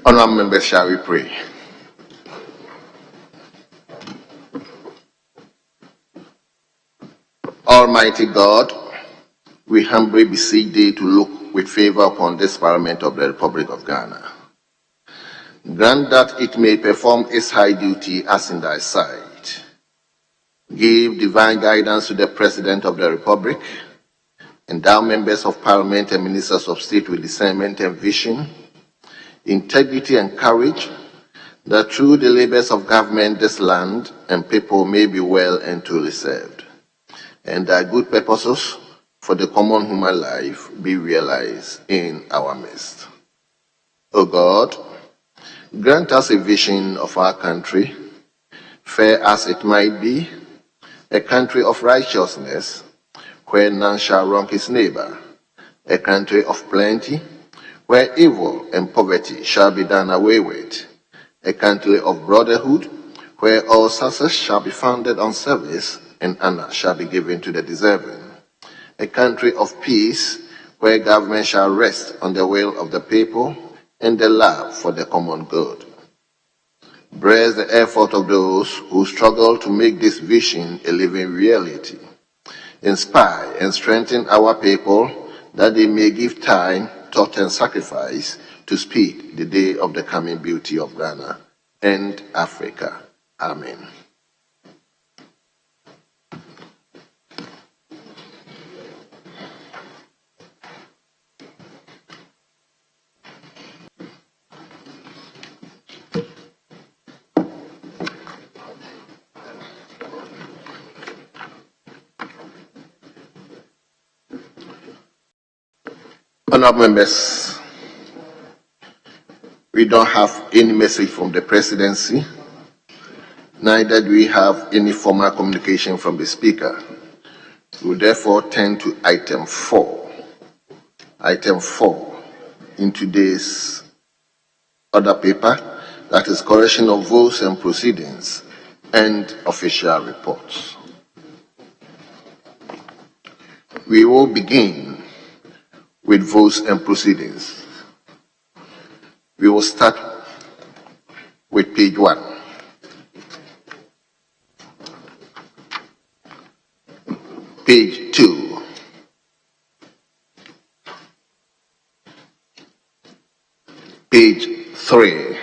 Honourable members, shall we pray? Almighty God, we humbly beseech thee to look with favour upon this Parliament of the Republic of Ghana. Grant that it may perform its high duty as in thy sight. Give divine guidance to the President of the Republic. Endow members of Parliament and Ministers of State with discernment and vision, integrity and courage, that through the labours of government this land and people may be well and truly served, and thy good purposes for the common human life be realized in our midst. O God, grant us a vision of our country, fair as it might be, a country of righteousness, where none shall wrong his neighbor, a country of plenty, where evil and poverty shall be done away with, a country of brotherhood, where all success shall be founded on service and honor shall be given to the deserving, a country of peace, where government shall rest on the will of the people and the love for the common good. Bless the effort of those who struggle to make this vision a living reality. Inspire and strengthen our people that they may give time, thought, and sacrifice to speed the day of the coming beauty of Ghana and Africa. Amen. Honourable members, we don't have any message from the presidency, neither do we have any formal communication from the speaker. We will therefore turn to item 4. Item 4 in today's order paper, that is correction of votes and proceedings and official reports. We will begin with votes and proceedings. We will start with page 1. Page 2. Page 3.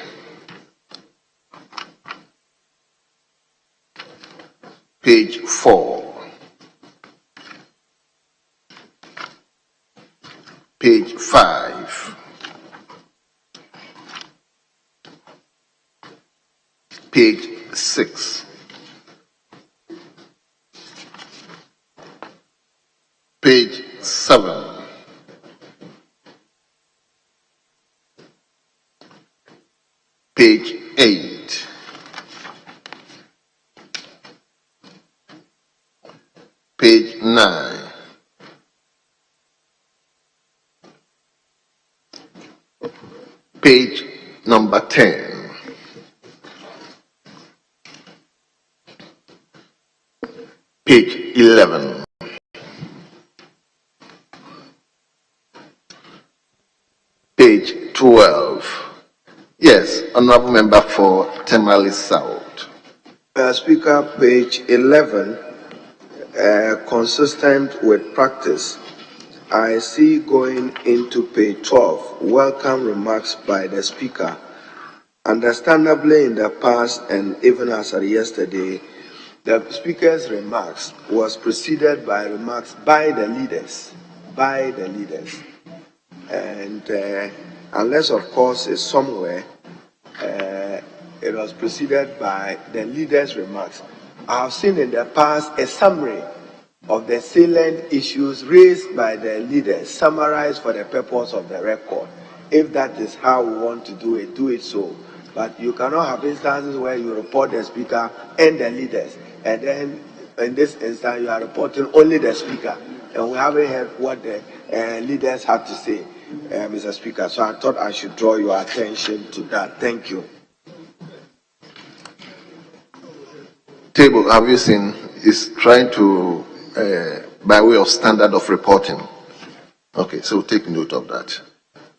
Page 4. Page 5. Page 6. Page 7. Page 8. Page 9. Page number 10. Page 11. Page 12. Yes, Honourable Member for Temali South. Speaker, page 11, consistent with practice. I see going into page 12, welcome remarks by the Speaker. Understandably, in the past and even as of yesterday, the Speaker's remarks was preceded by remarks by the leaders. And unless, of course, it's somewhere, it was preceded by the leaders' remarks. I have seen in the past a summary of the salient issues raised by the leaders, summarized for the purpose of the record. If that is how we want to do it so. But you cannot have instances where you report the Speaker and the leaders, and then in this instance you are reporting only the Speaker, and we haven't heard what the leaders have to say, Mr. Speaker. So I thought I should draw your attention to that. Thank you. Table, have you seen, is trying to, by way of standard of reporting. Okay, so take note of that.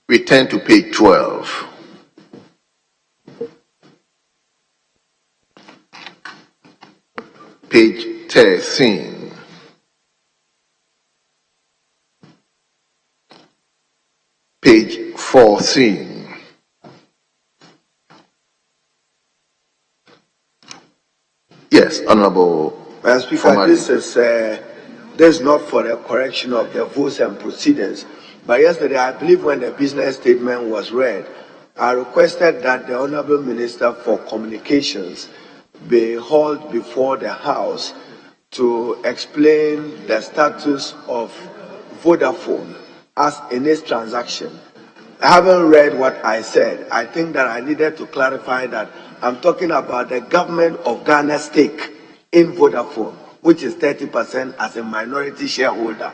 We turn to page 12. page 13. Page 14. Yes, Honorable. Speaker, this is not for the correction of the votes and proceedings. But yesterday, I believe when the business statement was read, I requested that the Honorable Minister for Communications be hauled before the House to explain the status of Vodafone as in its transaction. I haven't read what I said. I think that I needed to clarify that I'm talking about the government of Ghana's stake in Vodafone, which is 30% as a minority shareholder.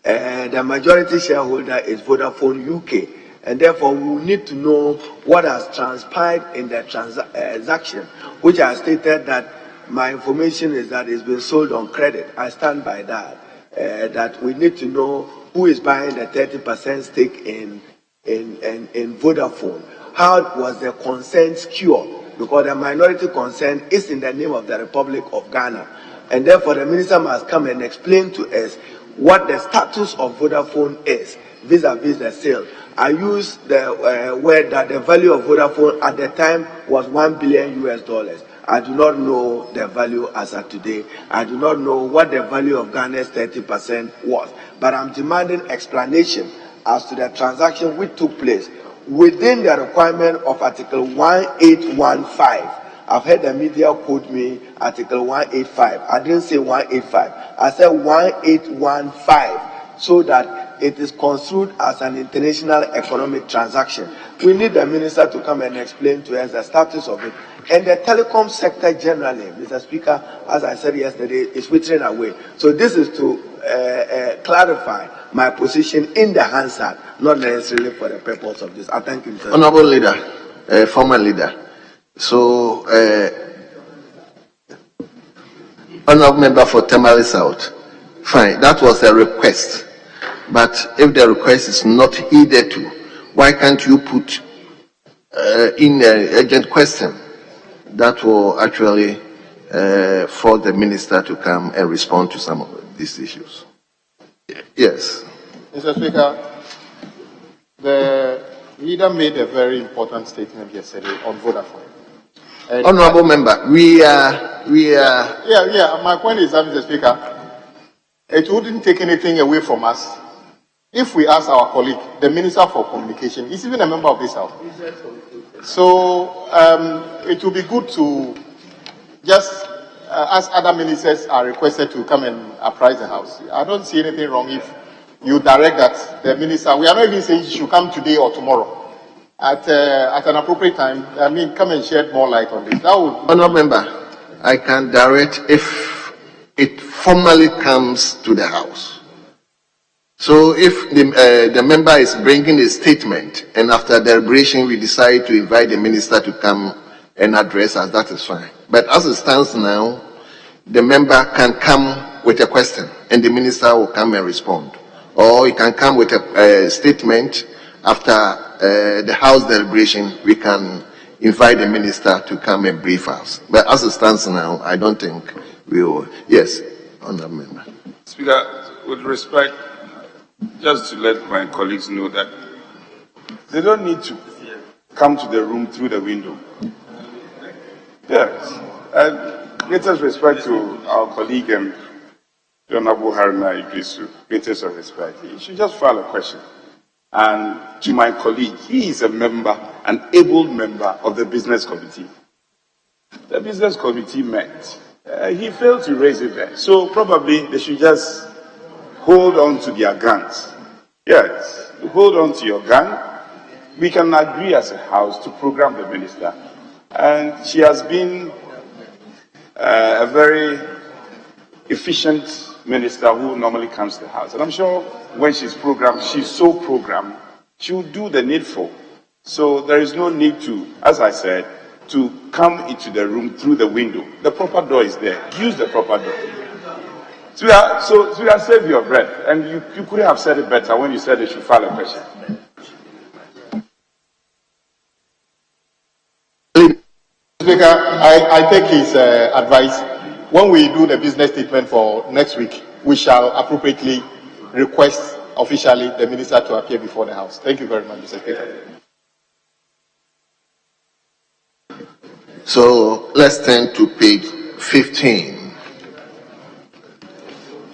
The majority shareholder is Vodafone UK, and therefore we need to know what has transpired in the transaction, which I stated that my information is that it's been sold on credit. I stand by that. That we need to know who is buying the 30% stake in Vodafone. How was the consent secured? Because the minority consent is in the name of the Republic of Ghana. And therefore the minister must come and explain to us what the status of Vodafone is vis-a-vis the sale. I used the word that the value of Vodafone at the time was $1 billion US. I do not know the value as of today. I do not know what the value of Ghana's 30% was. But I'm demanding explanation as to the transaction which took place within the requirement of Article 1815. I've heard the media quote me Article 185. I didn't say 185. I said 1815, so that it is construed as an international economic transaction. We need the minister to come and explain to us the status of it. And the telecom sector generally, Mr. Speaker, as I said yesterday, is withering away. So this is to clarify my position in the Hansard, not necessarily for the purpose of this. I thank you, Mr. Honorable Leader, former leader. So, Honorable Member for Tamale South, fine, that was a request. But if the request is not heeded to, why can't you put in an urgent question that will actually force the minister to come and respond to some of these issues? Yes. Mr. Speaker, the leader made a very important statement yesterday on Vodafone. And Honorable Member, we are. Yeah. My point is that, Mr. Speaker, it wouldn't take anything away from us if we ask our colleague, the Minister for Communication, he's even a member of this House. So it would be good to just, as other ministers are requested to come and apprise the House. I don't see anything wrong if you direct that the minister, we are not even saying she should come today or tomorrow. At an appropriate time, I mean, come and shed more light on this. That would. Honorable Member, I can direct if it formally comes to the House. So if the member is bringing a statement and after deliberation we decide to invite the minister to come and address us, that is fine. But as it stands now, the member can come with a question and the minister will come and respond. Or he can come with a statement after the House deliberation, we can invite the minister to come and brief us. But as it stands now, I don't think we will. Yes, Honourable Member. Speaker, with respect, just to let my colleagues know that they don't need to come to the room through the window. Yes. And greatest respect to our colleague and Honorable Haruna Idrisu, greatest of respect. He should just file a question. And to my colleague, he is a member, an able member of the business committee. The business committee met. He failed to raise it there. So probably they should just hold on to their guns. Yes, hold on to your gun. We can agree as a House to program the minister. And she has been a very efficient minister who normally comes to the House. And I'm sure when she's programmed, she's so programmed, she will do the needful. So there is no need to, as I said, to come into the room through the window. The proper door is there. Use the proper door. So we are save your breath. And you could have said it better when you said they should file a question. Speaker, I take his advice. when we do the business statement for next week, we shall appropriately request officially the minister to appear before the House. Thank you very much, Mr. Speaker. So let's turn to page 15.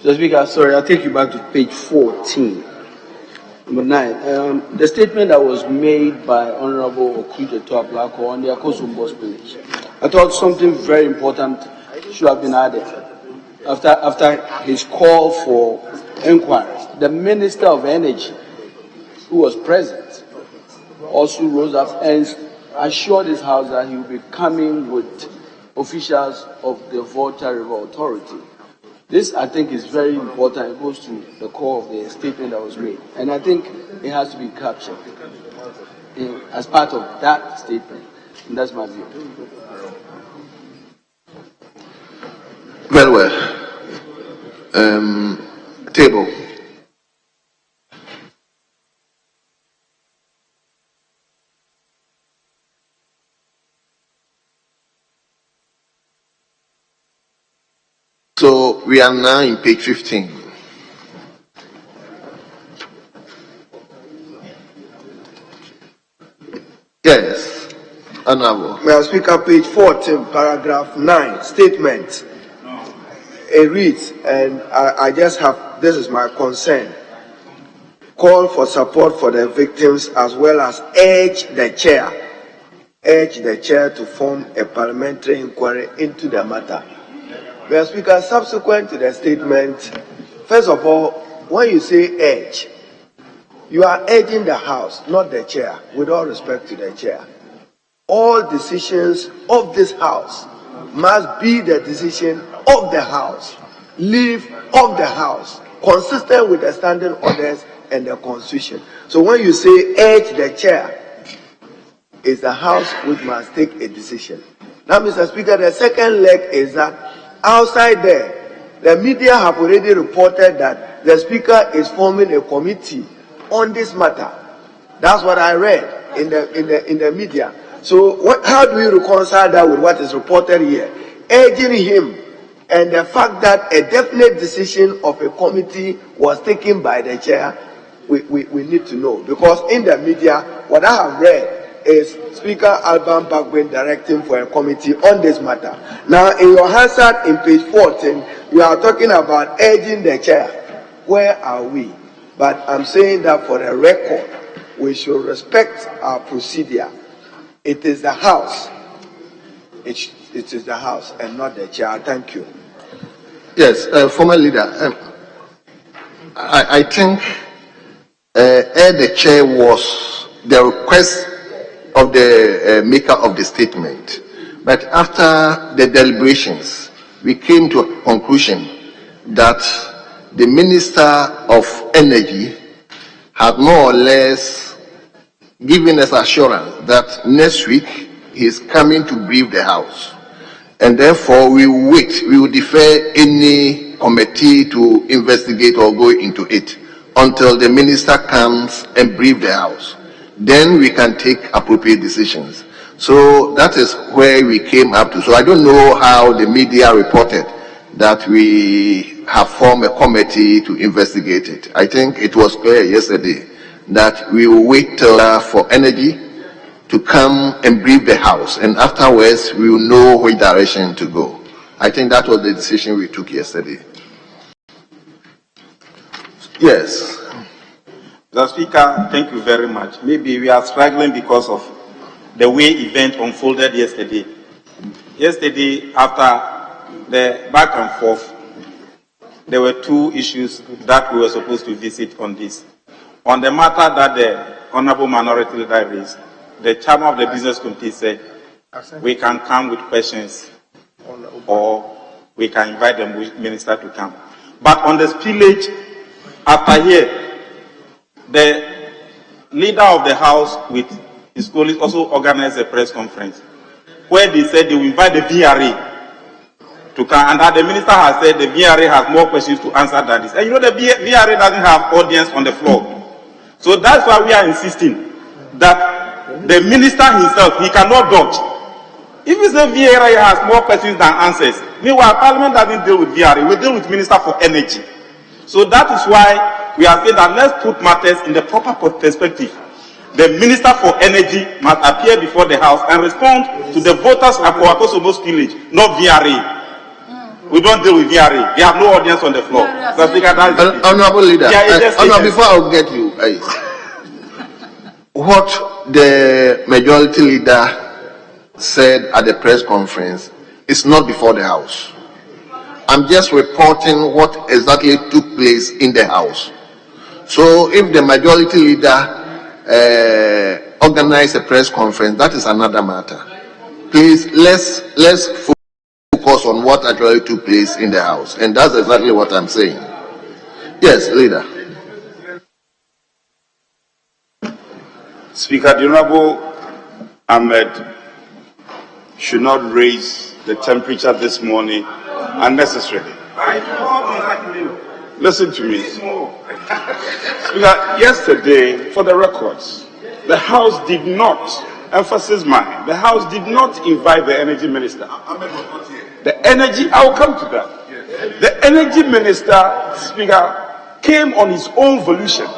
Mr. Speaker, sorry, I'll take you back to page 14. Number 9. The statement that was made by Honorable Okujeto Ablako on the Akosumbos village. I thought something very important should have been added. After his call for inquiries, the Minister of Energy, who was present, also rose up and assured his House that he will be coming with officials of the Volta River Authority. This, I think, is very important. It goes to the core of the statement that was made. And I think it has to be captured as part of that statement. And that's my view. Very well. Table. So we are now in page 15. Yes, Honorable. May I speak up page 14, paragraph 9, statement. It reads, and I just have, this is my concern. Call for support for the victims as well as urge the chair to form a parliamentary inquiry into the matter. Mr. Speaker, subsequent to the statement, first of all, when you say urge, you are urging the House, not the chair, with all respect to the chair. All decisions of this House must be the decision of the House, leave of the House, consistent with the standing orders and the Constitution. So when you say urge the chair, it's the House which must take a decision. Now, Mr. Speaker, the second leg is that outside there, the media have already reported that the Speaker is forming a committee on this matter. That's what I read in the media. So how do we reconcile that with what is reported here? Urging him and the fact that a definite decision of a committee was taken by the chair, we need to know. Because in the media, what I have read is Speaker Alban Bagbin directing for a committee on this matter. Now, in your Hansard in page 14, you are talking about urging the chair. Where are we? But I'm saying that for the record, we should respect our procedure. It is the House. It is the House and not the chair. Thank you. Yes, former leader. I think the chair was the request of the maker of the statement. But after the deliberations, we came to a conclusion that the Minister of Energy had more or less given us assurance that next week he is coming to brief the House. And therefore we will wait, we will defer any committee to investigate or go into it until the minister comes and brief the House. Then we can take appropriate decisions. So that is where we came up to. So I don't know how the media reported that we have formed a committee to investigate it. I think it was clear yesterday that we will wait till for energy to come and brief the House, and afterwards we will know which direction to go. I think that was the decision we took yesterday. Yes. Mr. Speaker, thank you very much. Maybe we are struggling because of the way event unfolded yesterday. Yesterday, after the back and forth, there were two issues that we were supposed to visit on this. On the matter that the Honorable Minority Leader raised, the chairman of the business committee said, we can come with questions or we can invite the minister to come. But on the spillage, after here, the leader of the House with his colleagues also organized a press conference where they said they will invite the VRA to come, and that the minister has said the VRA has more questions to answer than this. And you know the VRA doesn't have audience on the floor. So that's why we are insisting that the minister himself, he cannot dodge. If you say VRA has more questions than answers, Meanwhile, Parliament doesn't deal with VRA, we deal with Minister for Energy. So that is why we are saying that let's put matters in the proper perspective. The Minister for Energy must appear before the House and respond to the voters at Akosombo village, not VRA. We don't deal with VRA. We have no audience on the floor. Honorable Leader, before I get you, what the majority leader said at the press conference is not before the House. I'm just reporting what exactly took place in the House. So if the majority leader organized a press conference, that is another matter. Please, let's focus on what actually took place in the House, and that's exactly what I'm saying. Yes, Leader. Speaker, the Honorable Ahmed should not raise the temperature this morning unnecessarily. Listen to me. Speaker, yesterday, for the records, the House did not, emphasis mine, the House did not invite the Energy Minister. The Energy, I will come to that. The Energy Minister, Speaker, came on his own volition.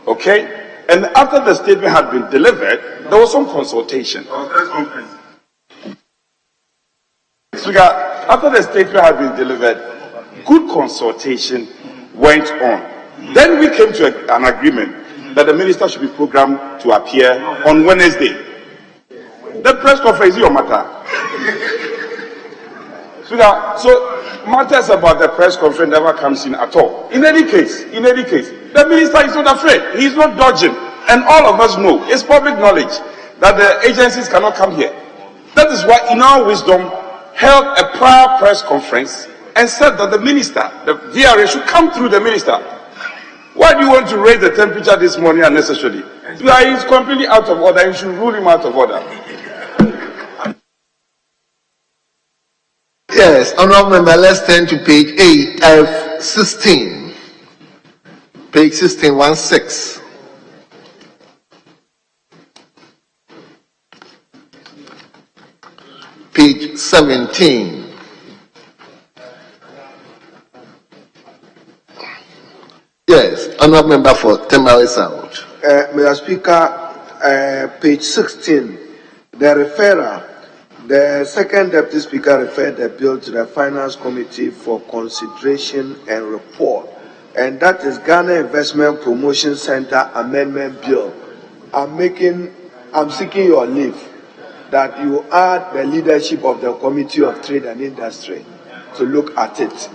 Okay? And after the statement had been delivered, there was some consultation. Speaker, after the statement had been delivered, good consultation went on. Then we came to an agreement that the minister should be programmed to appear on Wednesday. The press conference is your matter. Speaker, so matters about the press conference never comes in at all. In any case, the minister is not afraid. He is not dodging. And all of us know, it's public knowledge, that the agencies cannot come here. That is why, in our wisdom, held a prior press conference and said that the minister, the VRA, should come through the minister. Why do you want to raise the temperature this morning unnecessarily? He's completely out of order. You should rule him out of order. Yes, Honorable Member, let's turn to page 16. Page 16, 16. Page 17. Yes, Honorable Member for Temale South. Mr. Speaker, page 16, the referrer, the second Deputy Speaker referred the bill to the Finance Committee for consideration and report, and that is Ghana Investment Promotion Center Amendment Bill. I'm seeking your leave that you add the leadership of the Committee of Trade and Industry to look at it.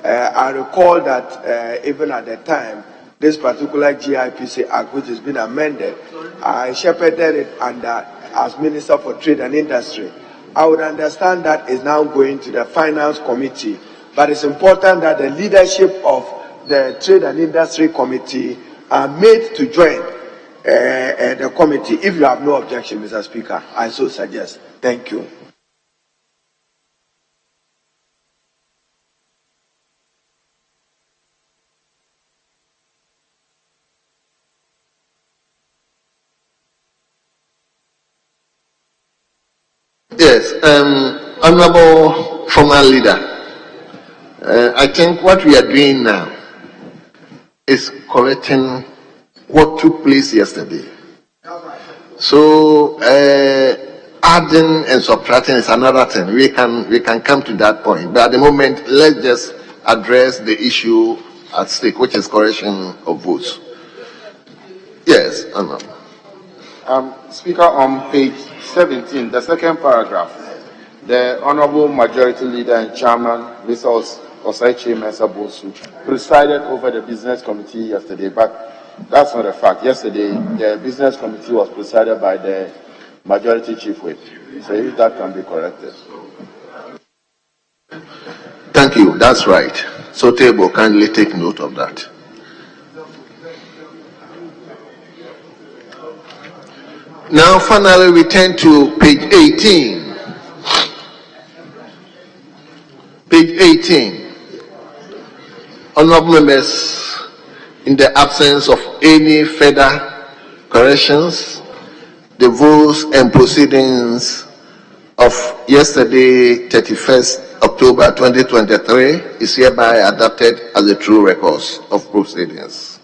I recall that even at the time, this particular GIPC Act, which has been amended, I shepherded it under as Minister for Trade and Industry. I would understand that is now going to the Finance Committee, but it's important that the leadership of the Trade and Industry Committee are made to join the committee. If you have no objection, Mr. Speaker, I so suggest. Thank you. Yes, Honorable former leader, I think what we are doing now is correcting what took place yesterday. So adding and subtracting is another thing. We can come to that point, but at the moment, let's just address the issue at stake, which is correction of votes. Yes, Honorable. Speaker, on page 17, the second paragraph, the Honorable Majority Leader and Chairman, Mr. Osaichi Mensah-Bosu, presided over the Business Committee yesterday, but that's not a fact. Yesterday, the Business Committee was presided by the Majority Chief Whip. So if that can be corrected. Thank you, that's right. So table, kindly take note of that. Now, finally, we turn to page 18. Page 18. Honorable members, in the absence of any further corrections, the votes and proceedings of yesterday, 31st October 2023 is hereby adopted as the true records of proceedings.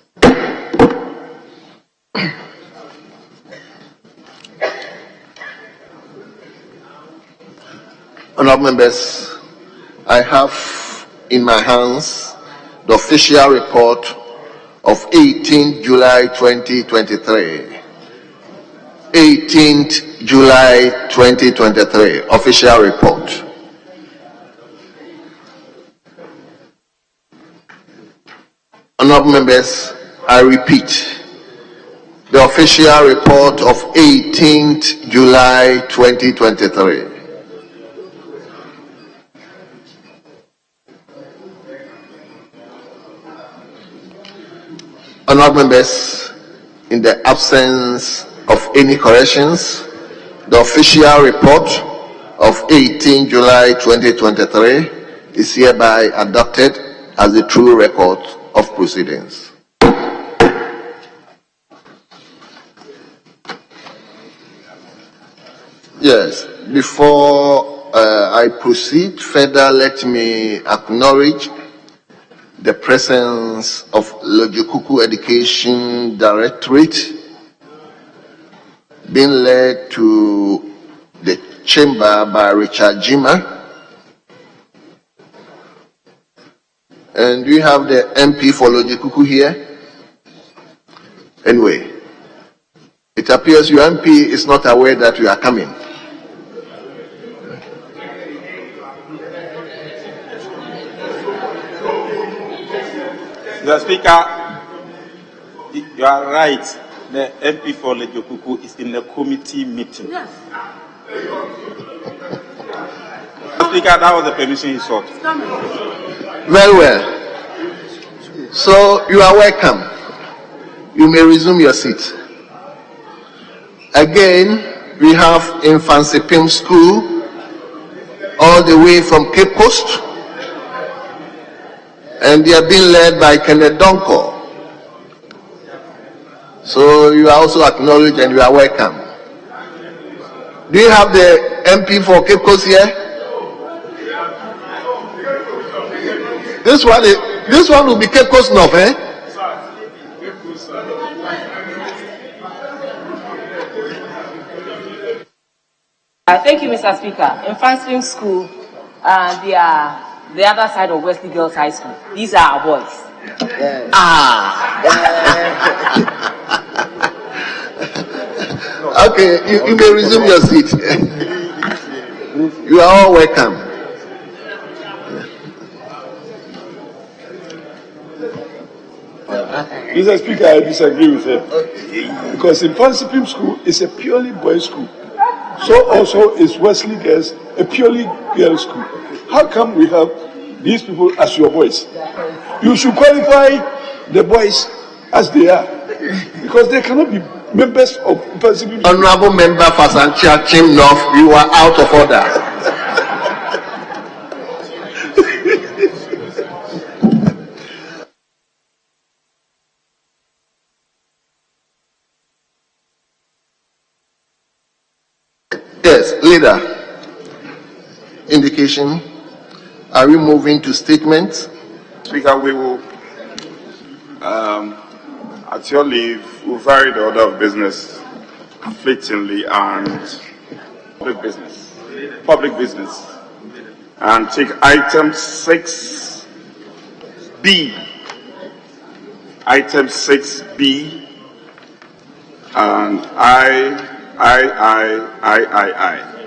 Honourable members, I have in my hands the official report of 18th July 2023. 18th July 2023, official report. Honourable members, I repeat, the official report of 18th July 2023. Honourable members, in the absence of any corrections, the official report of 18 July 2023 is hereby adopted as the true record of proceedings. Yes, before I proceed further, let me acknowledge the presence of Lojikuku Education Directorate being led to the chamber by Richard Jima. And we have the MP for Lojikuku here. Anyway, it appears your MP is not aware that we are coming. Mr. Speaker, you are right. The MP for Lejikuku is in the committee meeting. Yes. Mr. Speaker, that was the permission he sought. Very well. So you are welcome. You may resume your seat. Again, we have Infancy Pim School all the way from Cape Coast, and they are being led by Kenneth Donko. So you are also acknowledged and you are welcome. Do you have the MP for Cape Coast here? This one will be Cape Coast North, eh? Thank you, Mr. Speaker. In Frankfurt School, they are the other side of Wesley Girls High School. These are our boys. Yeah. Okay, you may resume your seat. You are all welcome. Mr. Speaker, I disagree with him. Because in Supreme School is a purely boys' school. So also is Wesley Girls a purely girls' school. How come we have these people as your boys? You should qualify the boys as they are. Because they cannot be members of Supreme School. Honorable Member Fasanchia Chim North, you are out of order. Yes, leader. Indication. Are we moving to statements? Speaker, we will, at your leave, we'll vary the order of business fleetingly and public business, and take item 6B. Item 6B, and I.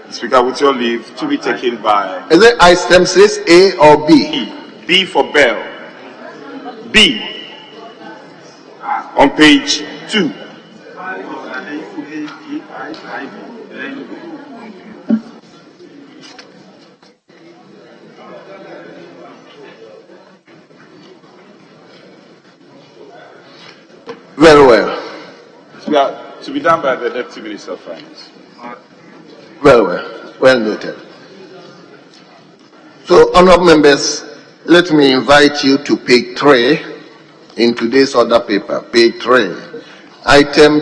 Speaker, with your leave, to be taken by... Is it item 6A or B? B for Bell. B. On page 2. Very well. Speaker, to be done by the Deputy Minister of Finance. Very well. Well noted. So, honourable members, let me invite you to page 3 in today's order paper. Page 3. Item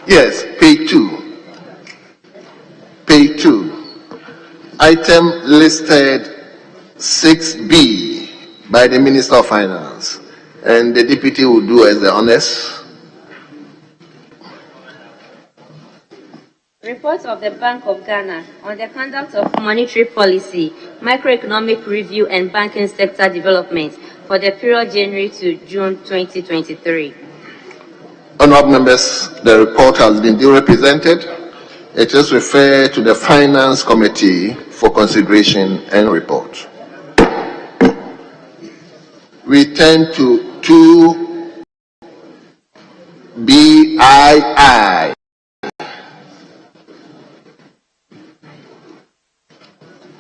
Yes, page 2. Page 2. Item listed 6B by the Minister of Finance. And the deputy will do as the honors. Report of the Bank of Ghana on the conduct of monetary policy, macroeconomic review and banking sector development for the period January to June 2023. Honourable members, the report has been duly presented. It is referred to the Finance Committee for consideration and report. We turn to 2BII.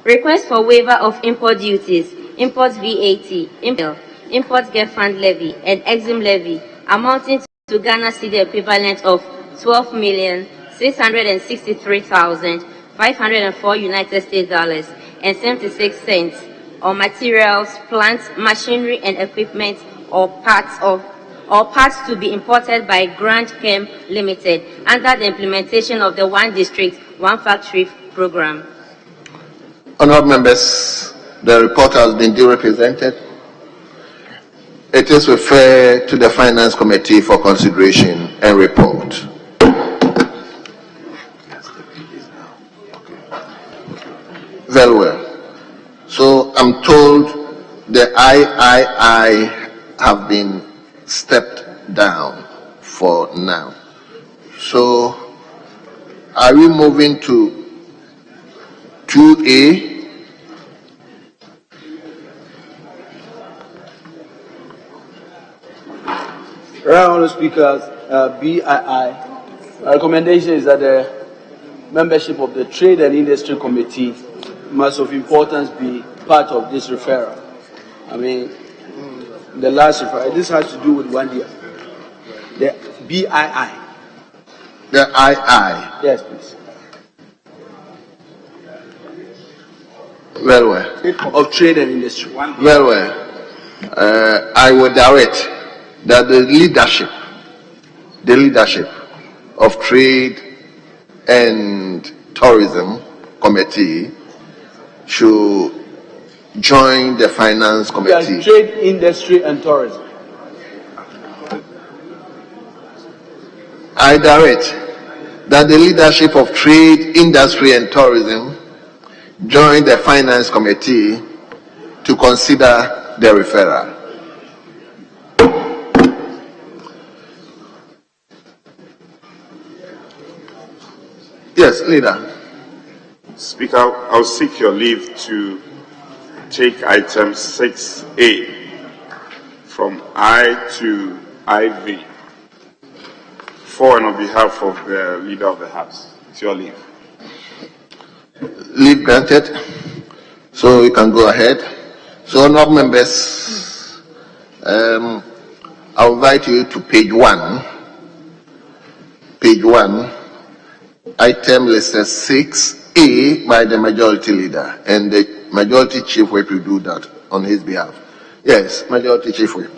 Request for waiver of import duties, import VAT, import get fund levy, and exim levy amounting to Ghana cedi equivalent of 12,663,504 United States dollars and 76 cents on materials, plants, machinery, and equipment or parts to be imported by Grand Chem Limited under the implementation of the One District, One Factory program. Honourable members, the report has been duly presented. It is referred to the Finance Committee for consideration and report. Very well. So I'm told the III have been stepped down for now. So are we moving to 2A? Right, Honourable Speaker, BII. My recommendation is that the membership of the Trade and Industry Committee must of importance be part of this referral. I mean, the last referral, this has to do with 1 year. The BII. The II. Yes, please. Very well. Of Trade and Industry. Very well. I will direct that the leadership of Trade and Tourism Committee should join the Finance Committee. Yes, Trade, Industry and Tourism. I direct that the leadership of Trade, Industry and Tourism join the Finance Committee to consider the referral. Yes, leader. Speaker, I'll seek your leave to take item 6A from I to IV. For and on behalf of the Leader of the House. It's your leave. Leave granted. So you can go ahead. So, honourable members, I'll invite you to page 1. Page 1. Item listed 6A by the majority leader, and the majority chief whip will do that on his behalf. Yes, majority chief whip.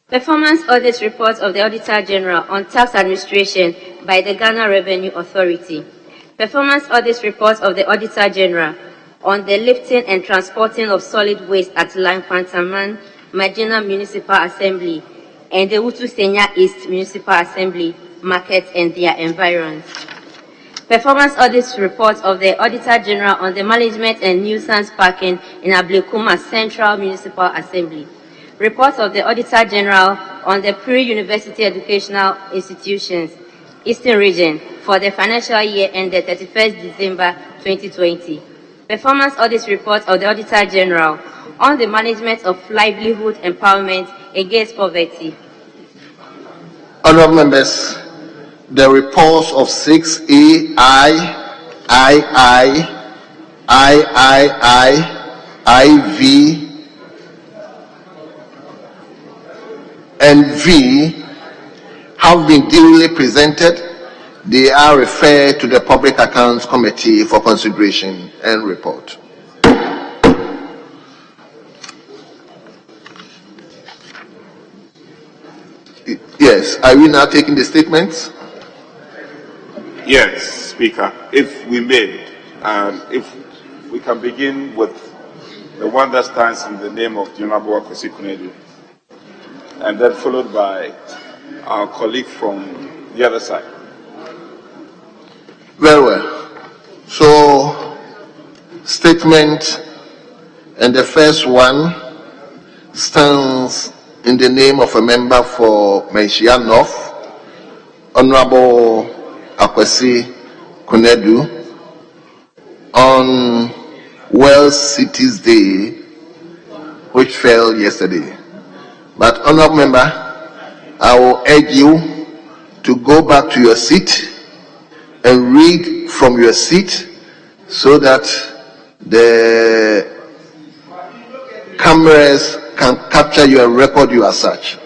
Performance audit report of the Auditor General on tax administration by the Ghana Revenue Authority. Performance audit report of the Auditor General on the lifting and transporting of solid waste at Lankwantaman Magina Municipal Assembly and the Utu Senya East Municipal Assembly markets and their environs. Performance audit report of the Auditor General on the management and nuisance parking in Ablekuma Central Municipal Assembly. Report of the Auditor General on the pre-university educational institutions, Eastern Region, for the financial year ended 31st December 2020. Performance audit report of the Auditor General on the management of livelihood empowerment against poverty. Honourable members, the reports of 6A, IV, and V have been duly presented. They are referred to the Public Accounts Committee for consideration and report. Yes, Yes. Are we now taking the statements? Yes, Speaker. If we may, if we can begin with the one that stands in the name of the Honorable Kwesi Kunedu, and then followed by our colleague from the other side. Very well. So, statement, and the first one stands in the name of a member for Menchia North, Honorable Kwesi Kunedu, on World Cities Day, which fell yesterday. But, Honorable Member, I will urge you to go back to your seat and read from your seat so that the cameras can capture you and record you as such.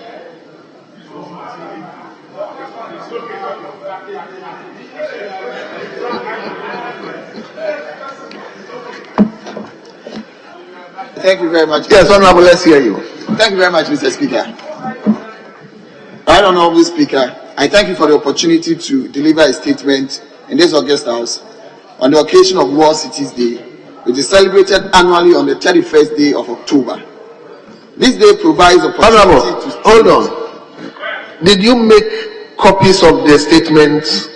Thank you very much. Yes, Honorable, let's hear you. Thank you very much, Mr. Speaker. Right Honorable Speaker, I thank you for the opportunity to deliver a statement in this August House on the occasion of World Cities Day, which is celebrated annually on the 31st day of October. This day provides opportunity Honorable, to... hold on. Did you make copies of the statements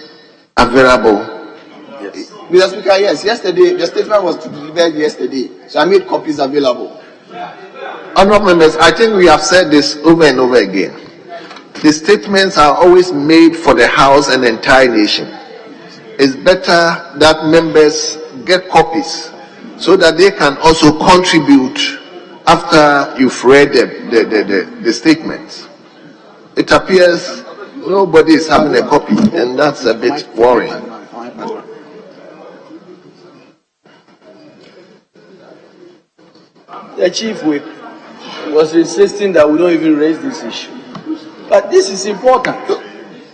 available? Yes. Mr. Speaker, yes. Yesterday, the statement was to be delivered yesterday, so I made copies available. Honorable members, I think we have said this over and over again. The statements are always made for the House and the entire nation. It's better that members get copies so that they can also contribute after you've read the statements. It appears nobody is having a copy, and that's a bit worrying. The Chief Whip was insisting that we don't even raise this issue. But this is important.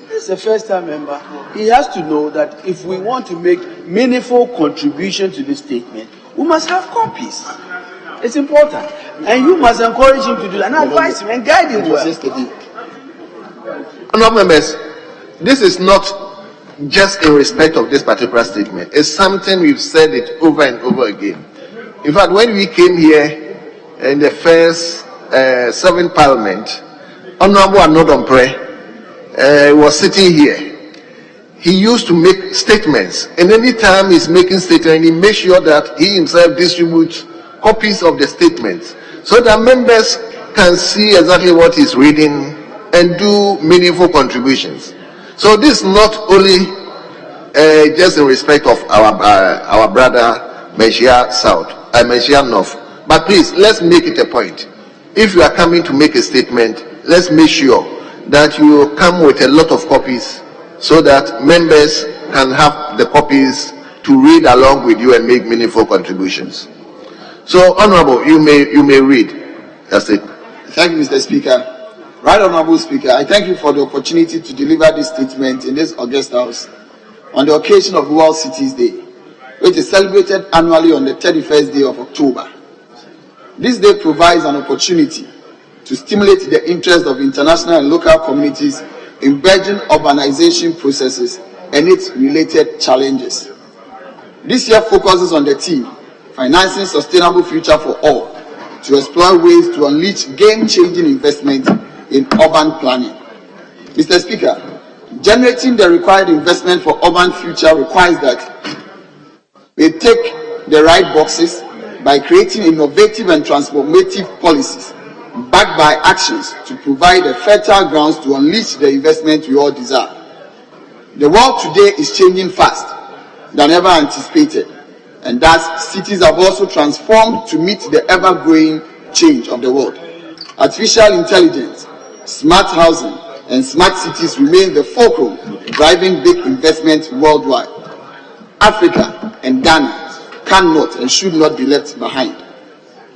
This is a first-time member. He has to know that if we want to make meaningful contribution to this statement, we must have copies. It's important. And you must encourage him to do that and advise him and guide him well. Honorable members, this is not just in respect of this particular statement. It's something we've said it over and over again. In fact, when we came here in the first 7th Parliament, Honorable Anodompre was sitting here. He used to make statements, and any time he's making statements, he makes sure that he himself distributes copies of the statements so that members can see exactly what he's reading and do meaningful contributions. So this is not only just in respect of our brother Menchia North, but please, let's make it a point. If you are coming to make a statement, let's make sure that you come with a lot of copies so that members can have the copies to read along with you and make meaningful contributions. So, Honorable, you may read. That's it. Thank you, Mr. Speaker. Right Honorable Speaker, I thank you for the opportunity to deliver this statement in this August House on the occasion of World Cities Day, which is celebrated annually on the 31st day of October. This day provides an opportunity to stimulate the interest of international and local communities in burgeoning urbanization processes and its related challenges. This year focuses on the theme, Financing Sustainable Future for All, to explore ways to unleash game-changing investment in urban planning. Mr. Speaker, generating the required investment for urban future requires that we take the right boxes by creating innovative and transformative policies backed by actions to provide the fertile grounds to unleash the investment we all desire. The world today is changing fast than ever anticipated, and thus cities have also transformed to meet the ever-growing change of the world. Artificial intelligence, smart housing, and smart cities remain the fulcrum driving big investment worldwide. Africa and Ghana cannot and should not be left behind.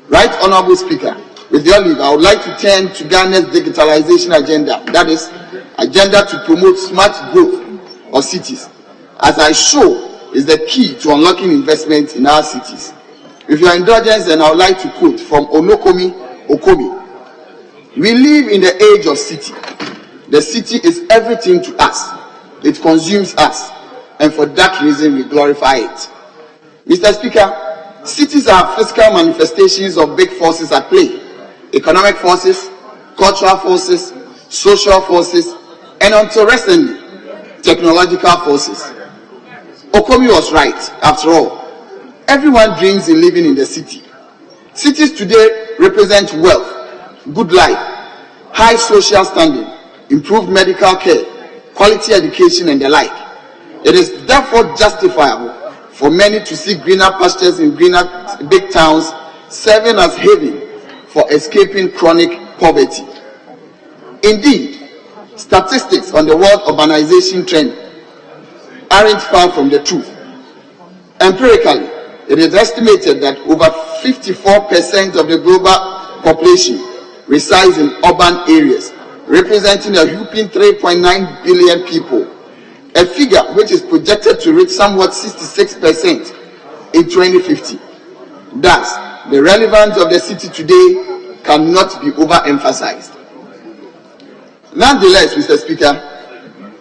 Right Honorable Speaker, with your leave, I would like to turn to Ghana's digitalization agenda, that is, agenda to promote smart growth of cities, as I show is the key to unlocking investment in our cities. With your indulgence, then I would like to quote from Onokomi Okomi. We live in the age of city, The city is everything to us. It consumes us, and for that reason we glorify it. Mr. Speaker, cities are physical manifestations of big forces at play: economic forces, cultural forces, social forces, and until recently, technological forces. Okomi was right. After all, everyone dreams in living in the city. Cities today represent wealth, good life, high social standing, improved medical care, quality education, and the like. It is therefore justifiable for many to seek greener pastures in greener big towns, serving as haven for escaping chronic poverty. Indeed, statistics on the world urbanization trend aren't far from the truth. Empirically, it is estimated that over 54% of the global population resides in urban areas, representing a whopping 3.9 billion people, a figure which is projected to reach somewhat 66% in 2050. Thus, the relevance of the city today cannot be overemphasized. Nonetheless, Mr. Speaker,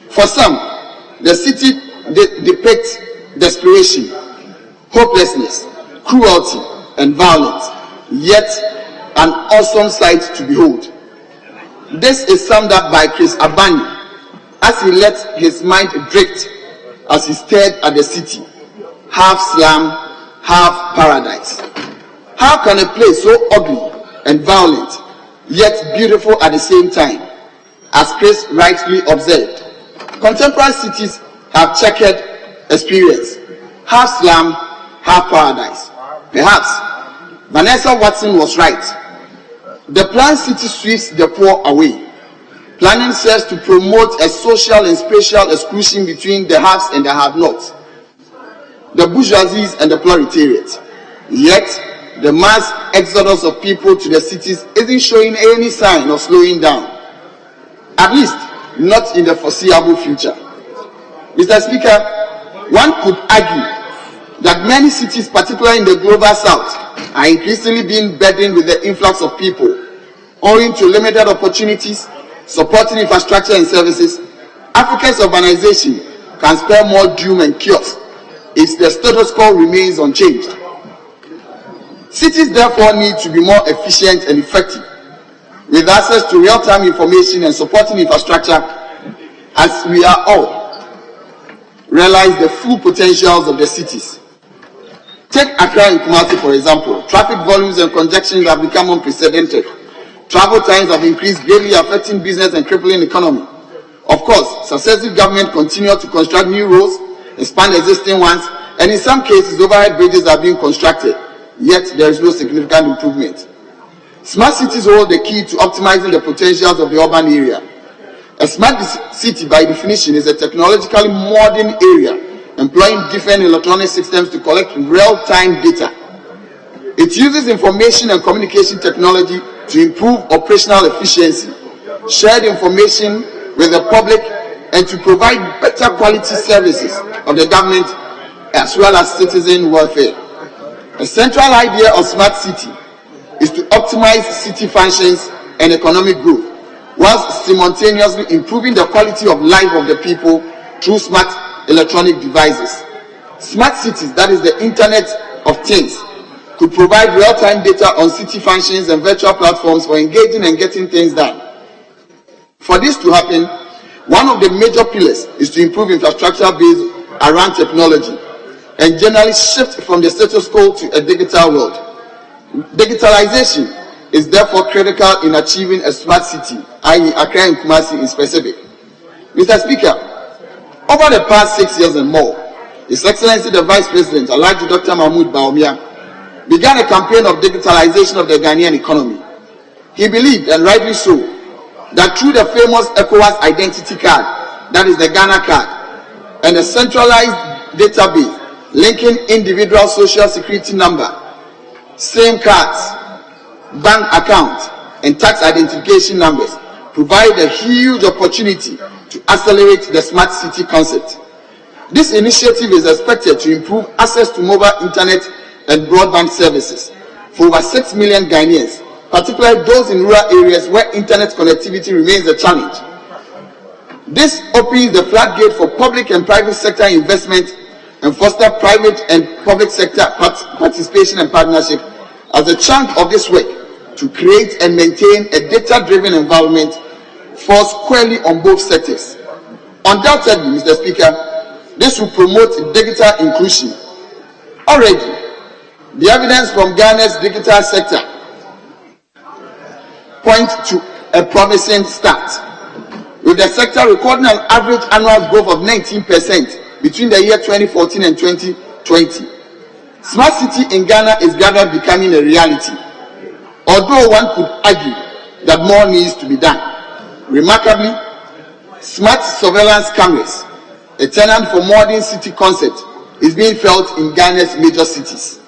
for some, the city depicts desperation, hopelessness, cruelty, and violence, yet an awesome sight to behold. This is summed up by Chris Abani as he let his mind drift as he stared at the city, half slum, half paradise. How can a place so ugly and violent, yet beautiful at the same time? As Chris rightly observed, contemporary cities have checkered experience, half slum, half paradise. Perhaps Vanessa Watson was right. The planned city sweeps the poor away. Planning serves to promote a social and spatial exclusion between the haves and the have-nots, the bourgeoisie and the proletariat. Yet, the mass exodus of people to the cities isn't showing any sign of slowing down, at least not in the foreseeable future. Mr. Speaker, one could argue that many cities, particularly in the global south, are increasingly being burdened with the influx of people. Owing to limited opportunities, supporting infrastructure and services, Africa's urbanization can spare more doom and chaos if the status quo remains unchanged. Cities therefore need to be more efficient and effective, with access to real-time information and supporting infrastructure, as we are all realize the full potentials of the cities. Take Accra and Kumasi, for example. Traffic volumes and congestion have become unprecedented. Travel times have increased, greatly affecting business and crippling economy. Of course, successive governments continue to construct new roads, expand existing ones, and in some cases, overhead bridges are being constructed. Yet, there is no significant improvement. Smart cities hold the key to optimizing the potentials of the urban area. A smart city, by definition, is a technologically modern area employing different electronic systems to collect real-time data. It uses information and communication technology to improve operational efficiency, shared information with the public, and to provide better quality services of the government as well as citizen welfare. A central idea of smart city is to optimize city functions and economic growth, whilst simultaneously improving the quality of life of the people through smart electronic devices. Smart cities, that is the Internet of Things, could provide real-time data on city functions and virtual platforms for engaging and getting things done. For this to happen, one of the major pillars is to improve infrastructure based around technology and generally shift from the status quo to a digital world. Digitalization is therefore critical in achieving a smart city, i.e. Accra and Kumasi in specific. Mr. Speaker, over the past 6 years and more, His Excellency the Vice President, Alhaji Dr. Mahmoud Bawumia, began a campaign of digitalization of the Ghanaian economy. He believed, and rightly so, that through the famous ECOWAS identity card, that is the Ghana card, and a centralized database linking individual social security number, SIM cards, bank accounts, and tax identification numbers, provide a huge opportunity to accelerate the smart city concept. This initiative is expected to improve access to mobile internet and broadband services for over 6 million Ghanaians, particularly those in rural areas where internet connectivity remains a challenge. This opens the floodgate for public and private sector investment and foster private and public sector participation and partnership as a chunk of this work to create and maintain a data-driven environment falls squarely on both sectors. Undoubtedly, Mr. Speaker, this will promote digital inclusion. Already, the evidence from Ghana's digital sector points to a promising start, with the sector recording an average annual growth of 19% between the year 2014 and 2020. Smart city in Ghana is gradually becoming a reality, although one could argue that more needs to be done. Remarkably, smart surveillance cameras, a tenant for modern city concept, is being felt in Ghana's major cities.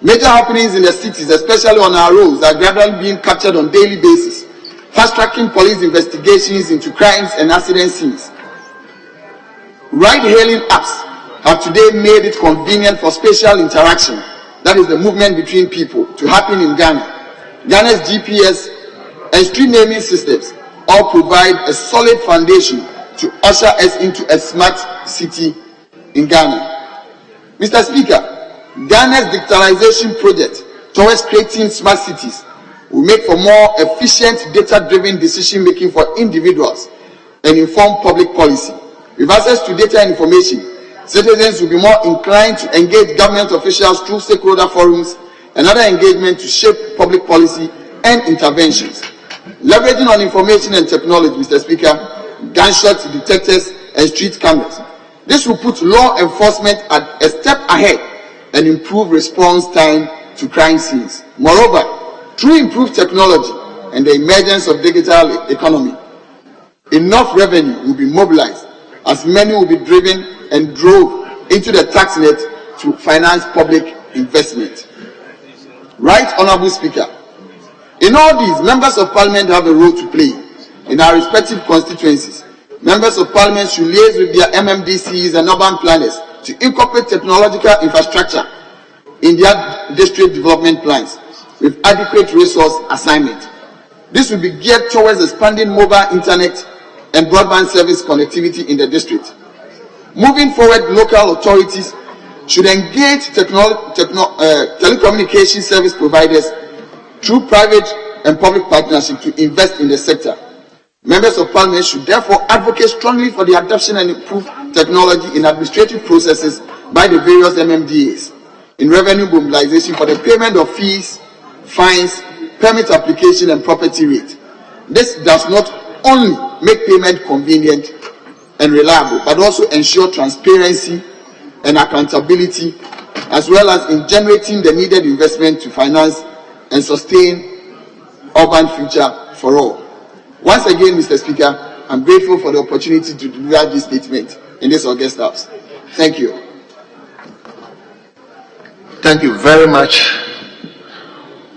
Major happenings in the cities, especially on our roads, are gradually being captured on a daily basis, fast-tracking police investigations into crimes and accident scenes. Ride-hailing apps have today made it convenient for spatial interaction, that is the movement between people, to happen in Ghana. Ghana's GPS and street naming systems all provide a solid foundation to usher us into a smart city in Ghana. Mr. Speaker, Ghana's digitalization project towards creating smart cities will make for more efficient data-driven decision-making for individuals and inform public policy. With access to data and information, citizens will be more inclined to engage government officials through stakeholder forums and other engagement to shape public policy and interventions. Leveraging on information and technology, Mr. Speaker, gunshot detectors and street cameras. This will put law enforcement at a step ahead and improve response time to crime scenes. Moreover, through improved technology and the emergence of digital economy, enough revenue will be mobilized as many will be driven and drove into the tax net to finance public investment. Right, Honorable Speaker, in all these, members of parliament have a role to play in our respective constituencies. Members of parliament should liaise with their MMDCs and urban planners to incorporate technological infrastructure in their district development plans with adequate resource assignment. This will be geared towards expanding mobile internet and broadband service connectivity in the district. Moving forward, local authorities should engage telecommunication service providers through private and public partnership to invest in the sector. Members of Parliament should therefore advocate strongly for the adoption and improved technology in administrative processes by the various MMDAs, in revenue mobilization for the payment of fees, fines, permit application and property rate. This does not only make payment convenient and reliable, but also ensure transparency and accountability, as well as in generating the needed investment to finance and sustain urban future for all. Once again, Mr. Speaker, I'm grateful for the opportunity to deliver this statement in this August House. Thank you. Thank you very much.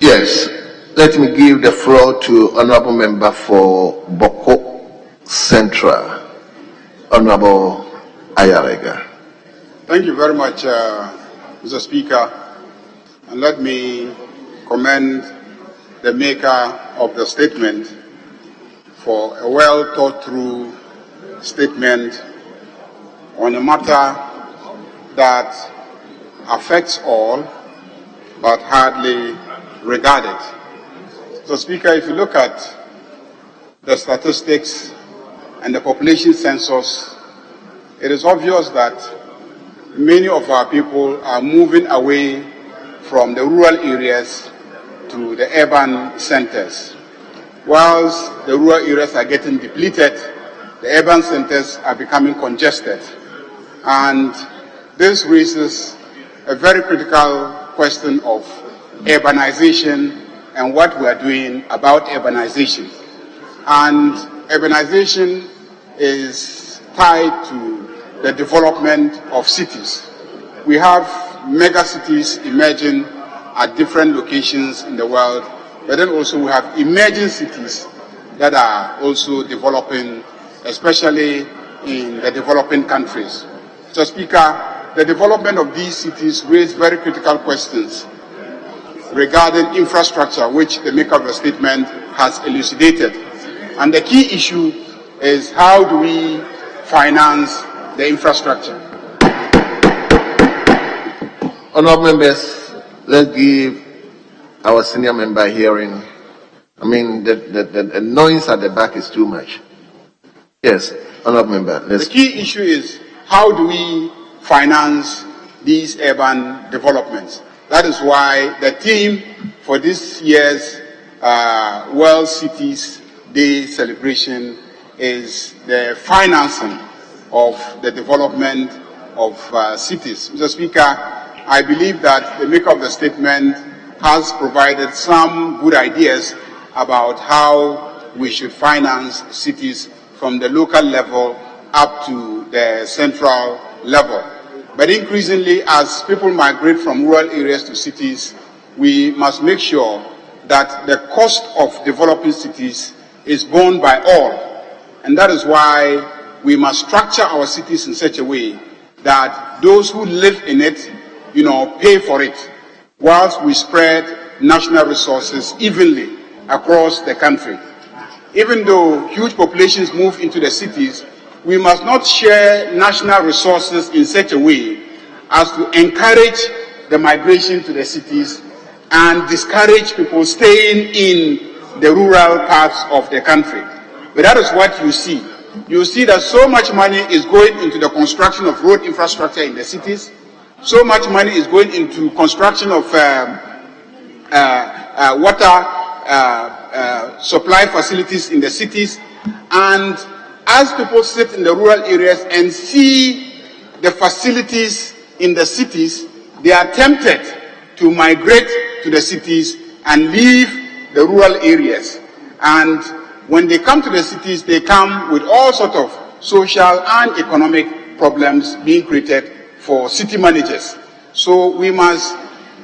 Yes, let me give the floor to Honorable Member for Boko Central, Honorable Ayarega. Thank you very much, Mr. Speaker. And let me commend the maker of the statement for a well thought through statement on a matter that affects all but hardly regarded. So, Speaker, if you look at the statistics and the population census, it is obvious that many of our people are moving away from the rural areas to the urban centers. Whilst the rural areas are getting depleted, the urban centers are becoming congested. And this raises a very critical question of urbanization and what we are doing about urbanization. And urbanization is tied to the development of cities. We have mega cities emerging at different locations in the world, but then also we have emerging cities that are also developing, especially in the developing countries. So, Speaker, the development of these cities raise very critical questions regarding infrastructure, which the maker of the statement has elucidated. And the key issue is how do we finance the infrastructure? Honourable members, let's give our senior member hearing. I mean, the noise at the back is too much. Yes, honourable member. The key issue is how do we finance these urban developments? That is why the theme for this year's World Cities Day celebration is the financing of the development of cities. Mr. Speaker, I believe that the maker of the statement has provided some good ideas about how we should finance cities from the local level up to the central level. But increasingly, as people migrate from rural areas to cities, we must make sure that the cost of developing cities is borne by all. And that is why we must structure our cities in such a way that those who live in it, pay for it, whilst we spread national resources evenly across the country. Even though huge populations move into the cities, we must not share national resources in such a way as to encourage the migration to the cities and discourage people staying in the rural parts of the country. But that is what you see. You see that so much money is going into the construction of road infrastructure in the cities. So much money is going into construction of water supply facilities in the cities. And as people sit in the rural areas and see the facilities in the cities, they are tempted to migrate to the cities and leave the rural areas. And when they come to the cities, they come with all sorts of social and economic problems being created for city managers. So we must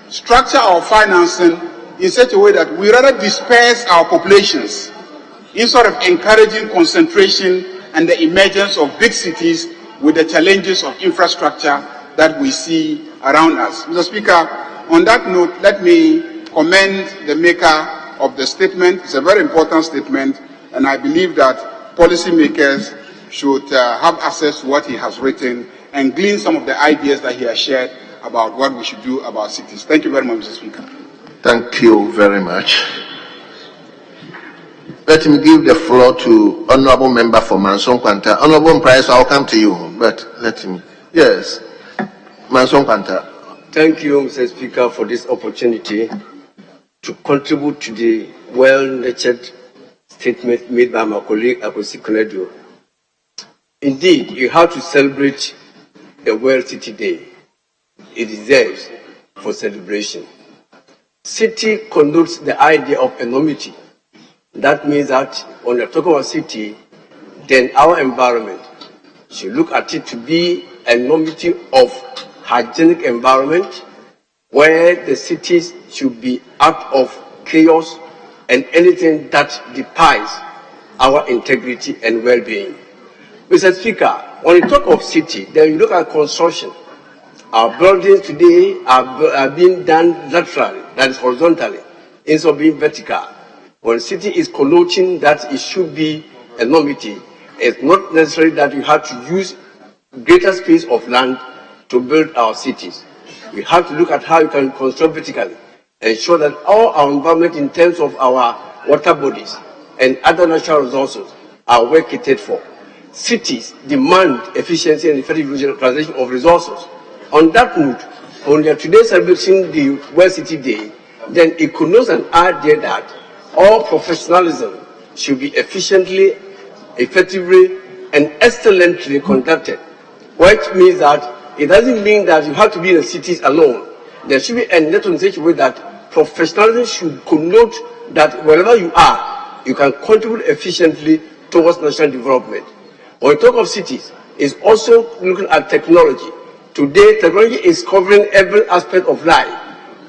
structure our financing in such a way that we rather disperse our populations instead of encouraging concentration and the emergence of big cities with the challenges of infrastructure that we see around us. Mr. Speaker, on that note, let me commend the maker of the statement. It's a very important statement, and I believe that policymakers should have access to what he has written and glean some of the ideas that he has shared about what we should do about cities. Thank you very much, Mr. Speaker. Thank you very much. Let me give the floor to Honourable Member for Manson Kwanta. Honourable Price, I'll come to you, but let him. Yes, Manson Kwanta. Thank you, Mr. Speaker, for this opportunity to contribute to the well-nurtured statement made by my colleague Akosi Konedo. Indeed, you have to celebrate the World City Day. It deserves for celebration. City connotes the idea of enormity. That means that when you're talking about city, then our environment should look at it to be an enormity of hygienic environment where the cities should be out of chaos and anything that defies our integrity and well-being. Mr. Speaker, when you talk of city, then you look at construction. Our buildings today are being done laterally, that is horizontally, instead of being vertical. When city is connoting that it should be enormity, it's not necessary that you have to use greater space of land to build our cities. We have to look at how you can construct vertically, ensure that all our environment in terms of our water bodies and other natural resources are well catered for. Cities demand efficiency and effective utilization of resources. On that note, when we are today celebrating the World City Day, then it connotes an idea that all professionalism should be efficiently, effectively, and excellently conducted, which means that it doesn't mean that you have to be in the cities alone. There should be a network in such a way that professionalism should connote that wherever you are, you can contribute efficiently towards national development. When we talk of cities, it's also looking at technology. Today, technology is covering every aspect of life.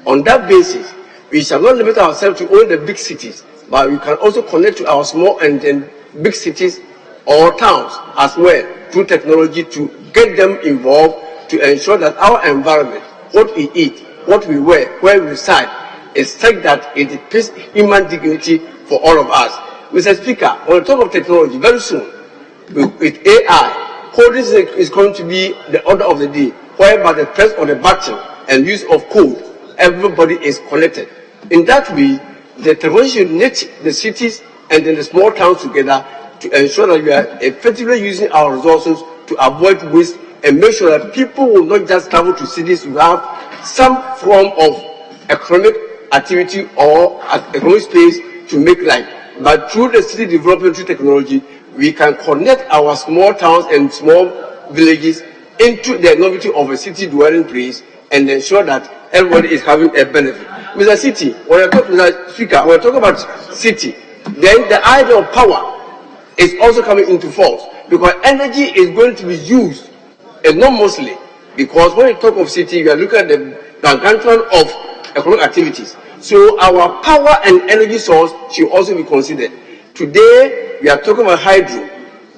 On that basis, we shall not limit ourselves to only the big cities, but we can also connect to our small and big cities or towns as well through technology to get them involved to ensure that our environment, what we eat, what we wear, where we reside, is such that it depicts human dignity for all of us. Mr. Speaker, when we talk of technology, very soon, with AI, coding is going to be the order of the day, whereby the press of the button and use of code, everybody is connected. In that way, the technology should knit the cities and then the small towns together to ensure that we are effectively using our resources to avoid waste and make sure that people will not just travel to cities to have some form of economic activity or economic space to make life. But through the city development, through technology, we can connect our small towns and small villages into the novelty of a city dwelling place and ensure that everybody is having a benefit. Mr. City, Mr. Speaker, when we're talking about city, then the idea of power is also coming into force because energy is going to be used enormously. Because when you talk of city, you are looking at the gargantuan of economic activities. So our power and energy source should also be considered. Today, we are talking about hydro,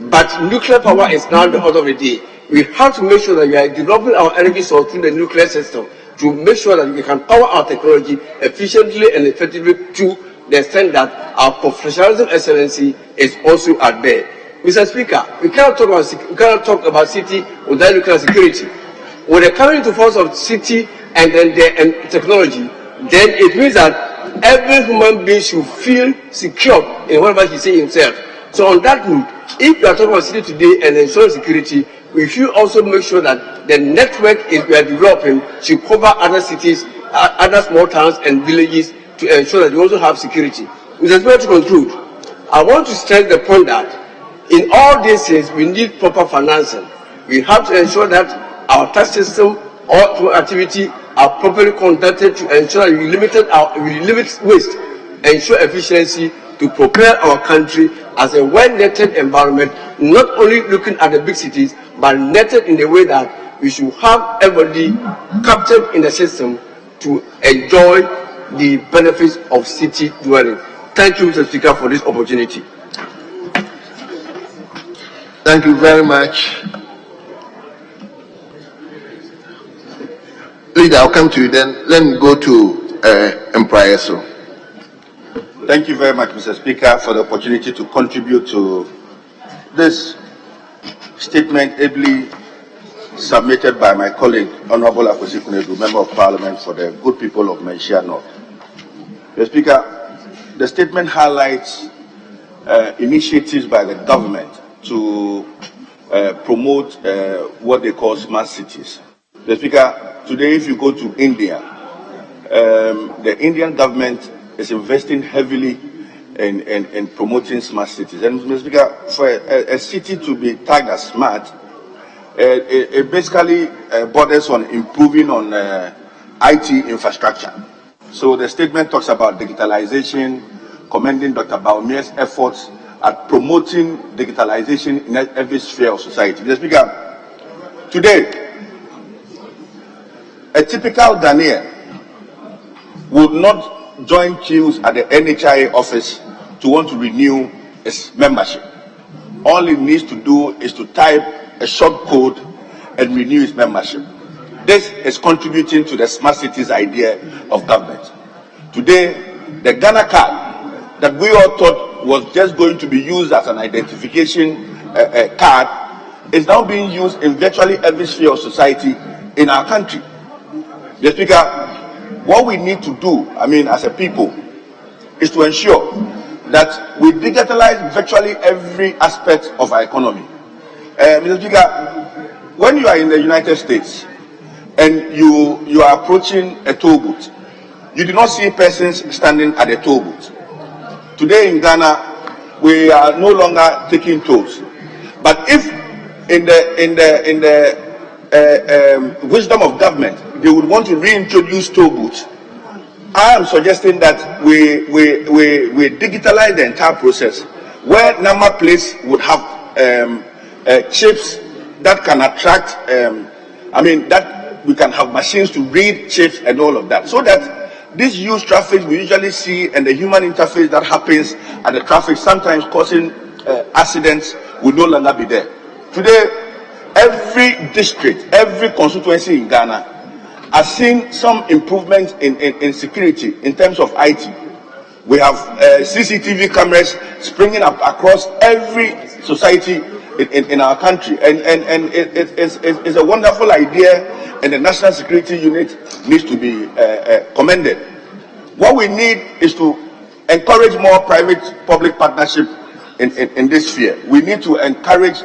but nuclear power is now the order of the day. We have to make sure that we are developing our energy source through the nuclear system to make sure that we can power our technology efficiently and effectively to the extent that our professionalism excellency is also at bear. Mr. Speaker, we cannot talk about city without looking at security. When they come into force of city and then the technology, then it means that every human being should feel secure in whatever he says himself. So on that note, if you are talking about city today and ensuring security, we should also make sure that the network we are developing should cover other cities, other small towns and villages to ensure that we also have security. Mr. Speaker, to conclude, I want to stress the point that in all these things, we need proper financing. We have to ensure that our tax system or activity are properly conducted to ensure that we limit waste, ensure efficiency to prepare our country as a well-netted environment, not only looking at the big cities, but netted in the way that we should have everybody captured in the system to enjoy the benefits of city dwelling. Thank you, Mr. Speaker, for this opportunity. Thank you very much. Leader, I'll come to you then. Let me go to Empraeso. Thank you very much, Mr. Speaker, for the opportunity to contribute to this statement ably submitted by my colleague, Honorable Akwesi Kunedu, Member of Parliament for the good people of Manhyia North. Mr. Speaker, the statement highlights initiatives by the government to promote what they call smart cities. Mr. Speaker, today if you go to India, the Indian government is investing heavily in promoting smart cities. And Mr. Speaker, for a city to be tagged as smart, it basically borders on improving on IT infrastructure. So the statement talks about digitalization, commending Dr. Baumia's efforts at promoting digitalization in every sphere of society. Mr. Speaker, today, a typical Ghanaian would not join queues at the NHIA office to want to renew its membership. All it needs to do is to type a short code and renew its membership. This is contributing to the smart cities idea of government. Today, the Ghana card that we all thought was just going to be used as an identification card is now being used in virtually every sphere of society in our country. Mr. Speaker, what we need to do, as a people, is to ensure that we digitalize virtually every aspect of our economy. Mr. Speaker, when you are in the United States and you are approaching a toll booth, you do not see persons standing at a toll booth. Today in Ghana, we are no longer taking tolls. But if in the wisdom of government, they would want to reintroduce toll booths, I am suggesting that we digitalize the entire process, where number plates would have chips that can attract, that we can have machines to read chips and all of that, so that this huge traffic we usually see and the human interface that happens at the traffic, sometimes causing accidents, will no longer be there. Today, every district, every constituency in Ghana has seen some improvement in security in terms of IT. We have CCTV cameras springing up across every society in our country. And it's a wonderful idea, and the National Security Unit needs to be commended. What we need is to encourage more private-public partnership in this sphere. We need to encourage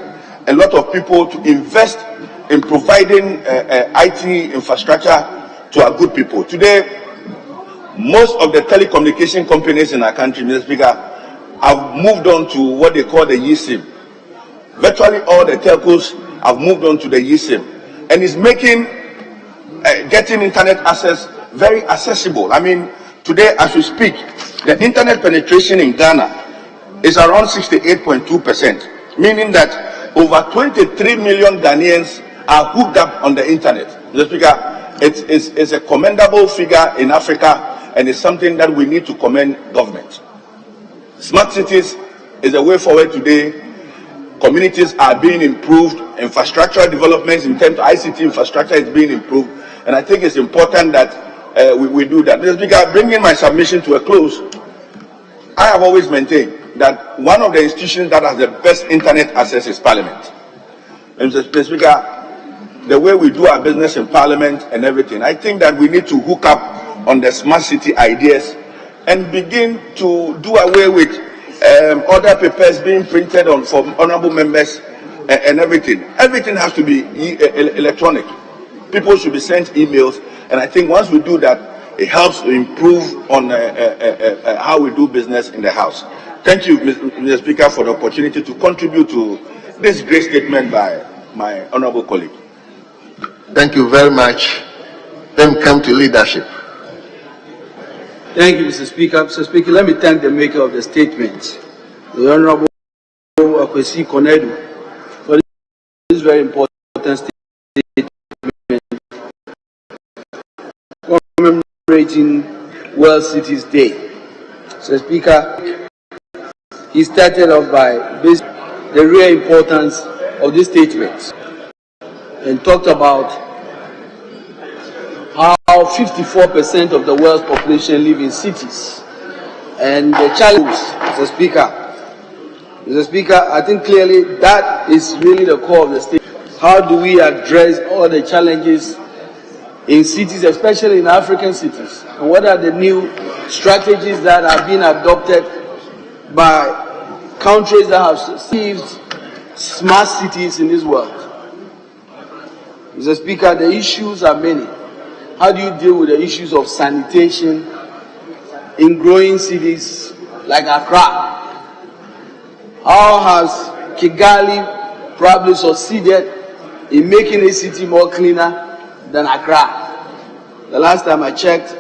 a lot of people to invest in providing IT infrastructure to our good people. Today, most of the telecommunication companies in our country, Mr. Speaker, have moved on to what they call the eSIM. Virtually all the telcos have moved on to the eSIM, and it's making getting internet access very accessible. I mean, today as we speak, the internet penetration in Ghana is around 68.2%, meaning that over 23 million Ghanaians are hooked up on the internet. Mr. Speaker, it's a commendable figure in Africa, and it's something that we need to commend government. Smart cities is a way forward today. Communities are being improved. Infrastructural developments in terms of ICT infrastructure is being improved. And I think it's important that we do that. Mr. Speaker, bringing my submission to a close, I have always maintained that one of the institutions that has the best internet access is Parliament. And Mr. Speaker, the way we do our business in Parliament and everything, I think that we need to hook up on the smart city ideas and begin to do away with other papers being printed on for honorable members and everything. Everything has to be electronic. People should be sent emails, and I think once we do that, it helps to improve on how we do business in the House. Thank you, Mr. Speaker, for the opportunity to contribute to this great statement by my honorable colleague. Thank you very much. Then come to leadership. Thank you, Mr. Speaker. Mr. Speaker, let me thank the maker of the statement, the Honorable Akwesi Konedu, for this very important statement commemorating World Cities Day. Mr. Speaker, he started off by the real importance of this statement and talked about how 54% of the world's population live in cities. And the challenge, Mr. Speaker, I think clearly that is really the core of the state. How do we address all the challenges in cities, especially in African cities? And what are the new strategies that are being adopted by countries that have achieved smart cities in this world? Mr. Speaker, the issues are many. How do you deal with the issues of sanitation in growing cities like Accra? How has Kigali probably succeeded in making a city more cleaner than Accra? The last time I checked,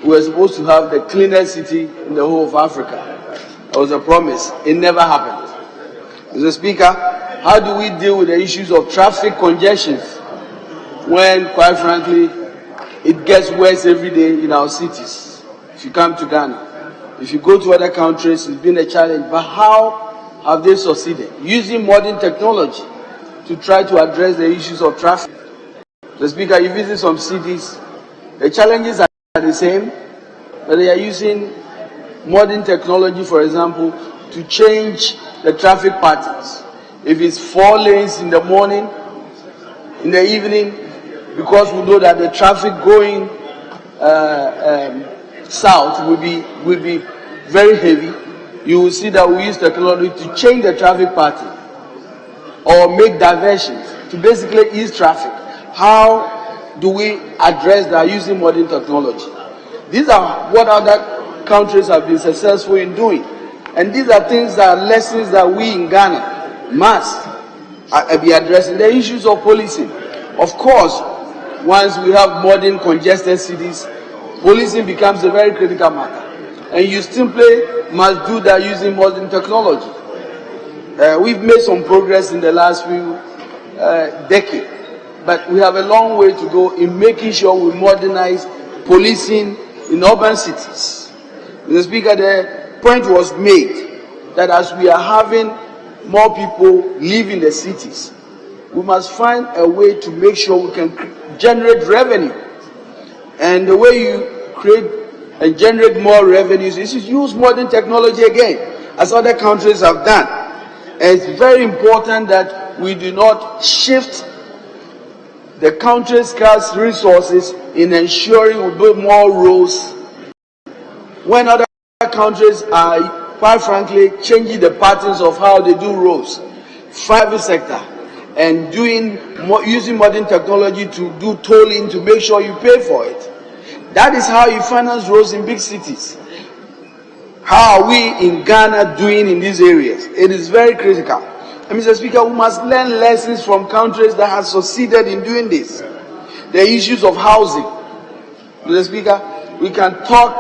we were supposed to have the cleanest city in the whole of Africa. That was a promise. It never happened. Mr. Speaker, how do we deal with the issues of traffic congestion when, quite frankly, it gets worse every day in our cities? If you come to Ghana, if you go to other countries, it's been a challenge. But how have they succeeded? Using modern technology to try to address the issues of traffic. Mr. Speaker, you visit some cities, the challenges are the same, but they are using modern technology, for example, to change the traffic patterns. If it's 4 lanes in the morning, in the evening, because we know that the traffic going south will be very heavy, you will see that we use technology to change the traffic pattern or make diversions to basically ease traffic. How do we address that using modern technology? These are what other countries have been successful in doing. And these are things that are lessons that we in Ghana must be addressing. The issues of policing. Of course, once we have modern congested cities, policing becomes a very critical matter. And you simply must do that using modern technology. We've made some progress in the last few decades, but we have a long way to go in making sure we modernize policing in urban cities. Mr. Speaker, the point was made that as we are having more people live in the cities, we must find a way to make sure we can generate revenue. And the way you create and generate more revenues is to use modern technology again, as other countries have done. It's very important that we do not shift the country's scarce resources in ensuring we build more roads when other countries are, quite frankly, changing the patterns of how they do roads. Private sector and using modern technology to do tolling to make sure you pay for it. That is how you finance roads in big cities. How are we in Ghana doing in these areas? It is very critical. And Mr. Speaker, we must learn lessons from countries that have succeeded in doing this. The issues of housing. Mr. Speaker, we can talk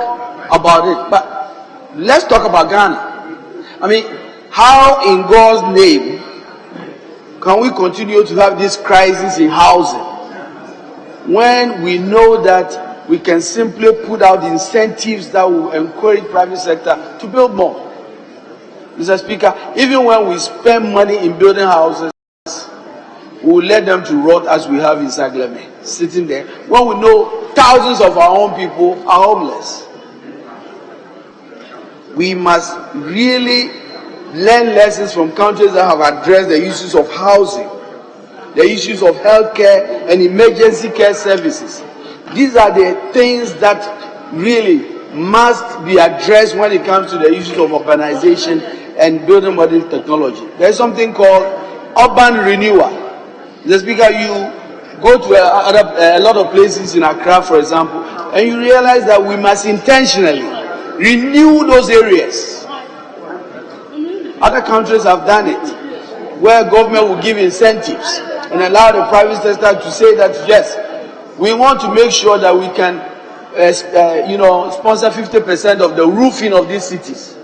about it, but let's talk about Ghana. I mean, how in God's name can we continue to have this crisis in housing when we know that we can simply put out incentives that will encourage private sector to build more? Mr. Speaker, even when we spend money in building houses, we will let them to rot as we have in Sagleme, sitting there, when we know thousands of our own people are homeless. We must really learn lessons from countries that have addressed the issues of housing, the issues of healthcare and emergency care services. These are the things that really must be addressed when it comes to the issues of urbanization and building modern technology. There is something called urban renewal. Mr. Speaker, you go to a lot of places in Accra, for example, and you realize that we must intentionally renew those areas. Other countries have done it, where government will give incentives and allow the private sector to say that, yes, we want to make sure that we can sponsor 50% of the roofing of these cities.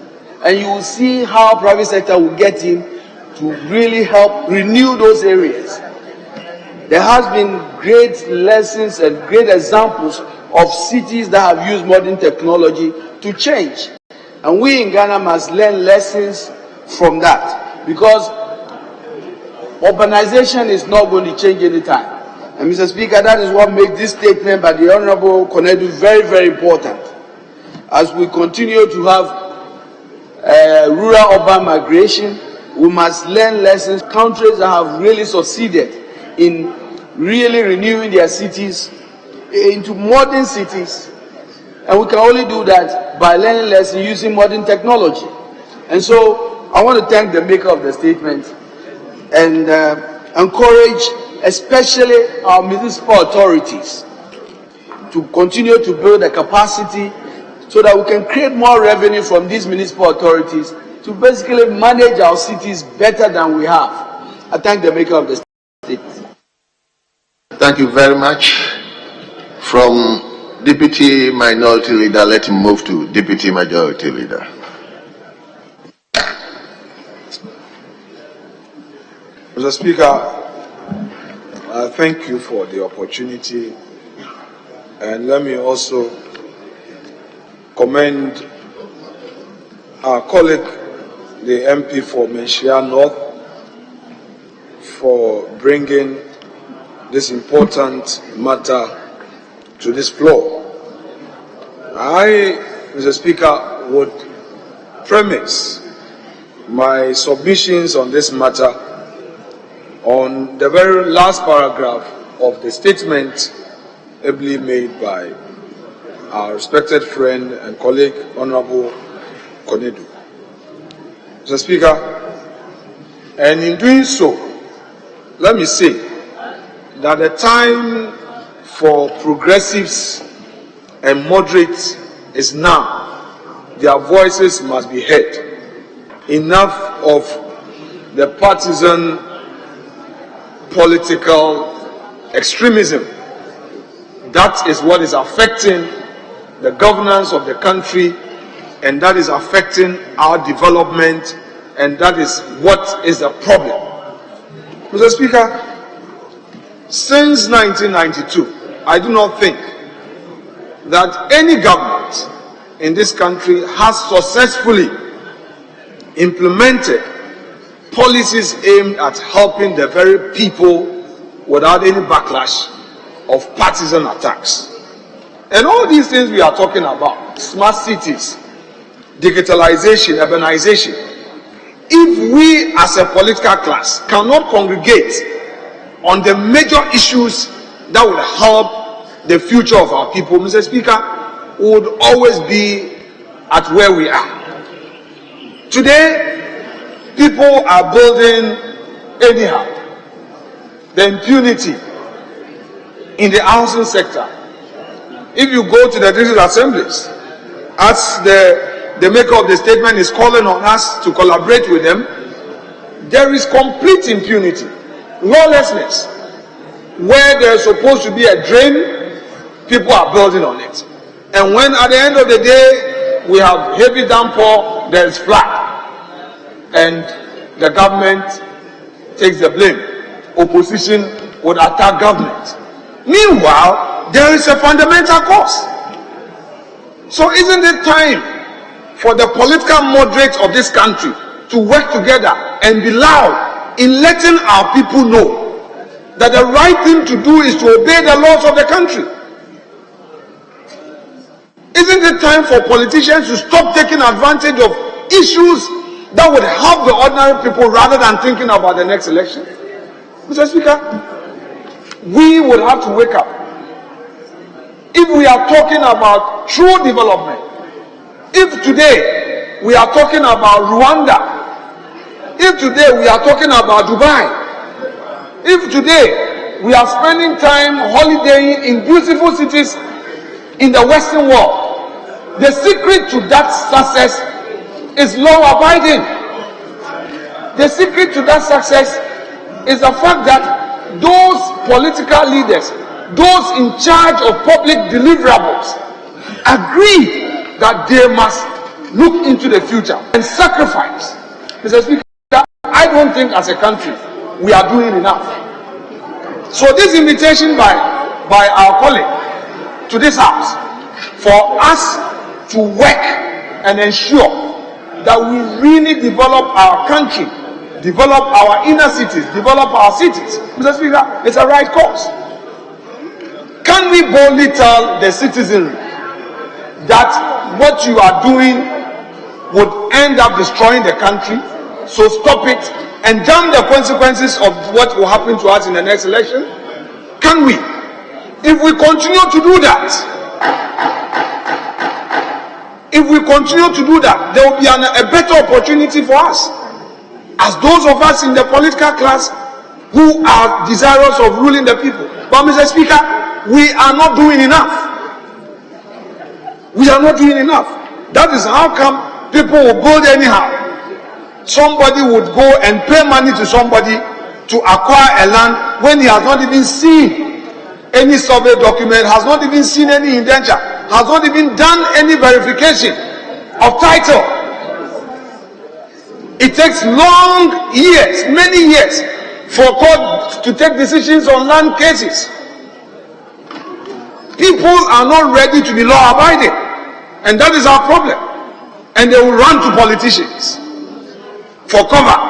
And you will see how private sector will get in to really help renew those areas. There has been great lessons and great examples of cities that have used modern technology to change. And we in Ghana must learn lessons from that, because urbanization is not going to change anytime. And Mr. Speaker, that is what makes this statement by the Honorable Konedu very, very important. As we continue to have rural-urban migration, we must learn lessons. Countries that have really succeeded in really renewing their cities into modern cities. And we can only do that by learning lessons using modern technology. And so I want to thank the maker of the statement and encourage especially our municipal authorities to continue to build the capacity so that we can create more revenue from these municipal authorities to basically manage our cities better than we have. I thank the maker of the statement. Thank you very much. From Deputy Minority Leader, let him move to Deputy Majority Leader. Mr. Speaker, I thank you for the opportunity, and let me also commend our colleague, the MP for Menchia North, for bringing this important matter to this floor. I, Mr. Speaker, would premise my submissions on this matter on the very last paragraph of the statement ably made by our respected friend and colleague, Honorable Konedu. Mr. Speaker, and in doing so, let me say that the time for progressives and moderates is now. Their voices must be heard. Enough of the partisan political extremism. That is what is affecting the governance of the country, and that is affecting our development, and that is what is the problem. Mr. Speaker, since 1992, I do not think that any government in this country has successfully implemented policies aimed at helping the very people without any backlash of partisan attacks. And all these things we are talking about, smart cities, digitalization, urbanization, if we as a political class cannot congregate on the major issues that would help the future of our people, Mr. Speaker, we would always be at where we are. Today, people are building anyhow. The impunity in the housing sector. If you go to the district assemblies, as the maker of the statement is calling on us to collaborate with them, there is complete impunity, lawlessness. Where there is supposed to be a drain, people are building on it. And when at the end of the day, we have heavy downpour, there is flood. And the government takes the blame. Opposition would attack government. Meanwhile, there is a fundamental cause. So isn't it time for the political moderates of this country to work together and be loud in letting our people know that the right thing to do is to obey the laws of the country? Isn't it time for politicians to stop taking advantage of issues that would help the ordinary people rather than thinking about the next election? Mr. Speaker, we would have to wake up. If we are talking about true development, if today we are talking about Rwanda, if today we are talking about Dubai, if today we are spending time holidaying in beautiful cities in the Western world, the secret to that success is law abiding. The secret to that success is the fact that those political leaders, those in charge of public deliverables, agree that they must look into the future and sacrifice. Mr. Speaker, I don't think as a country we are doing enough. So this invitation by our colleague to this house for us to work and ensure that we really develop our country, develop our inner cities, develop our cities, Mr. Speaker, it's a right course. Can we boldly tell the citizenry that what you are doing would end up destroying the country? So stop it and damn the consequences of what will happen to us in the next election? Can we? If we continue to do that, there will be a better opportunity for us. As those of us in the political class who are desirous of ruling the people. But Mr. Speaker, we are not doing enough. We are not doing enough. That is how come people will build anyhow. Somebody would go and pay money to somebody to acquire a land when he has not even seen any survey document, has not even seen any indenture, has not even done any verification of title. It takes long years, many years, for court to take decisions on land cases. People are not ready to be law-abiding, and that is our problem. And they will run to politicians for cover.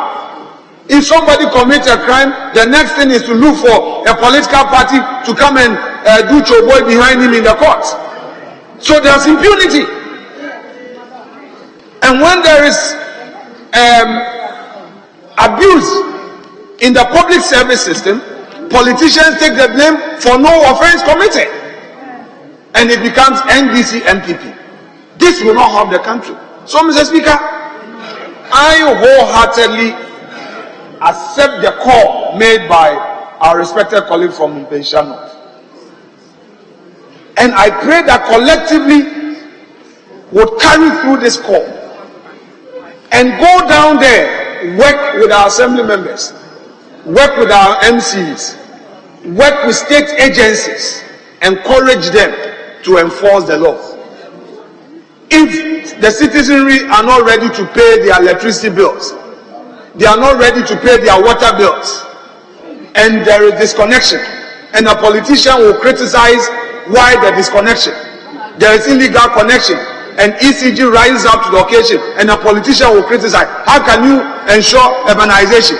If somebody commits a crime, the next thing is to look for a political party to come and do choboy behind him in the courts. So there's impunity. And when there is abuse in the public service system, politicians take the blame for no offense committed. And it becomes NDC, MPP. This will not help the country. So, Mr. Speaker, I wholeheartedly accept the call made by our respected colleague from Mpensha North. And I pray that collectively would carry through this call and go down there, work with our assembly members, work with our MCs, work with state agencies, encourage them to enforce the law. If the citizenry are not ready to pay their electricity bills, they are not ready to pay their water bills, and there is disconnection, and a politician will criticize why the disconnection, there is illegal connection, and ECG rises up to the occasion, and a politician will criticize, how can you ensure urbanization?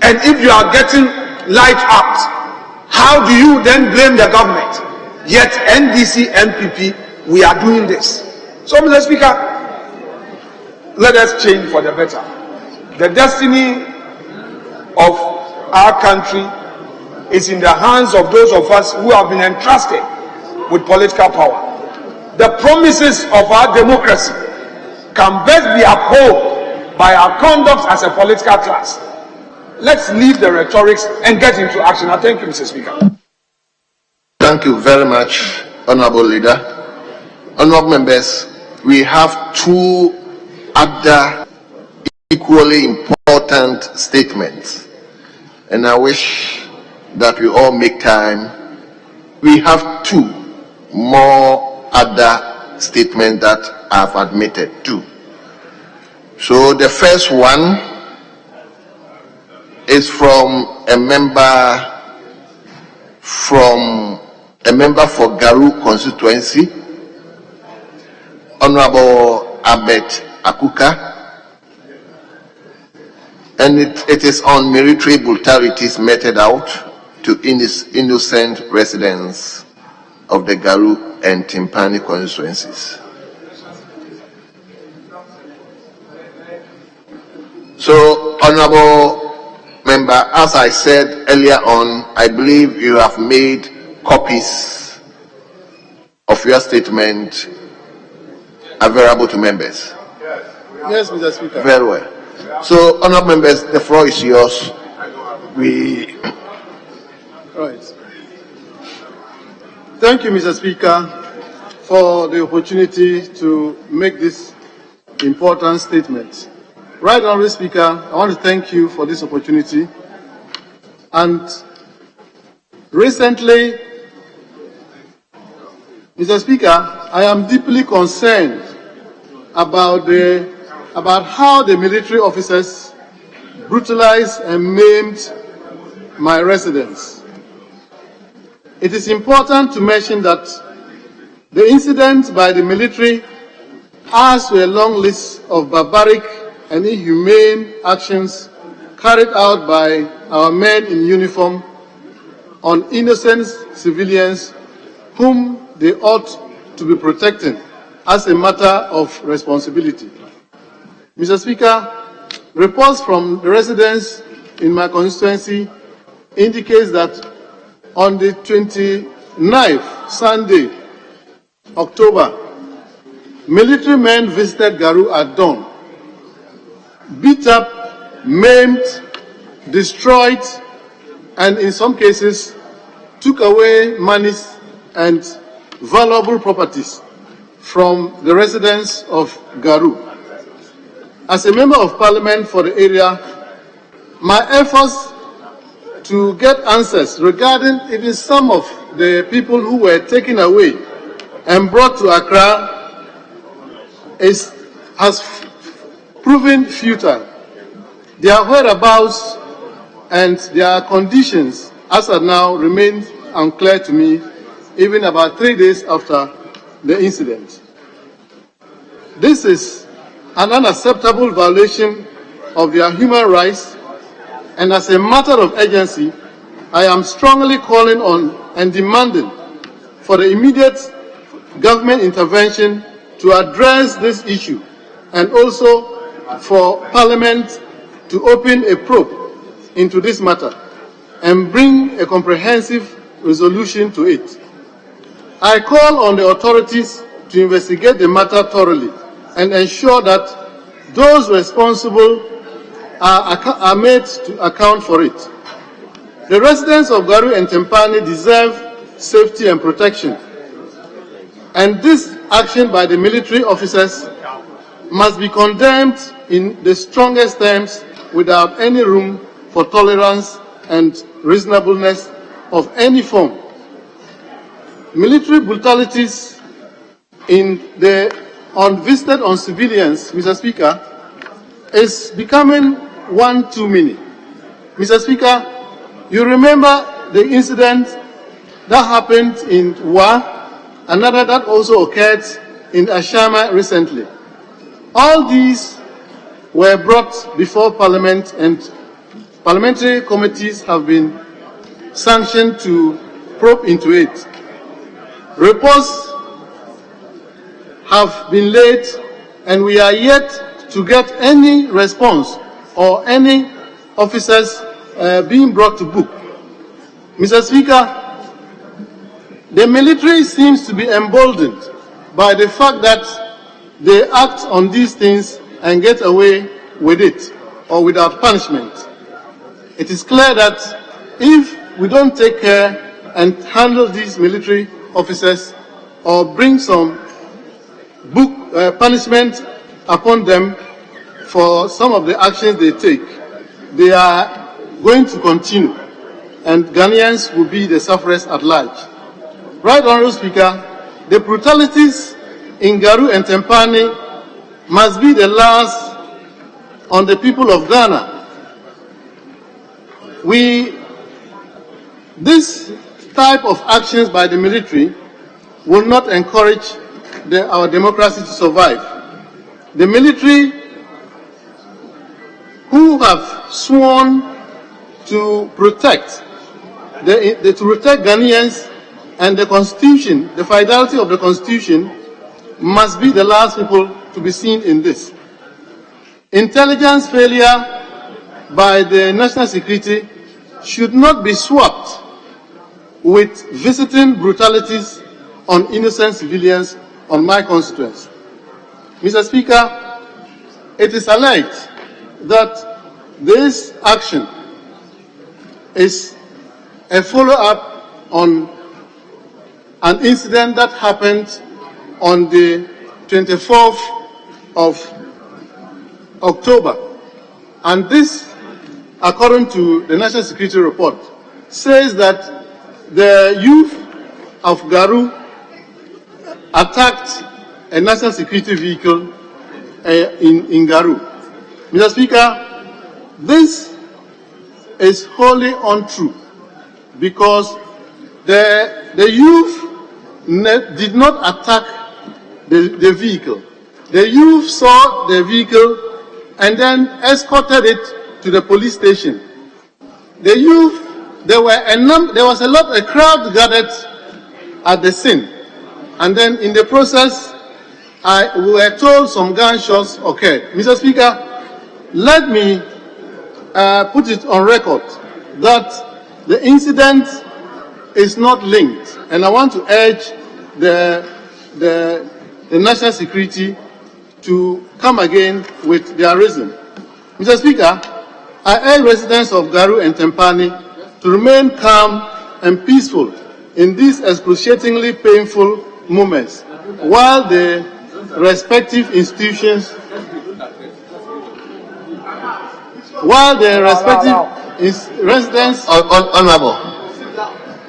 And if you are getting light out, how do you then blame the government? Yet NDC, MPP, we are doing this. So, Mr. Speaker, let us change for the better. The destiny of our country is in the hands of those of us who have been entrusted with political power. The promises of our democracy can best be upheld by our conduct as a political class. Let's leave the rhetorics and get into action. I thank you, Mr. Speaker. Thank you very much, Honorable Leader. Honorable members, we have two other equally important statements, and I wish that we all make time. We have two more other statements that I've admitted to. So the first one is from a member for Garu constituency, Honorable Abet Akuka, and it is on military brutalities meted out to innocent residents of the Garu and Timpani constituencies. So, Honorable Member, as I said earlier on, I believe you have made copies of your statement available to members. Yes, Mr. Speaker. Very well. So, honorable members, the floor is yours. Right. Thank you, Mr. Speaker, for the opportunity to make this important statement. Right, Honorable Speaker, I want to thank you for this opportunity. And recently, Mr. Speaker, I am deeply concerned about how the military officers brutalized and maimed my residents. It is important to mention that the incidents by the military adds to a long list of barbaric and inhumane actions carried out by our men in uniform on innocent civilians whom they ought to be protecting as a matter of responsibility. Mr. Speaker, reports from the residents in my constituency indicates that on the 29th, Sunday, October, military men visited Garu at dawn, beat up, maimed, destroyed, and in some cases, took away monies and valuable properties from the residents of Garu. As a member of parliament for the area, my efforts to get answers regarding even some of the people who were taken away and brought to Accra has proven futile. Their whereabouts and their conditions as of now remain unclear to me, even about 3 days after the incident. This is an unacceptable violation of their human rights, and as a matter of urgency, I am strongly calling on and demanding for the immediate government intervention to address this issue, and also for Parliament to open a probe into this matter and bring a comprehensive resolution to it. I call on the authorities to investigate the matter thoroughly and ensure that those responsible are made to account for it. The residents of Garu and Timpani deserve safety and protection, and this action by the military officers must be condemned in the strongest terms without any room for tolerance and reasonableness of any form. Military brutalities visited on civilians, Mr. Speaker, is becoming one too many. Mr. Speaker, you remember the incident that happened in Wa, another that also occurred in Ashama recently. All these were brought before Parliament, and parliamentary committees have been sanctioned to probe into it. Reports have been laid, and we are yet to get any response or any officers being brought to book. Mr. Speaker, the military seems to be emboldened by the fact that they act on these things and get away with it or without punishment. It is clear that if we don't take care and handle these military officers or bring some punishment upon them for some of the actions they take, they are going to continue, and Ghanaians will be the sufferers at large. Right Honourable Speaker, the brutalities in Garu and Tempani must be the last on the people of Ghana. This type of actions by the military will not encourage our democracy to survive. The military, who have sworn to protect Ghanaians and the Constitution, the fidelity of the Constitution, must be the last people to be seen in this. Intelligence failure by the national security should not be swapped with visiting brutalities on innocent civilians on my constituency. Mr. Speaker, it is alleged that this action is a follow-up on an incident that happened on the 24th of October. And this, according to the National Security Report, says that the youth of Garu attacked a national security vehicle in Garu. Mr. Speaker, this is wholly untrue because the youth did not attack the vehicle. The youth saw the vehicle and then escorted it to the police station. The youth, there was a crowd gathered at the scene, and then in the process, we were told some gunshots occurred. Mr. Speaker, let me put it on record that the incident is not linked, and I want to urge the national security to come again with their reason. Mr. Speaker, I urge residents of Garu and Tempani to remain calm and peaceful in these excruciatingly painful moments while the respective institutions residents... Honorable,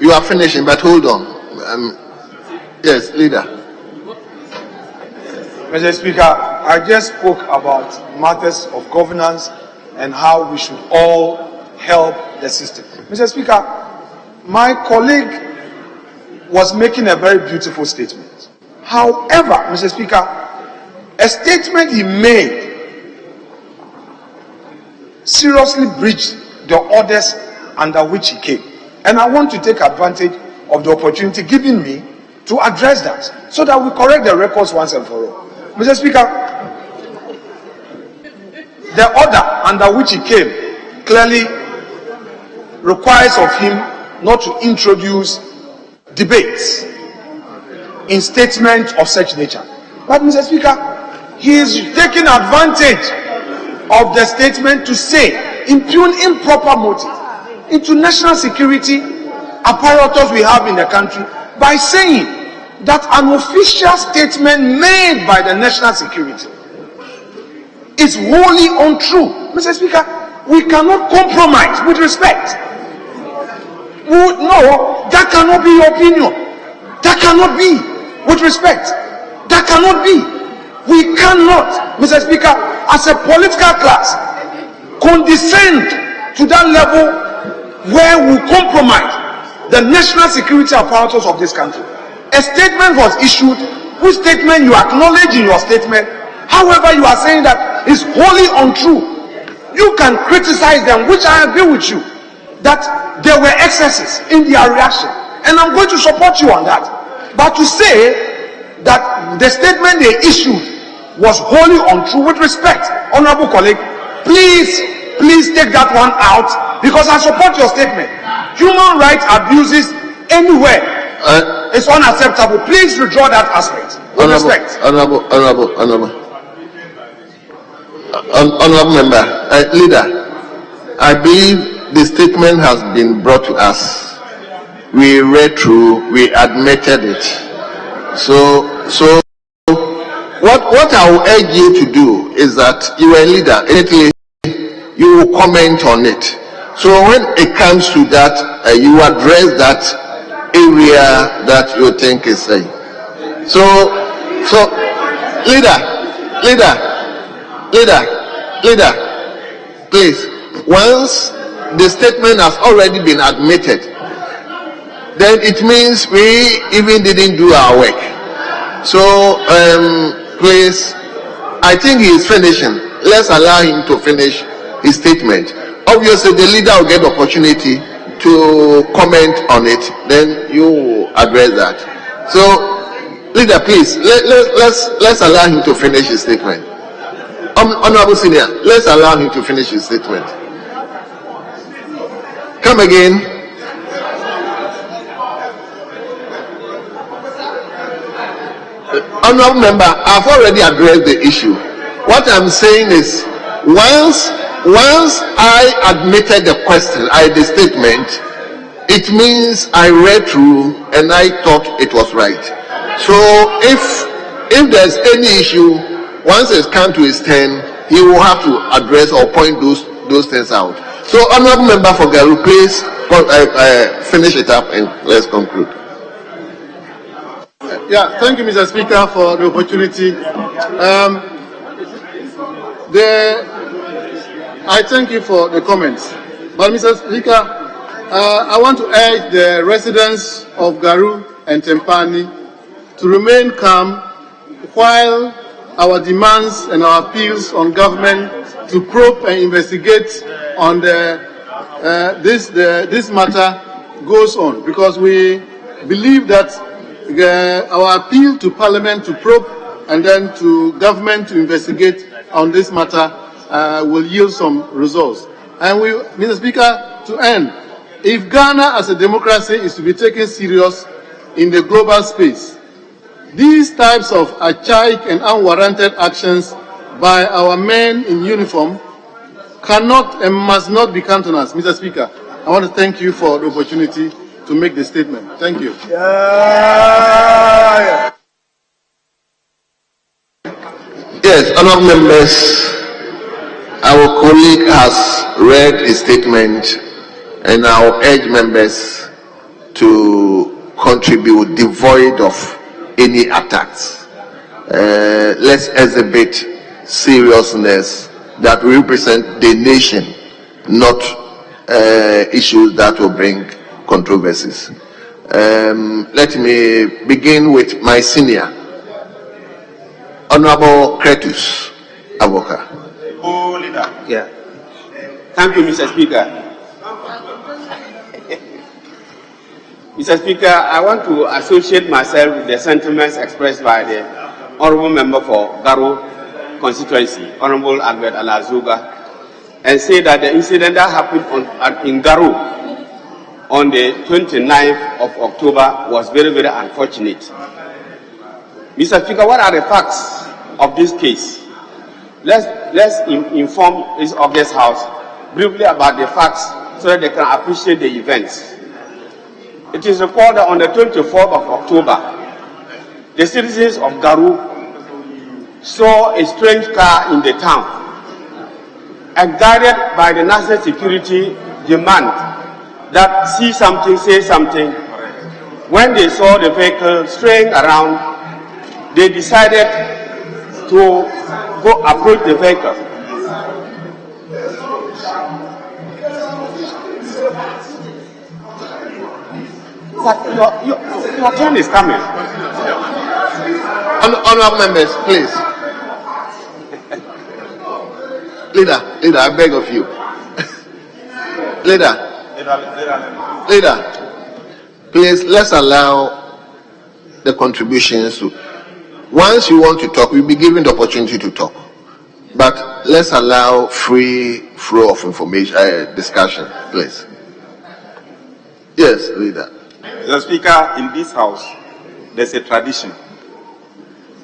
you are finishing, but hold on. Yes, leader. Mr. Speaker, I just spoke about matters of governance and how we should all help the system. Mr. Speaker, my colleague was making a very beautiful statement. However, Mr. Speaker, a statement he made seriously breached the orders under which he came. And I want to take advantage of the opportunity given me to address that so that we correct the records once and for all. Mr. Speaker, the order under which he came clearly requires of him not to introduce debates in statements of such nature. But Mr. Speaker, he is taking advantage of the statement to say, impugn improper motive into national security apparatus we have in the country by saying that an official statement made by the national security is wholly untrue. Mr. Speaker, we cannot compromise with respect. No, that cannot be your opinion. That cannot be with respect. That cannot be. We cannot, Mr. Speaker, as a political class, condescend to that level where we compromise the national security apparatus of this country. A statement was issued, whose statement you acknowledge in your statement. However, you are saying that is wholly untrue. You can criticize them, which I agree with you, that there were excesses in their reaction, and I'm going to support you on that. But to say that the statement they issued was wholly untrue, with respect, honorable colleague, please please take that one out, because I support your statement. Human rights abuses anywhere is unacceptable. Please withdraw that aspect. With respect. Honorable member, leader, I believe the statement has been brought to us. We read through, we admitted it. So what I will urge you to do is that you are a leader. Anything you will comment on it. So when it comes to that, you address that area that you think is saying. So leader, please, once the statement has already been admitted, then it means we even didn't do our work. So please, I think he is finishing. Let's allow him to finish his statement. Obviously, the leader will get the opportunity to comment on it. Then you address that. So, leader, please, let's allow him to finish his statement. Honorable Senior, let's allow him to finish his statement. Come again. Honorable member, I've already addressed the issue. What I'm saying is, once I admitted the question, the statement, it means I read through and I thought it was right. So if there's any issue, once it's come to his turn, he will have to address or point those things out. So, honorable member for Garu, please finish it up and let's conclude. Yeah, thank you, Mr. Speaker, for the opportunity. I thank you for the comments. But, Mr. Speaker, I want to urge the residents of Garu and Tempani to remain calm while our demands and our appeals on government to probe and investigate on this matter goes on, because we believe that our appeal to Parliament to probe and then to government to investigate on this matter will yield some results. And Mr. Speaker, to end, if Ghana as a democracy is to be taken serious in the global space, these types of archaic and unwarranted actions by our men in uniform cannot and must not be countenanced. Mr. Speaker, I want to thank you for the opportunity to make the statement. Thank you. Yes, honourable members, our colleague has read his statement, and I will urge members to contribute devoid of any attacks. Let's exhibit seriousness that we represent the nation, not issues that will bring controversies. Let me begin with my senior, Honorable Kretus Avoka. Oh, leader. Yeah. Thank you, Mr. Speaker. Mr. Speaker, I want to associate myself with the sentiments expressed by the Honorable Member for Garo constituency, Honorable Albert Alazuga, and say that the incident that happened in Garo on the 29th of October was very, very unfortunate. Mr. Speaker, what are the facts of this case? Let's inform this August House briefly about the facts so that they can appreciate the events. It is recorded that on the 24th of October, the citizens of Garu saw a strange car in the town, and guided by the national security demand that see something, say something. When they saw the vehicle straying around, they decided to go approach the vehicle. But your turn is coming. Honorable members, please. Leader, I beg of you. Leader, please, let's allow the contributions to. Once you want to talk, we'll be given the opportunity to talk. But let's allow free flow of information, discussion, please. Yes, leader. Mr. Speaker, in this house, there's a tradition.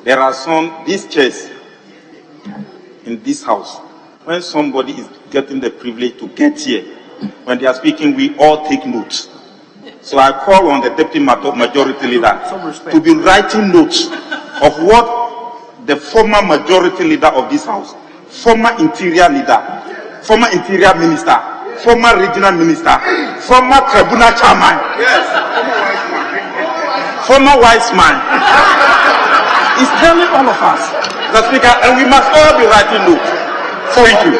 There are these chairs in this house, when somebody is getting the privilege to get here, when they are speaking, we all take notes. So I call on the Deputy Majority Leader to be writing notes of what the former Majority Leader of this House, former Interior Leader, former Interior Minister, former Regional Minister, former Tribunal Chairman, former Wise Man, is telling all of us, Mr. Speaker, and we must all be writing notes. Thank you.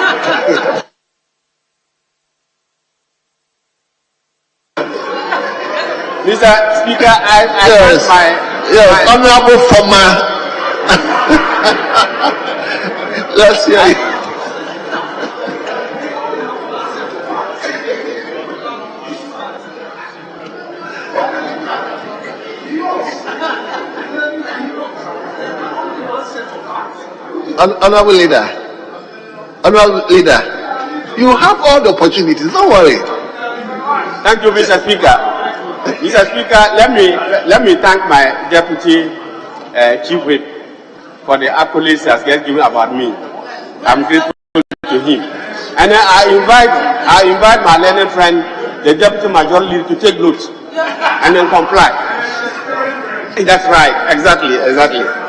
Mr. Speaker, I Yes, yes, honorable former. Let's hear it. Honorable leader, you have all the opportunities. Don't worry. Thank you, Mr. Speaker. Mr. Speaker, let me thank my deputy chief whip for the accolades he has just given about me. I'm grateful to him, and I invite my learned friend, the deputy majority leader, to take notes and then comply. That's right, exactly.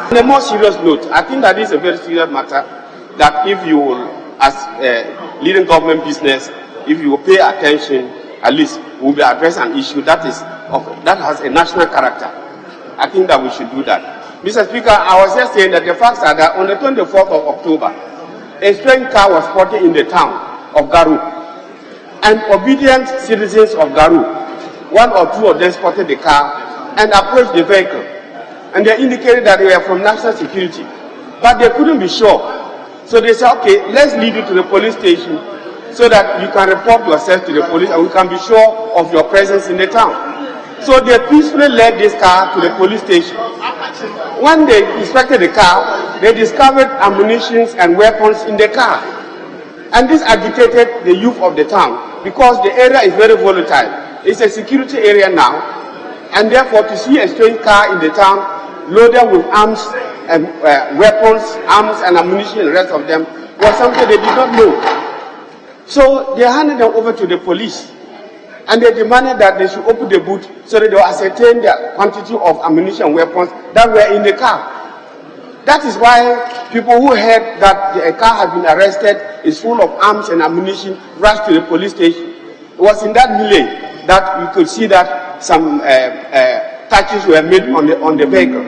On a more serious note, I think that is a very serious matter. That if you will, as leading government business, if you will pay attention, at least we'll be addressing an issue that has a national character. I think that we should do that. Mr. Speaker, I was just saying that the facts are that on the 24th of October, a strange car was spotted in the town of Garu. And obedient citizens of Garu, one or two of them spotted the car and approached the vehicle. And they indicated that they were from national security. But they couldn't be sure. So they said, okay, let's lead you to the police station so that you can report yourself to the police and we can be sure of your presence in the town. So they peacefully led this car to the police station. When they inspected the car, they discovered ammunition and weapons in the car. And this agitated the youth of the town because the area is very volatile. It's a security area now, and therefore to see a strange car in the town loaded with arms and weapons, arms and ammunition and the rest of them was something they did not know. So they handed them over to the police, and they demanded that they should open the boot so that they will ascertain the quantity of ammunition and weapons that were in the car. That is why people who heard that a car had been arrested, is full of arms and ammunition, rushed to the police station. It was in that melee that you could see that some touches were made on the vehicle.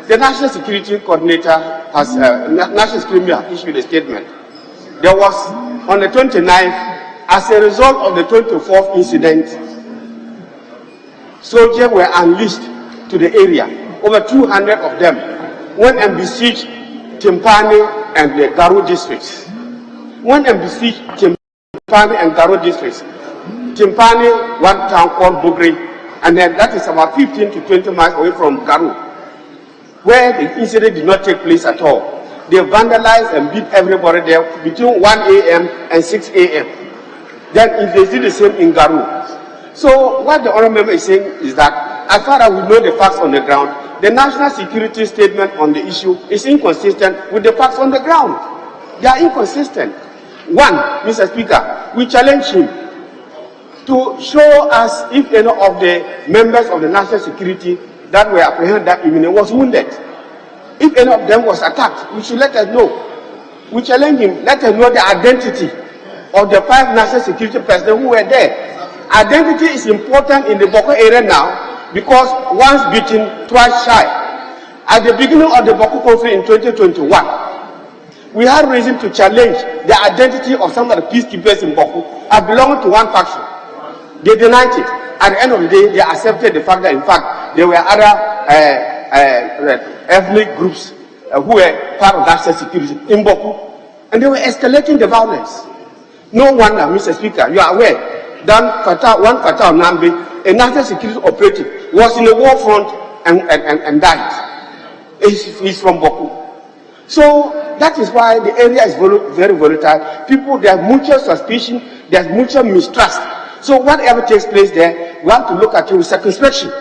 The National Security Coordinator has, National Security has issued a statement. There was, on the 29th, as a result of the 24th incident, soldiers were unleashed to the area, over 200 of them, went and besieged Timpani and the Garu districts. Went and besieged Timpani and Garu districts. Timpani, one town called Bugri, and then that is about 15 to 20 miles away from Garu, where the incident did not take place at all. They vandalized and beat everybody there between 1 a.m. and 6 a.m. Then if they did the same in Garu. So what the honourable member is saying is that as far as we know the facts on the ground, the national security statement on the issue is inconsistent with the facts on the ground. They are inconsistent. One, Mr. Speaker, we challenge him to show us if any of the members of the national security that were apprehended that evening was wounded. If any of them was attacked, we should let us know. We challenge him, let us know the identity of the 5 national security personnel who were there. Identity is important in the Boko area now because once beaten, twice shy. At the beginning of the Boko conflict in 2021, we had reason to challenge the identity of some of the peacekeepers in Boko as belonging to one faction. They denied it. At the end of the day, they accepted the fact that, in fact, there were other ethnic groups who were part of national security in Boko, and they were escalating the violence. No wonder, Mr. Speaker, you are aware that one Fatah Nambi, a national security operative, was in the war front and died. He's from Boko. So that is why the area is very volatile. People, there's mutual suspicion, there's mutual mistrust. So whatever takes place there, we have to look at it with circumspection.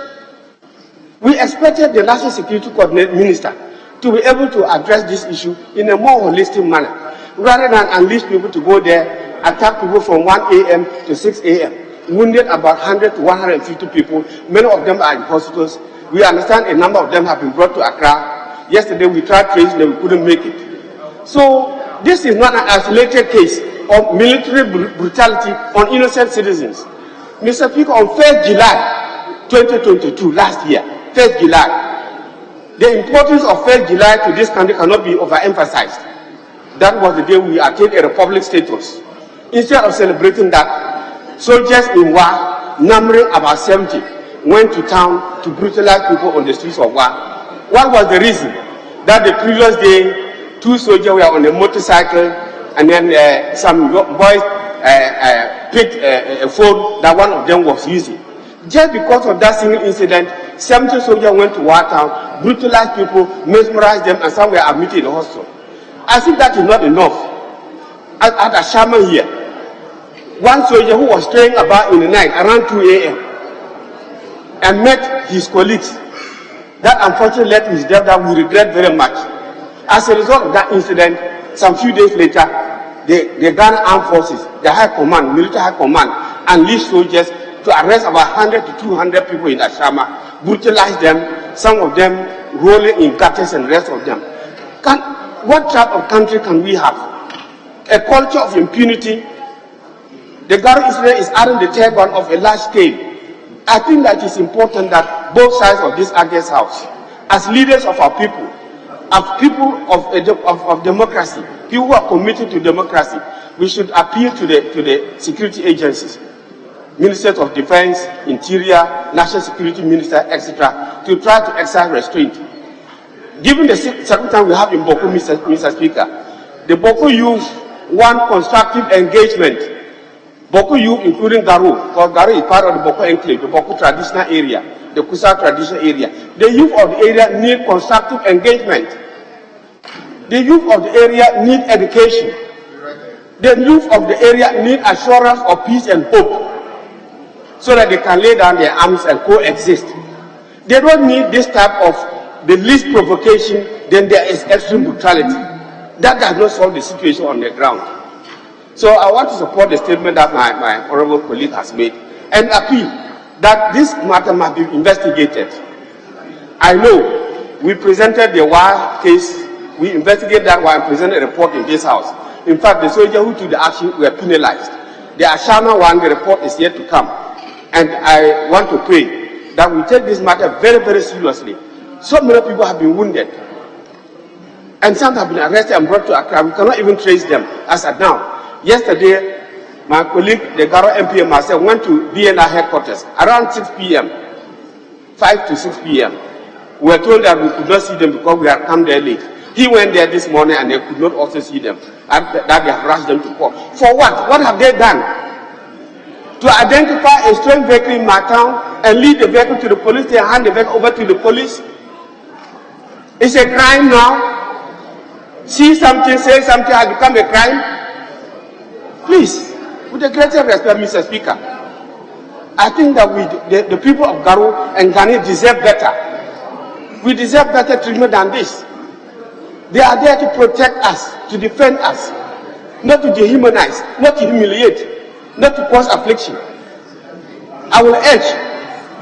We expected the National Security Coordinator Minister to be able to address this issue in a more holistic manner, rather than unleash people to go there, attack people from 1 a.m. to 6 a.m., wounded about 100 to 150 people. Many of them are in hospitals. We understand a number of them have been brought to Accra. Yesterday we tried tracing them, we couldn't make it. So this is not an isolated case of military brutality on innocent citizens. Mr. Speaker, on 1st July 2022, last year, 1st July, the importance of 1st July to this country cannot be overemphasized. That was the day we attained a republic status. Instead of celebrating that, soldiers in war, numbering about 70, went to town to brutalize people on the streets of war. What was the reason? That the previous day, 2 soldiers were on a motorcycle, and then some boys picked a phone that one of them was using. Just because of that single incident, 70 soldiers went to war town, brutalized people, mesmerized them, and some were admitted in the hospital. I think that is not enough. At Ashama here, one soldier who was straying about in the night around 2 a.m. and met his colleagues, that unfortunately led to his death that we regret very much. As a result of that incident, some few days later, the Ghana Armed Forces, the High Command, military High Command, unleashed soldiers to arrest about 100 to 200 people in Ashama, brutalize them, some of them rolling in gutters and the rest of them. What type of country can we have? A culture of impunity. The Garo incident is adding the third one of a large scale. I think that it's important that both sides of this August House, as leaders of our people, as people of democracy, people who are committed to democracy, we should appeal to the security agencies, Ministers of Defense, Interior, National Security Minister, etc., to try to exercise restraint. Given the circumstance we have in Boko, Mr. Speaker, the Boko youth want constructive engagement. Boko youth, including Garo, because Garo is part of the Boko enclave, the Boko traditional area, the Kusa traditional area. The youth of the area need constructive engagement. The youth of the area need education. The youth of the area need assurance of peace and hope, so that they can lay down their arms and coexist. They don't need this type of the least provocation, then there is extreme brutality. That does not solve the situation on the ground. So I want to support the statement that my honorable colleague has made and appeal that this matter must be investigated. I know we presented the WA case, we investigated that while I presented a report in this house. In fact, the soldiers who took the action were penalized. The Ashama one, the report is yet to come. And I want to pray that we take this matter very, very seriously. So many people have been wounded, and some have been arrested and brought to Accra. We cannot even trace them as at now. Yesterday, my colleague, the Garo MP and myself, went to BNR headquarters around 6 p.m., 5 to 6 p.m. We were told that we could not see them because we had come there late. He went there this morning and they could not also see them, and that they have rushed them to court. For what? What have they done? To identify a stolen vehicle in my town and lead the vehicle to the police, they hand the vehicle over to the police. It's a crime now. See something, say something has become a crime. Please, with the greatest respect, Mr. Speaker, I think that the people of Garo and Ghana deserve better. We deserve better treatment than this. They are there to protect us, to defend us, not to dehumanize, not to humiliate, not to cause affliction. I will urge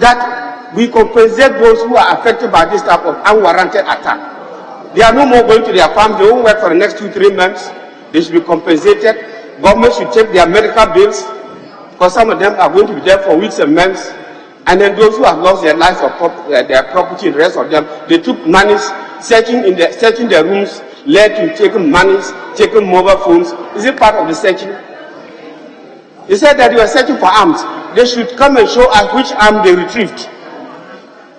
that we compensate those who are affected by this type of unwarranted attack. They are no more going to their farms. They won't work for the next 2-3 months. They should be compensated. Government should take their medical bills, because some of them are going to be there for weeks and months. And then those who have lost their lives or their property, the rest of them, they took monies, searching their rooms, led to taking monies, taking mobile phones. Is it part of the searching? They said that they were searching for arms. They should come and show us which arm they retrieved.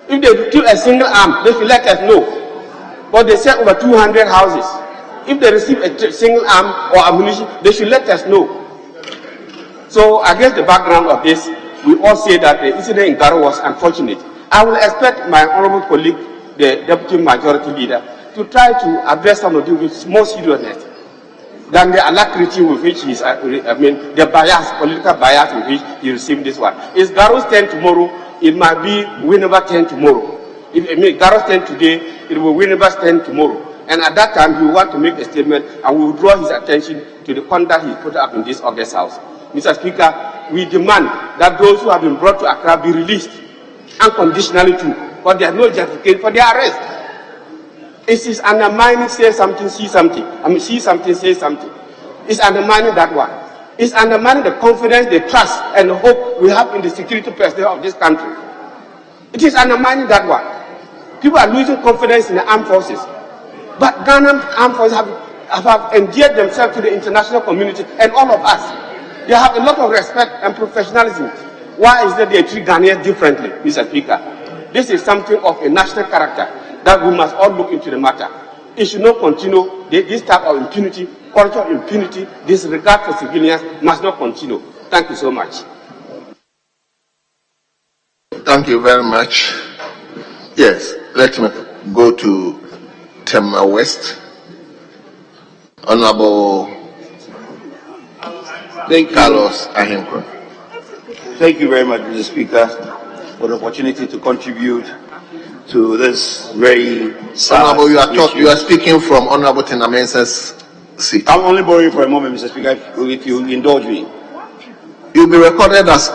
If they retrieve a single arm, they should let us know. But they said over 200 houses. If they receive a single arm or ammunition, they should let us know. So against the background of this, we all say that the incident in Garo was unfortunate. I will expect my honorable colleague, the Deputy Majority Leader, to try to address some of them with more seriousness than the alacrity with which he's, the bias, political bias with which he received this one. It's Garo's turn tomorrow, it might be Winneba turn tomorrow. If Garo's turn today, it will be Winneba's turn tomorrow. And at that time, he will want to make a statement and we will draw his attention to the conduct he put up in this August House. Mr. Speaker, we demand that those who have been brought to Accra be released unconditionally too, but there is no justification for their arrest. It is undermining, say something, see something. See something, say something. It's undermining that one. It's undermining the confidence, the trust, and the hope we have in the security personnel of this country. It is undermining that one. People are losing confidence in the armed forces. But Ghana armed forces have endeared themselves to the international community and all of us. They have a lot of respect and professionalism. Why is it they treat Ghanaians differently, Mr. Speaker? This is something of a national character that we must all look into the matter. It should not continue. This type of impunity, culture of impunity, disregard for civilians must not continue. Thank you so much. Thank you very much. Yes, let me go to Tema West. Honorable Carlos Ahenkro. Thank you very much, Mr. Speaker, for the opportunity to contribute to this very sad Honorable, you are speaking from Honorable Tenamense's seat. I'm only borrowing for a moment, Mr. Speaker, if you indulge me. You'll be recorded as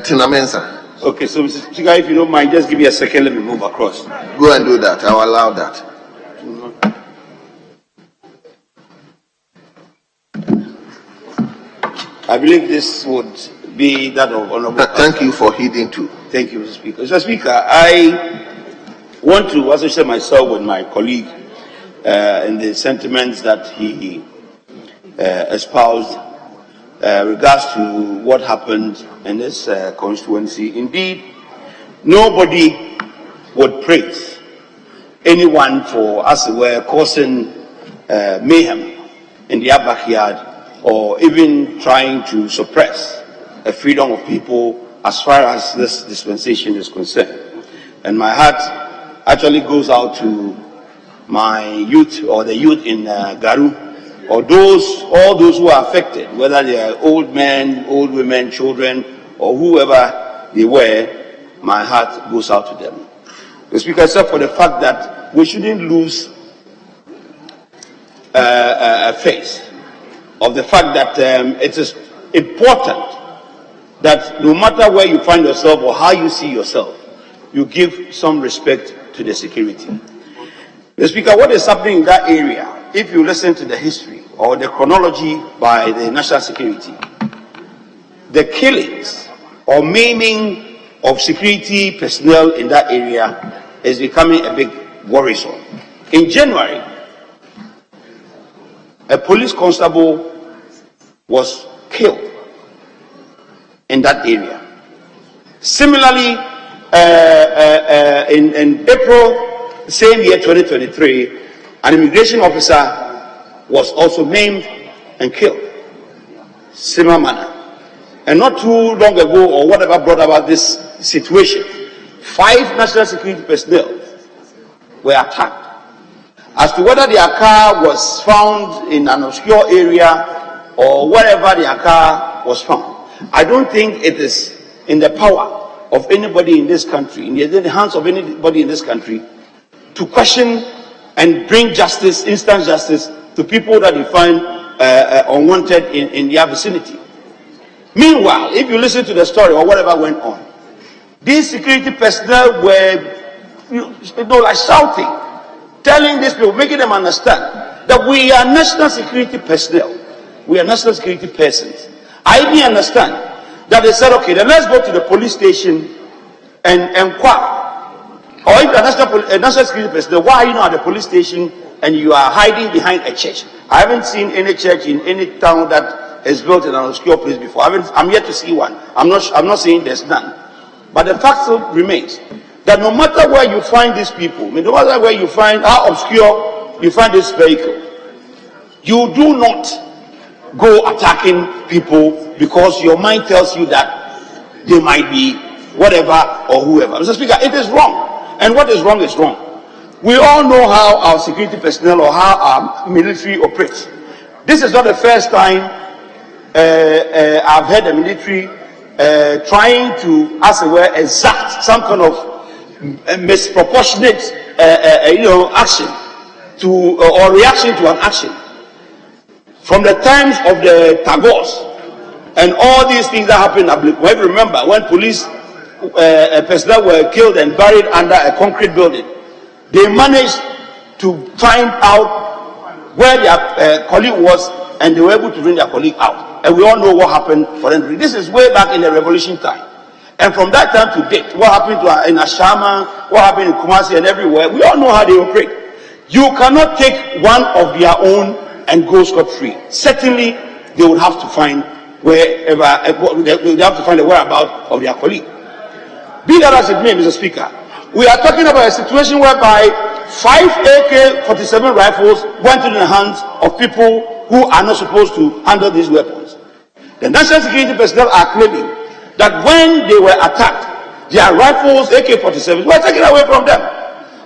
Tenamensa. Okay, so Mr. Speaker, if you don't mind, just give me a second, let me move across. Go and do that. I will allow that. I believe this would be that of Honorable. Thank you for heeding too. Thank you, Mr. Speaker. Mr. Speaker, I want to associate myself with my colleague in the sentiments that he espoused regards to what happened in this constituency. Indeed, nobody would praise anyone for, as it were, causing mayhem in their backyard or even trying to suppress the freedom of people as far as this dispensation is concerned. And my heart actually goes out to my youth or the youth in Garu, or all those who are affected, whether they are old men, old women, children, or whoever they were. My heart goes out to them. The Speaker, except for the fact that we shouldn't lose faith of the fact that it is important that no matter where you find yourself or how you see yourself, you give some respect to the security. The Speaker, what is happening in that area, if you listen to the history or the chronology by the national security, the killings or maiming of security personnel in that area is becoming a big worrisome. In January, a police constable was killed in that area. Similarly, in April, same year 2023, an immigration officer was also maimed and killed. Similar manner. And not too long ago, or whatever brought about this situation, 5 national security personnel were attacked. As to whether their car was found in an obscure area or wherever their car was found, I don't think it is in the power of anybody in this country, in the hands of anybody in this country, to question and bring justice, instant justice, to people that they find unwanted in their vicinity. Meanwhile, if you listen to the story or whatever went on, these security personnel were, like shouting, telling these people, making them understand that we are national security personnel. We are national security persons. I didn't understand that they said, okay, then let's go to the police station and inquire. Or if you're a national security personnel, why are you not at the police station and you are hiding behind a church? I haven't seen any church in any town that is built in an obscure place before. I'm yet to see one. I'm not saying there's none. But the fact still remains that no matter where you find these people, no matter where you find how obscure you find this vehicle, you do not go attacking people because your mind tells you that they might be whatever or whoever. Mr. Speaker, it is wrong. And what is wrong is wrong. We all know how our security personnel or how our military operates. This is not the first time I've heard the military trying to, as it were, exact some kind of misproportionate, action to or reaction to an action. From the times of the Tagors and all these things that happened, well, remember when police personnel were killed and buried under a concrete building, they managed to find out where their colleague was, and they were able to bring their colleague out. And we all know what happened for them. This is way back in the revolution time. And from that time to date, what happened in Ashama, what happened in Kumasi and everywhere, we all know how they operate. You cannot take one of their own and go scot-free. Certainly, they would have to find wherever, they have to find the whereabouts of their colleague. Be that as it may, Mr. Speaker, we are talking about a situation whereby 5 AK-47 rifles went into the hands of people who are not supposed to handle these weapons. The national security personnel are claiming that when they were attacked, their rifles, AK-47s, were taken away from them.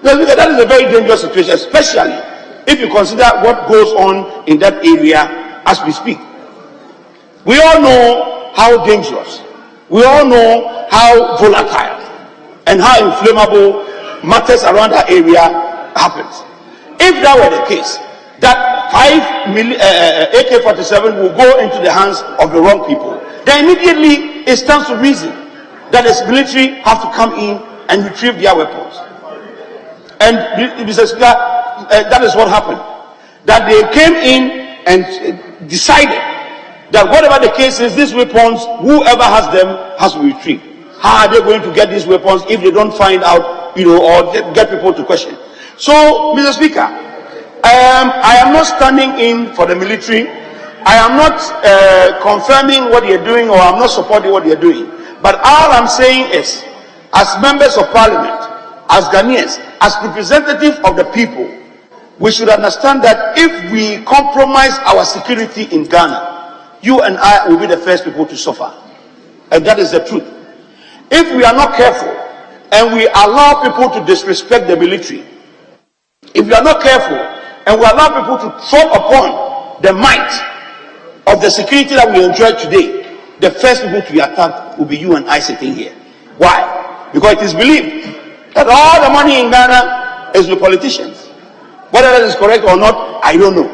That is a very dangerous situation, especially if you consider what goes on in that area as we speak. We all know how dangerous, we all know how volatile and how inflammable matters around that area happens. If that were the case, that 5 AK-47 will go into the hands of the wrong people, then immediately it stands to reason that the military have to come in and retrieve their weapons. And Mr. Speaker, that is what happened. That they came in and decided that whatever the case is, these weapons, whoever has them has to retrieve. How are they going to get these weapons if they don't find out, or get people to question? So, Mr. Speaker, I am not standing in for the military. I am not confirming what they're doing, or I'm not supporting what they're doing. But all I'm saying is, as members of parliament, as Ghanaians, as representatives of the people, we should understand that if we compromise our security in Ghana, you and I will be the first people to suffer. And that is the truth. If we are not careful and we allow people to disrespect the military, if we are not careful and we allow people to tread upon the might of the security that we enjoy today, the first people to be attacked will be you and I sitting here. Why? Because it is believed that all the money in Ghana is with politicians. Whether that is correct or not, I don't know.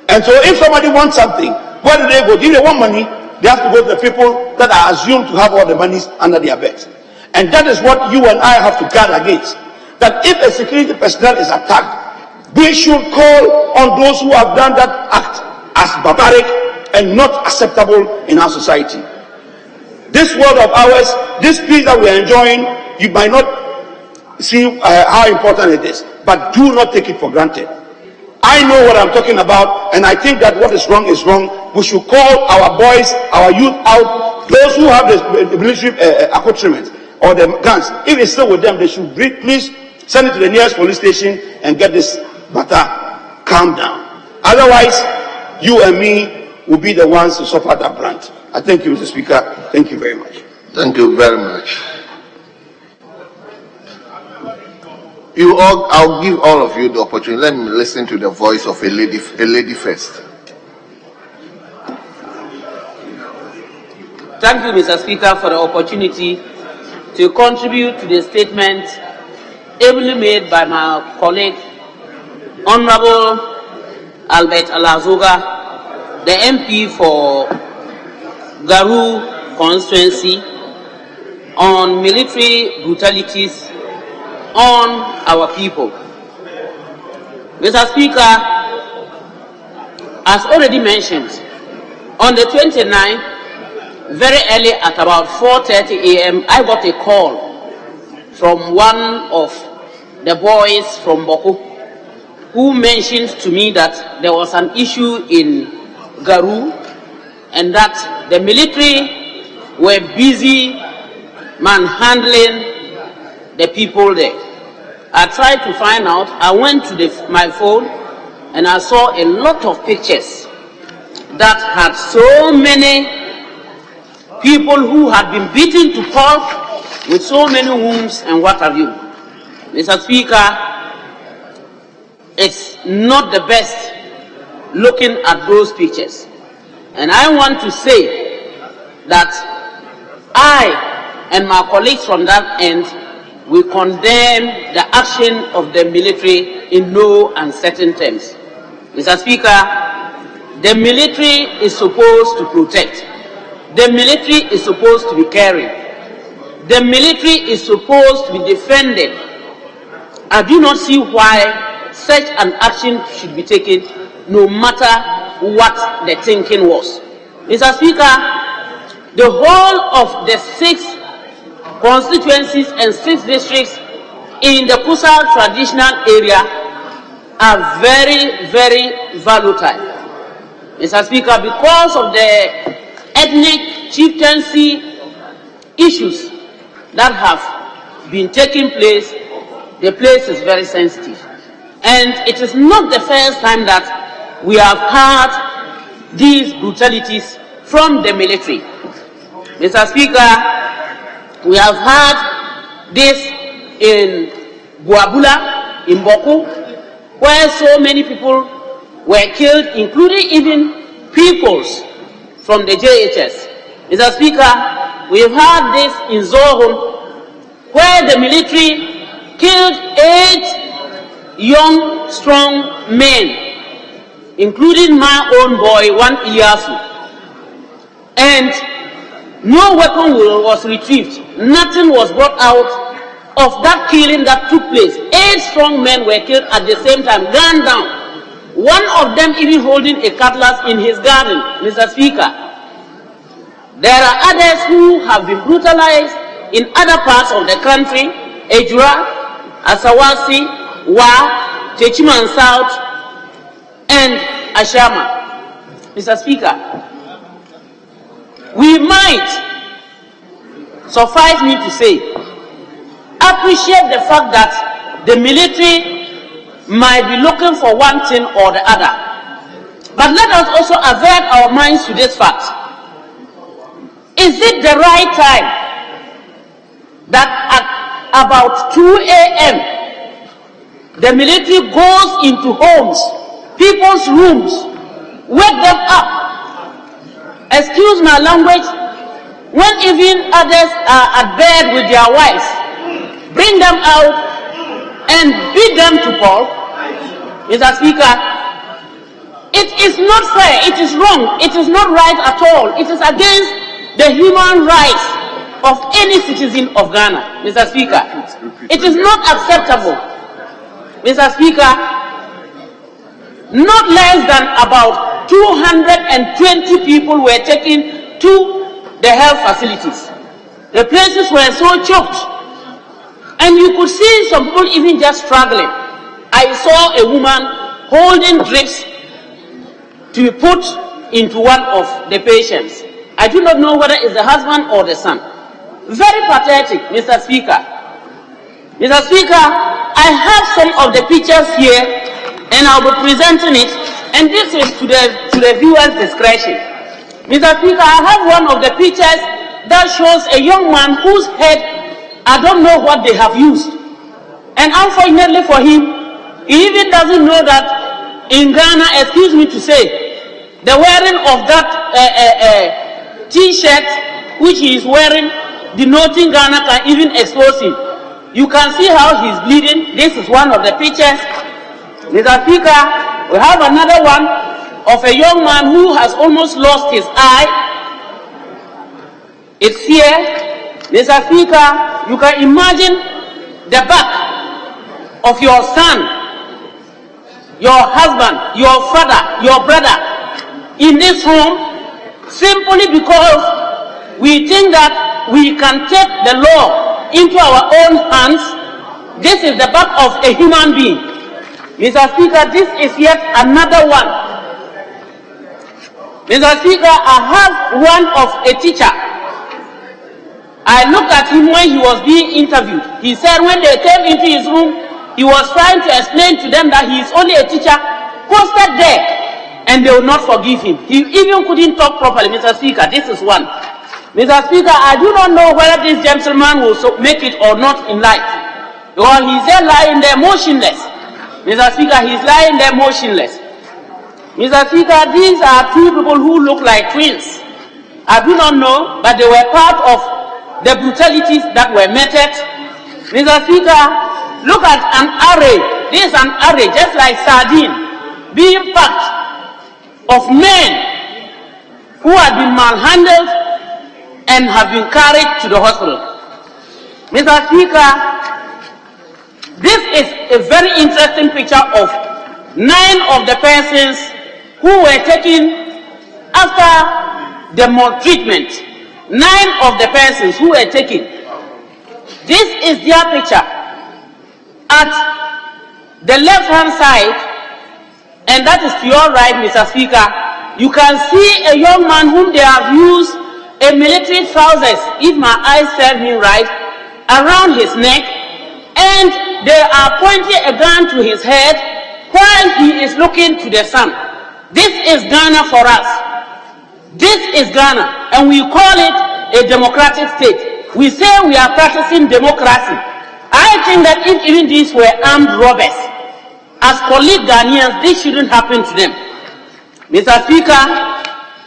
And so if somebody wants something, where do they go? If they want money, they have to go to the people that are assumed to have all the monies under their beds. And that is what you and I have to guard against. That if a security personnel is attacked, we should call on those who have done that act as barbaric and not acceptable in our society. This world of ours, this peace that we are enjoying, you might not see how important it is, but do not take it for granted. I know what I'm talking about, and I think that what is wrong is wrong. We should call our boys, our youth out, those who have the military accoutrements or the guns. If it's still with them, they should please send it to the nearest police station and get this matter calmed down. Otherwise, you and me will be the ones to suffer that brunt. I thank you, Mr. Speaker. Thank you very much. Thank you very much. I'll give all of you the opportunity. Let me listen to the voice of a lady first. Thank you, Mr. Speaker, for the opportunity to contribute to the statement ably made by my colleague, Honorable Albert Alazoga, the MP for Garu constituency, on military brutalities on our people. Mr. Speaker, as already mentioned, on the 29th, very early at about 4:30 a.m., I got a call from one of the boys from Boko, who mentioned to me that there was an issue in Garu and that the military were busy manhandling the people there. I tried to find out. I went to my phone and I saw a lot of pictures that had so many people who had been beaten to pulp with so many wounds and what have you. Mr. Speaker, it's not the best looking at those pictures. And I want to say that I and my colleagues from that end, we condemn the action of the military in no uncertain terms. Mr. Speaker, the military is supposed to protect. The military is supposed to be caring. The military is supposed to be defended. I do not see why such an action should be taken, no matter what the thinking was. Mr. Speaker, the whole of the 6 constituencies and 6 districts in the Kusal traditional area are very, very volatile. Mr. Speaker, because of the ethnic chieftaincy issues that have been taking place, the place is very sensitive. And it is not the first time that we have had these brutalities from the military. Mr. Speaker, we have had this in Guabula, in Boku, where so many people were killed, including even peoples from the JHS. Mr. Speaker, we have had this in Zohun, where the military killed 8 young, strong men, including my own boy, one Iyasu. And no weapon was retrieved. Nothing was brought out of that killing that took place. 8 strong men were killed at the same time, gunned down. One of them even holding a cutlass in his garden, Mr. Speaker. There are others who have been brutalized in other parts of the country, Ejura, Asawasi, Wa, Techiman South, and Ashama. Mr. Speaker, we might, suffice me to say, appreciate the fact that the military might be looking for one thing or the other. But let us also avert our minds to this fact. Is it the right time that at about 2 a.m. the military goes into homes, people's rooms, wake them up, excuse my language, when even others are at bed with their wives, bring them out and beat them to pulp? Mr. Speaker, it is not fair, it is wrong, it is not right at all. It is against the human rights of any citizen of Ghana, Mr. Speaker. It is not acceptable. Mr. Speaker, not less than about 220 people were taken to the health facilities. The places were so choked. And you could see some people even just struggling. I saw a woman holding drips to be put into one of the patients. I do not know whether it's the husband or the son. Very pathetic, Mr. Speaker. Mr. Speaker, I have some of the pictures here, and I'll be presenting it, and this is to the viewer's discretion. Mr. Speaker, I have one of the pictures that shows a young man whose head, I don't know what they have used. And unfortunately for him, he even doesn't know that in Ghana, excuse me to say, the wearing of that T-shirt which he is wearing, denoting Ghana, can even expose him. You can see how he's bleeding. This is one of the pictures. Mr. Speaker, we have another one of a young man who has almost lost his eye. It's here. Mr. Speaker, you can imagine the back of your son, your husband, your father, your brother in this room, simply because we think that we can take the law into our own hands. This is the back of a human being. Mr. Speaker, this is yet another one. Mr. Speaker, I have one of a teacher. I looked at him when he was being interviewed. He said when they came into his room, he was trying to explain to them that he is only a teacher posted there, and they will not forgive him. He even couldn't talk properly, Mr. Speaker. This is one. Mr. Speaker, I do not know whether this gentleman will make it or not in life, because he's there lying there motionless. Mr. Speaker, he's lying there motionless. Mr. Speaker, these are two people who look like twins. I do not know, but they were part of the brutalities that were meted. Mr. Speaker, look at an array. This is an array, just like sardine, being packed of men who have been malhandled and have been carried to the hospital. Mr. Speaker, this is a very interesting picture of 9 of the persons who were taken after the maltreatment. 9 of the persons who were taken. This is their picture. At the left-hand side, and that is to your right, Mr. Speaker, you can see a young man whom they have used a military trousers, if my eyes serve me right, around his neck, and they are pointing a gun to his head while he is looking to the sun. This is Ghana for us. This is Ghana, and we call it a democratic state. We say we are practicing democracy. I think that if even these were armed robbers, as colleague Ghanaians, this shouldn't happen to them. Mr. Speaker,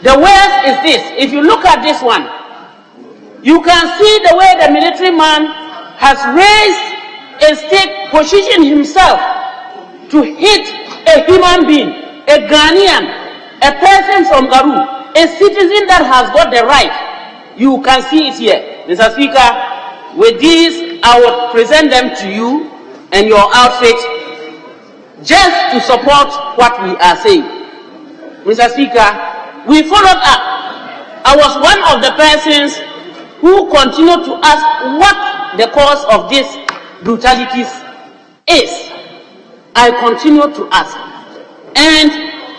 the worst is this. If you look at this one, you can see the way the military man has raised a stick, positioned himself to hit a human being, a Ghanaian, a person from Garu, a citizen that has got the right. You can see it here. Mr. Speaker, with these, I would present them to you and your outfit just to support what we are saying. Mr. Speaker, we followed up. I was one of the persons who continued to ask what the cause of this brutalities is. I continued to ask. And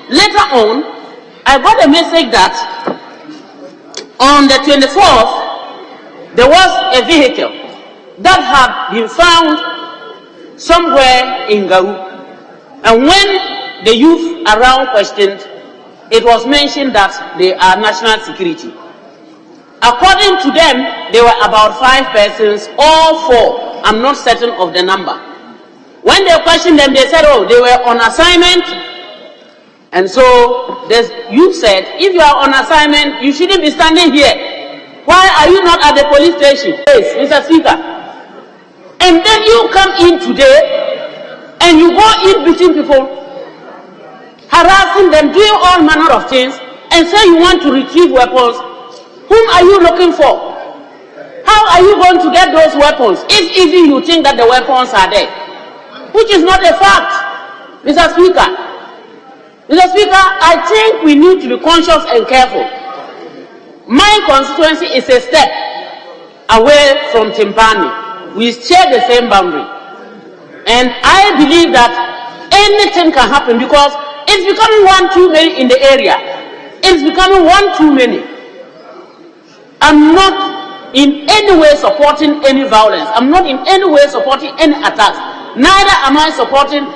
later on, I got a message that on the 24th, there was a vehicle that had been found somewhere in Garu. And when the youth around questioned, it was mentioned that they are national security. According to them, there were about 5 persons, all 4. I'm not certain of the number. When they questioned them, they said, oh, they were on assignment. And so the youth said, if you are on assignment, you shouldn't be standing here. Why are you not at the police station? Yes, Mr. Speaker. And then you come in today and you go in between people, harassing them, doing all manner of things, and say you want to retrieve weapons. Whom are you looking for? How are you going to get those weapons if even you think that the weapons are there? Which is not a fact, Mr. Speaker. Mr. Speaker, I think we need to be conscious and careful. My constituency is a step away from Timpani. We share the same boundary. And I believe that anything can happen because it's becoming one too many in the area. It's becoming one too many. I'm not in any way supporting any violence. I'm not in any way supporting any attacks. Neither am I supporting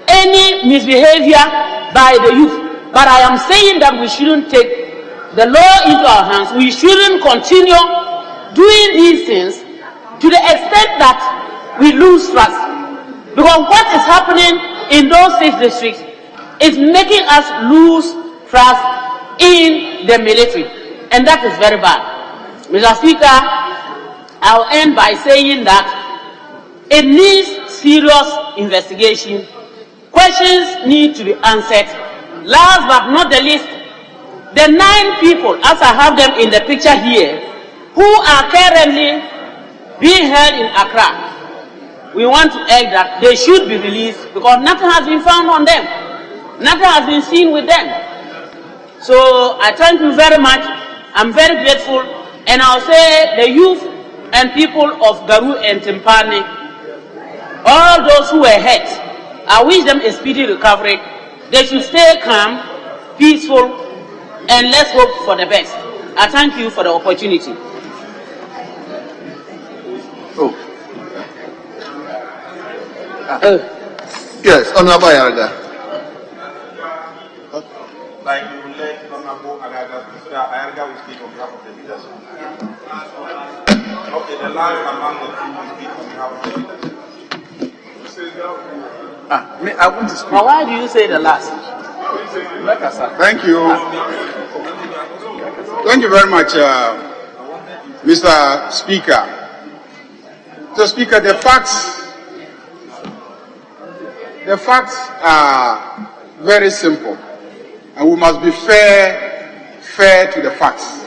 any misbehavior by the youth. But I am saying that we shouldn't take the law into our hands. We shouldn't continue doing these things to the extent that we lose trust. Because what is happening in those 6 districts is making us lose trust in the military. And that is very bad. Mr. Speaker, I'll end by saying that it needs serious investigation. Questions need to be answered. Last but not the least, the 9 people, as I have them in the picture here, who are currently being held in Accra, we want to urge that they should be released because nothing has been found on them. Nothing has been seen with them. So I thank you very much. I'm very grateful. And I'll say the youth and people of Garu and Timpani, all those who were hurt, I wish them a speedy recovery. They should stay calm, peaceful, and let's hope for the best. I thank you for the opportunity. Yes, Honorable Ayarga. Like you will let Honorable Ayarga speak, so that Ayarga will speak on behalf of the leadership. Okay, the last among the two will speak on behalf of the leadership. I want to speak. But why do you say the last? Thank you. Thank you very much, Mr. Speaker. Mr. Speaker, the facts are very simple, and we must be fair to the facts.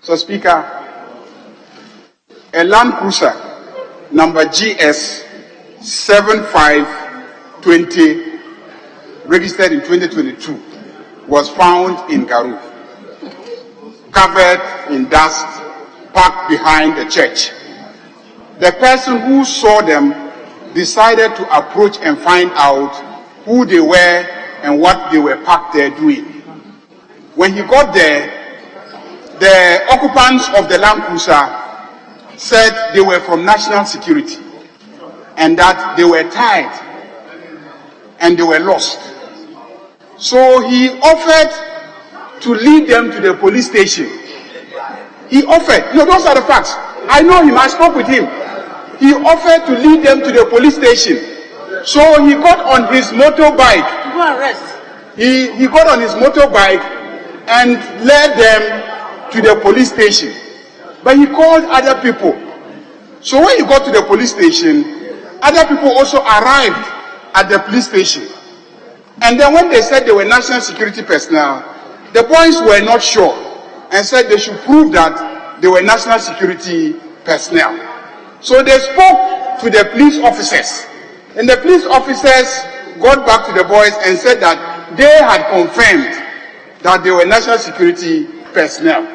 So, Speaker, a Land Cruiser number GS 7520, registered in 2022, was found in Garu, covered in dust, parked behind the church. The person who saw them decided to approach and find out who they were and what they were parked there doing. When he got there, the occupants of the Land Cruiser said they were from national security and that they were tired and they were lost. So he offered to lead them to the police station. He offered, those are the facts. I know him, I spoke with him. He offered to lead them to the police station. So he got on his motorbike. Go and rest. He got on his motorbike and led them to the police station. But he called other people. So when he got to the police station, other people also arrived at the police station. And then when they said they were national security personnel, the boys were not sure and said they should prove that they were national security personnel. So they spoke to the police officers. And the police officers got back to the boys and said that they had confirmed that they were national security personnel.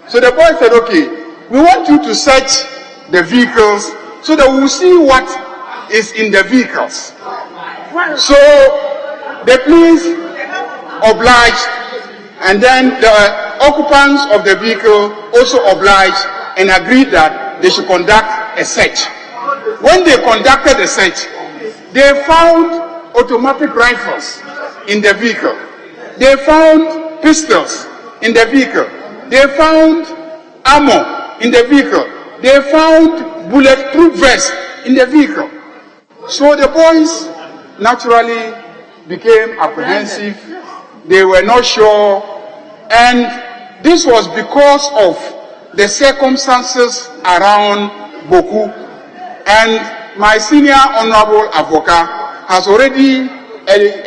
So the boys said, okay, we want you to search the vehicles so that we will see what is in the vehicles. So the police obliged, and then the occupants of the vehicle also obliged and agreed that they should conduct a search. When they conducted the search, they found automatic rifles in the vehicle. They found pistols in the vehicle. They found ammo in the vehicle. They found bulletproof vests in the vehicle. So the boys naturally became apprehensive. They were not sure. And this was because of the circumstances around Boku. And my senior honorable advocate has already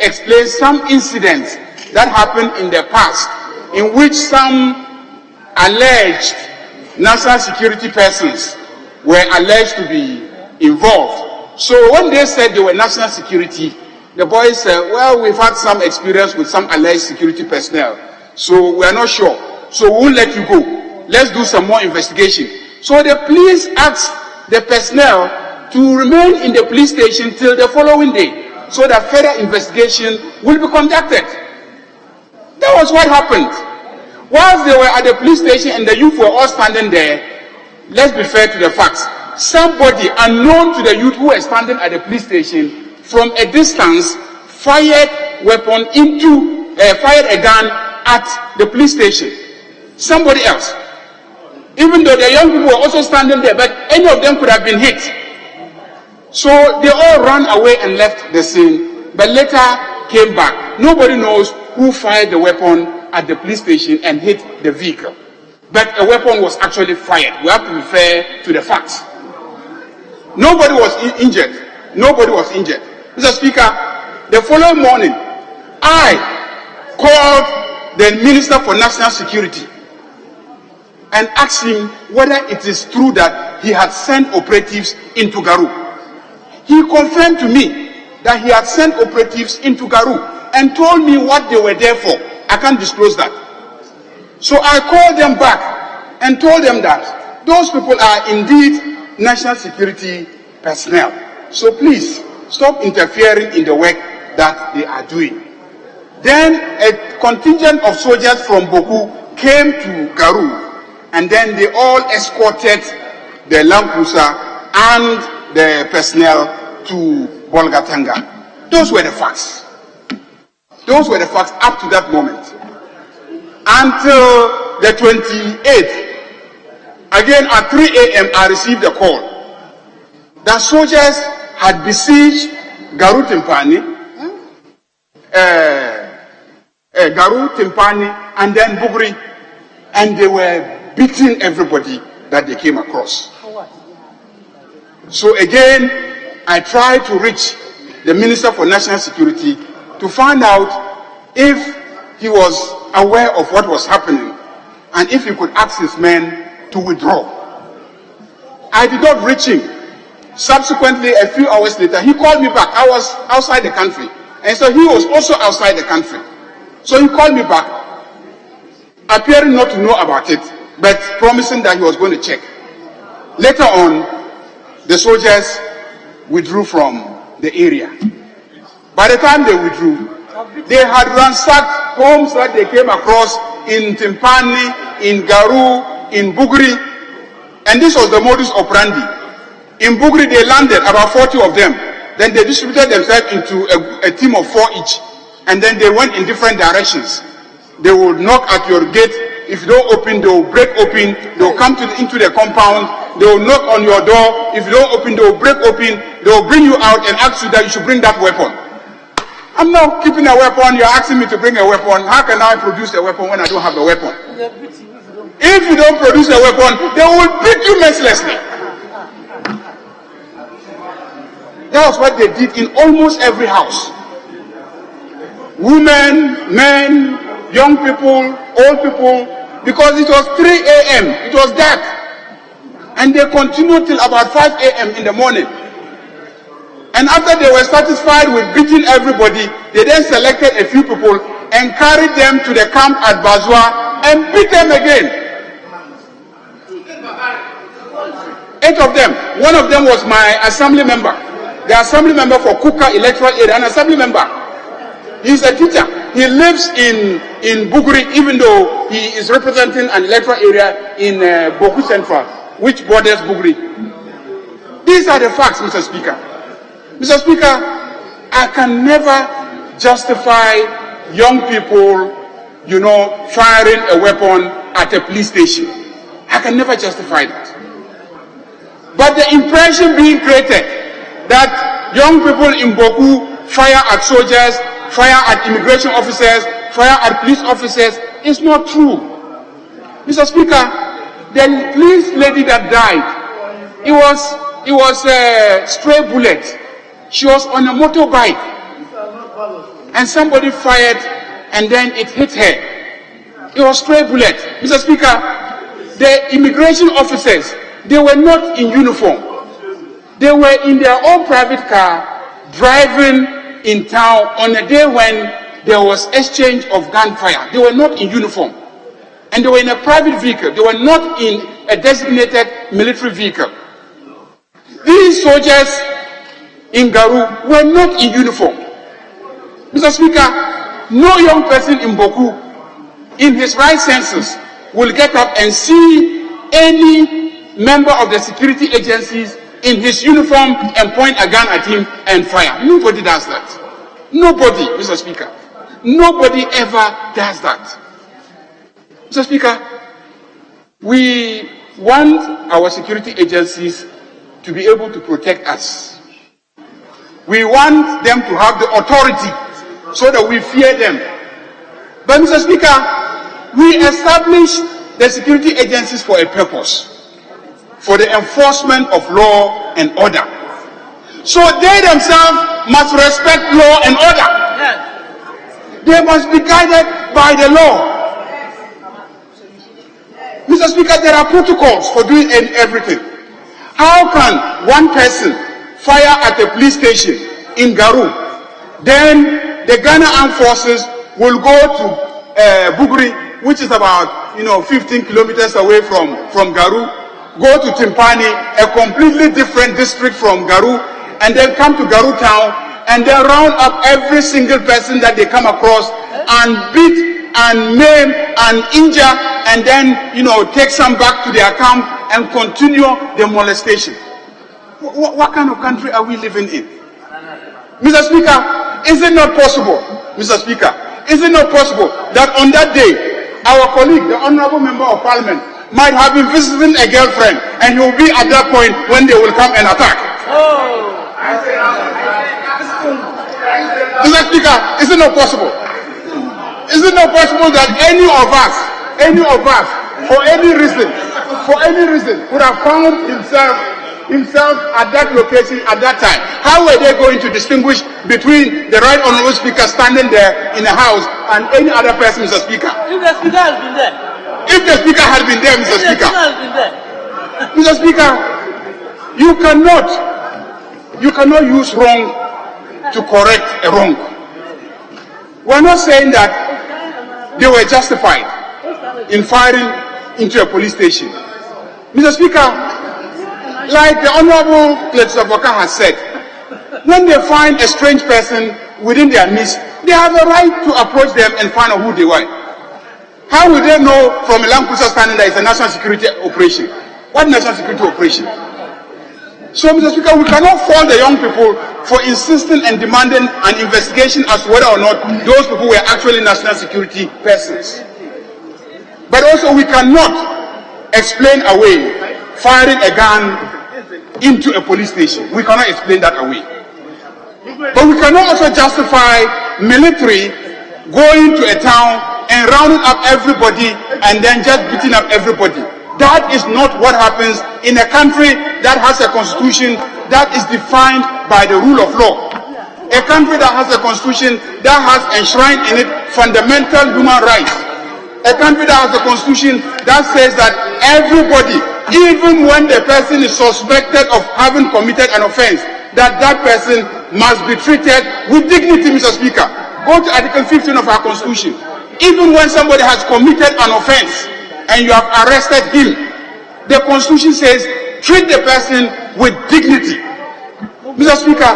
explained some incidents that happened in the past in which some alleged national security persons were alleged to be involved. So when they said they were national security, the boys said, well, we've had some experience with some alleged security personnel, so we are not sure. So we'll let you go. Let's do some more investigation. So the police asked the personnel to remain in the police station till the following day, so that further investigation will be conducted. That was what happened. Whilst they were at the police station and the youth were all standing there, let's be fair to the facts. Somebody unknown to the youth who were standing at the police station from a distance fired a gun at the police station. Somebody else. Even though the young people were also standing there, but any of them could have been hit. So they all ran away and left the scene, but later came back. Nobody knows who fired the weapon at the police station and hit the vehicle. But a weapon was actually fired. We have to be fair to the facts. Nobody was injured. Nobody was injured. Mr. Speaker, the following morning, I called the Minister for National Security and asked him whether it is true that he had sent operatives into Garu. He confirmed to me that he had sent operatives into Garu and told me what they were there for. I can't disclose that. So I called them back and told them that those people are indeed national security personnel. So please, stop interfering in the work that they are doing. Then a contingent of soldiers from Boku came to Garu, and then they all escorted the Land Cruiser and the personnel to Bolgatanga. Those were the facts. Those were the facts up to that moment. Until the 28th, again at 3 a.m. I received a call that soldiers had besieged Garu Timpani, Garu Timpani, and then Bugri, and they were beating everybody that they came across. So again, I tried to reach the Minister for National Security to find out if he was aware of what was happening and if he could ask his men to withdraw. I did not reach him. Subsequently, a few hours later, he called me back. I was outside the country, and so he was also outside the country. So he called me back, appearing not to know about it, but promising that he was going to check. Later on, the soldiers withdrew from the area. By the time they withdrew, they had ransacked homes that they came across in Timpani, in Garu, in Bugri, and this was the modus operandi. In Bugri, they landed, about 40 of them. Then they distributed themselves into a team of 4 each, and then they went in different directions. They would knock at your gate. If you don't open, they will break open. They will come into the compound. They will knock on your door. If you don't open, they will break open. They will bring you out and ask you that you should bring that weapon. I'm not keeping a weapon. You're asking me to bring a weapon. How can I produce a weapon when I don't have a weapon? If you don't produce a weapon, they will beat you mercilessly. That was what they did in almost every house. Women, men, young people, old people, because it was 3 a.m., it was dark. And they continued till about 5 a.m. in the morning. And after they were satisfied with beating everybody, they then selected a few people and carried them to the camp at Bazua and beat them again. 8 of them. One of them was my assembly member. The assembly member for Kuka electoral area, an assembly member. He's a teacher. He lives in Bugri, even though he is representing an electoral area in Boku Central, which borders Bugri. These are the facts, Mr. Speaker. Mr. Speaker, I can never justify young people, firing a weapon at a police station. I can never justify that. But the impression being created that young people in Boku fire at soldiers, fire at immigration officers, fire at police officers is not true. Mr. Speaker, the police lady that died, it was a stray bullet. She was on a motorbike and somebody fired and then it hit her. It was stray bullet. Mr. Speaker, the immigration officers, they were not in uniform. They were in their own private car driving in town on a day when there was exchange of gunfire. They were not in uniform. And they were in a private vehicle. They were not in a designated military vehicle. These soldiers in Garu were not in uniform. Mr. Speaker, no young person in Boku, in his right senses, will get up and see any member of the security agencies in his uniform and point a gun at him and fire. Nobody does that. Nobody, Mr. Speaker. Nobody ever does that. Mr. Speaker, we want our security agencies to be able to protect us. We want them to have the authority so that we fear them. But Mr. Speaker, we established the security agencies for a purpose, for the enforcement of law and order. So they themselves must respect law and order. They must be guided by the law. Mr. Speaker, there are protocols for doing everything. How can one person fire at a police station in Garu, then the Ghana Armed Forces will go to Bugri, which is about 15 kilometers away from Garu, go to Timpani, a completely different district from Garu, and then come to Garu town and then round up every single person that they come across and beat and maim and injure and then take some back to their camp and continue the molestation. What kind of country are we living in? Mr. Speaker, is it not possible, Mr. Speaker, is it not possible that on that day, our colleague, the Honorable Member of Parliament, might have been visiting a girlfriend and he will be at that point when they will come and attack? Mr. Speaker, is it not possible? Is it not possible that any of us, for any reason, could have found himself at that location at that time? How were they going to distinguish between the Right Honourable Speaker standing there in the House and any other person, Mr. Speaker? If the Speaker has been there. If the Speaker had been there, Mr. Speaker. The Speaker has been there. Mr. Speaker, you cannot use wrong to correct a wrong. We're not saying that they were justified in firing into a police station. Mr. Speaker, like the Honorable Cletsovoka has said, when they find a strange person within their midst, they have a right to approach them and find out who they were. How will they know from a land cruiser standing that it's a national security operation? What national security operation? So, Mr. Speaker, we cannot fault the young people for insisting and demanding an investigation as to whether or not those people were actually national security persons. But also, we cannot explain away firing a gun into a police station. We cannot explain that away. But we cannot also justify military going to a town and rounding up everybody and then just beating up everybody. That is not what happens in a country that has a constitution that is defined by the rule of law. A country that has a constitution that has enshrined in it fundamental human rights. A country that has a constitution that says that everybody, even when the person is suspected of having committed an offense, that person must be treated with dignity, Mr. Speaker. Go to Article 15 of our constitution. Even when somebody has committed an offense and you have arrested him, the Constitution says treat the person with dignity. Mr. Speaker,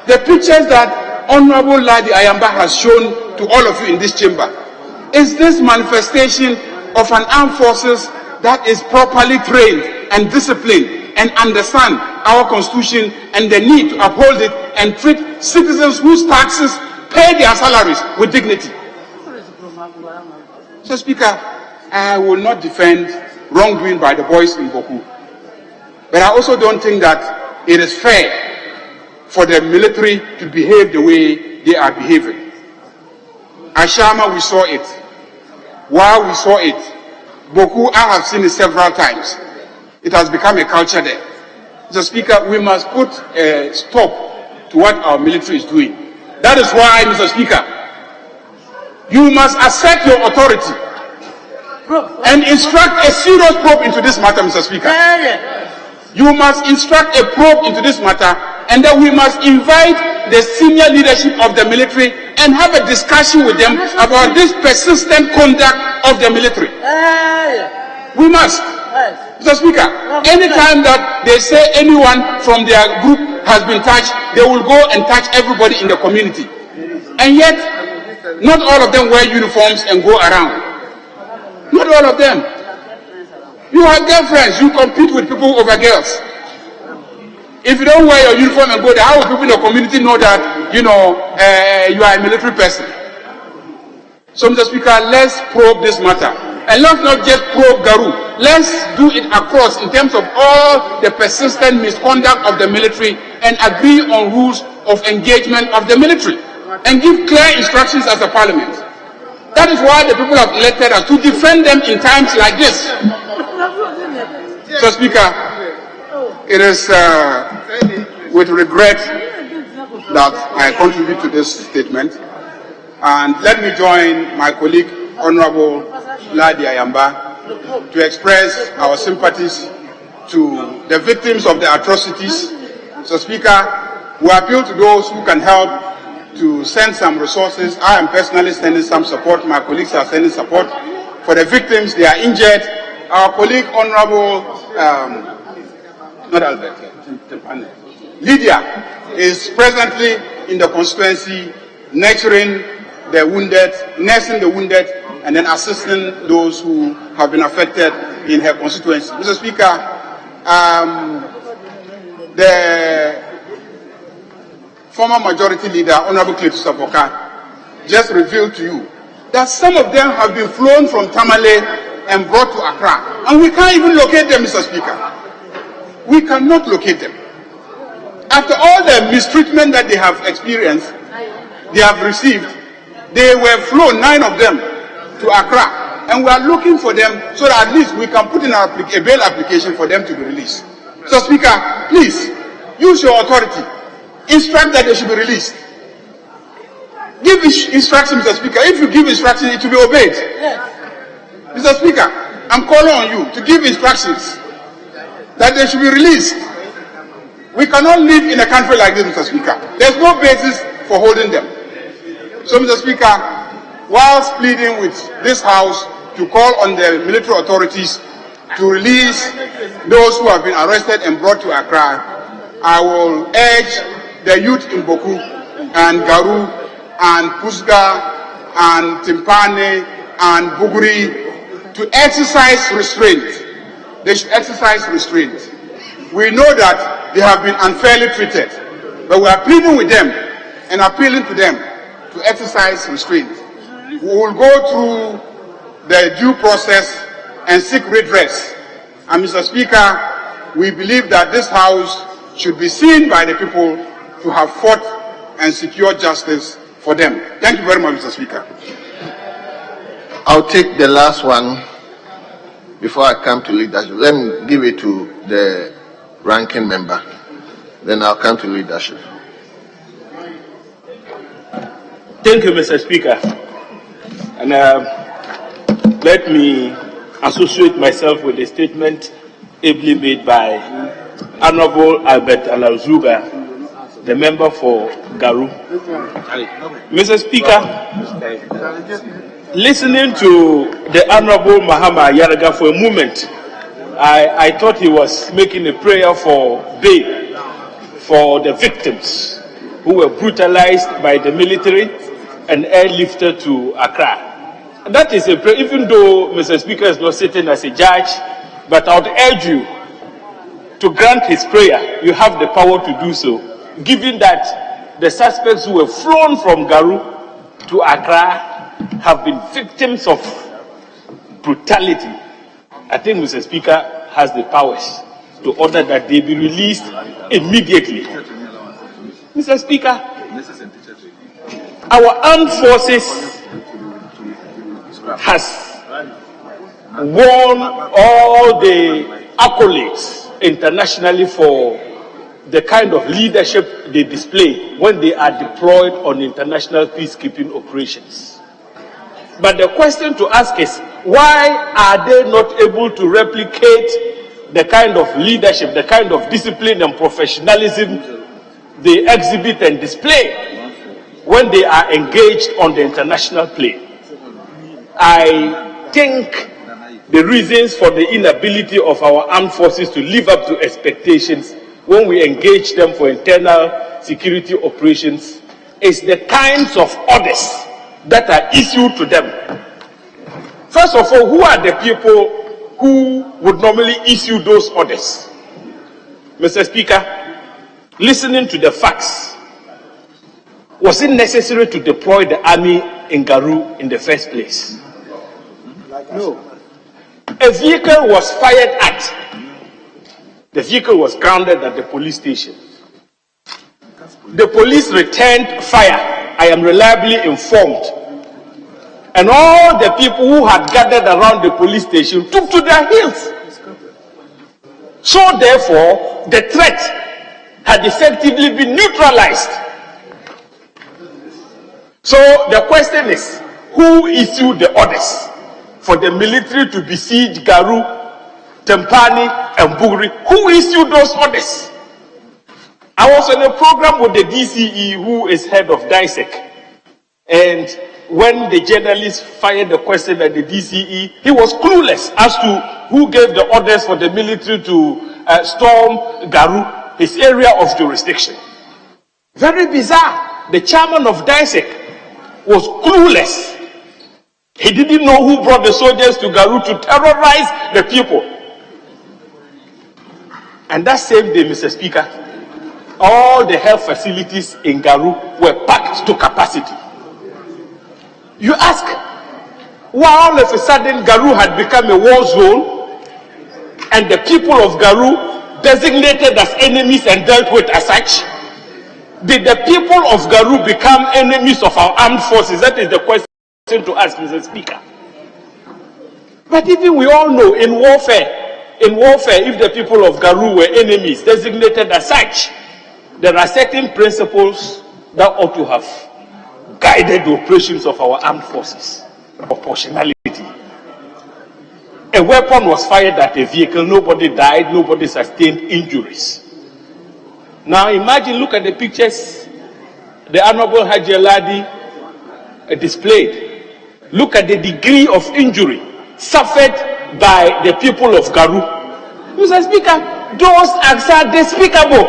the pictures that Honorable Ladi Ayamba has shown to all of you in this chamber is this manifestation of an armed forces that is properly trained and disciplined and understand our Constitution and the need to uphold it and treat citizens whose taxes pay their salaries with dignity. So, Speaker, I will not defend wrongdoing by the boys in Boku. But I also don't think that it is fair for the military to behave the way they are behaving. Ashama, we saw it. While we saw it, Boku, I have seen it several times. It has become a culture there. Mr. Speaker, we must put a stop to what our military is doing. That is why, Mr. Speaker, you must assert your authority and instruct a serious probe into this matter, Mr. Speaker. You must instruct a probe into this matter, and then we must invite the senior leadership of the military and have a discussion with them about this persistent conduct of the military. We must. Mr. Speaker, anytime that they say anyone from their group has been touched, they will go and touch everybody in the community. And yet, not all of them wear uniforms and go around. Not all of them. You have girlfriends, you compete with people over girls. If you don't wear your uniform and go there, how will people in the community know that, you are a military person? So, Mr. Speaker, let's probe this matter. And let's not just probe Garu. Let's do it across in terms of all the persistent misconduct of the military and agree on rules of engagement of the military and give clear instructions as a parliament. That is why the people have elected us, to defend them in times like this. So, Speaker, it is with regret that I contribute to this statement. And let me join my colleague, Honorable Ladi Ayamba, to express our sympathies to the victims of the atrocities. So, Speaker, we appeal to those who can help to send some resources. I am personally sending some support. My colleagues are sending support for the victims. They are injured. Our colleague, Honorable, not Albert, Lydia, is presently in the constituency, nurturing the wounded, nursing the wounded, and then assisting those who have been affected in her constituency. Mr. Speaker, the former majority leader, Honorable Cletus Apoka, just revealed to you that some of them have been flown from Tamale and brought to Accra. And we can't even locate them, Mr. Speaker. We cannot locate them. After all the mistreatment that they have experienced, they have received, they were flown, 9 of them, to Accra. And we are looking for them so that at least we can put in a bail application for them to be released. So, Speaker, please, use your authority. Instruct that they should be released. Give instruction, Mr. Speaker. If you give instruction, it will be obeyed. Yes. Mr. Speaker, I'm calling on you to give instructions that they should be released. We cannot live in a country like this, Mr. Speaker. There's no basis for holding them. So, Mr. Speaker, whilst pleading with this House to call on the military authorities to release those who have been arrested and brought to Accra, I will urge the youth in Boku and Garu and Pusga and Timpane and Buguri to exercise restraint. They should exercise restraint. We know that they have been unfairly treated, but we are pleading with them and appealing to them to exercise restraint. We will go through the due process and seek redress. And Mr. Speaker, we believe that this House should be seen by the people to have fought and secured justice for them. Thank you very much, Mr. Speaker. I'll take the last one before I come to leadership. Let me give it to the ranking member. Then I'll come to leadership. Thank you, Mr. Speaker. And let me associate myself with the statement ably made by Honorable Albert Alauzuga, the member for Garu. Mr. Speaker, listening to the Honorable Mahama Yaraga for a moment, I thought he was making a prayer for bail for the victims who were brutalized by the military and airlifted to Accra. And that is a prayer, even though Mr. Speaker is not sitting as a judge, but I would urge you to grant his prayer. You have the power to do so, given that the suspects who were flown from Garu to Accra have been victims of brutality. I think Mr. Speaker has the powers to order that they be released immediately. Mr. Speaker, our armed forces has won all the accolades internationally for the kind of leadership they display when they are deployed on international peacekeeping operations. But the question to ask is, why are they not able to replicate the kind of leadership, the kind of discipline and professionalism they exhibit and display when they are engaged on the international plane? I think the reasons for the inability of our armed forces to live up to expectations when we engage them for internal security operations is the kinds of orders that are issued to them. First of all, who are the people who would normally issue those orders? Mr. Speaker, listening to the facts, was it necessary to deploy the army in Garu in the first place? No. A vehicle was fired at. The vehicle was grounded at the police station. The police returned fire, I am reliably informed. And all the people who had gathered around the police station took to their heels. So therefore, the threat had effectively been neutralized. So the question is, who issued the orders for the military to besiege Garu, Tempani, and Bugri? Who issued those orders? I was on a program with the DCE, who is head of DISEC, and when the journalist fired the question at the DCE, he was clueless as to who gave the orders for the military to storm Garu, his area of jurisdiction. Very bizarre. The chairman of DISEC was clueless. He didn't know who brought the soldiers to Garu to terrorize the people. And that same day, Mr. Speaker, all the health facilities in Garu were packed to capacity. You ask, why all of a sudden Garu had become a war zone and the people of Garu designated as enemies and dealt with as such? Did the people of Garu become enemies of our armed forces? That is the question to ask, Mr. Speaker. But even we all know in warfare, if the people of Garu were enemies designated as such, there are certain principles that ought to have guided the operations of our armed forces. Proportionality. A weapon was fired at a vehicle, nobody died, nobody sustained injuries. Now imagine, look at the pictures the Honorable Haji Aladi displayed. Look at the degree of injury suffered by the people of Garu. Mr. Speaker, those acts are despicable.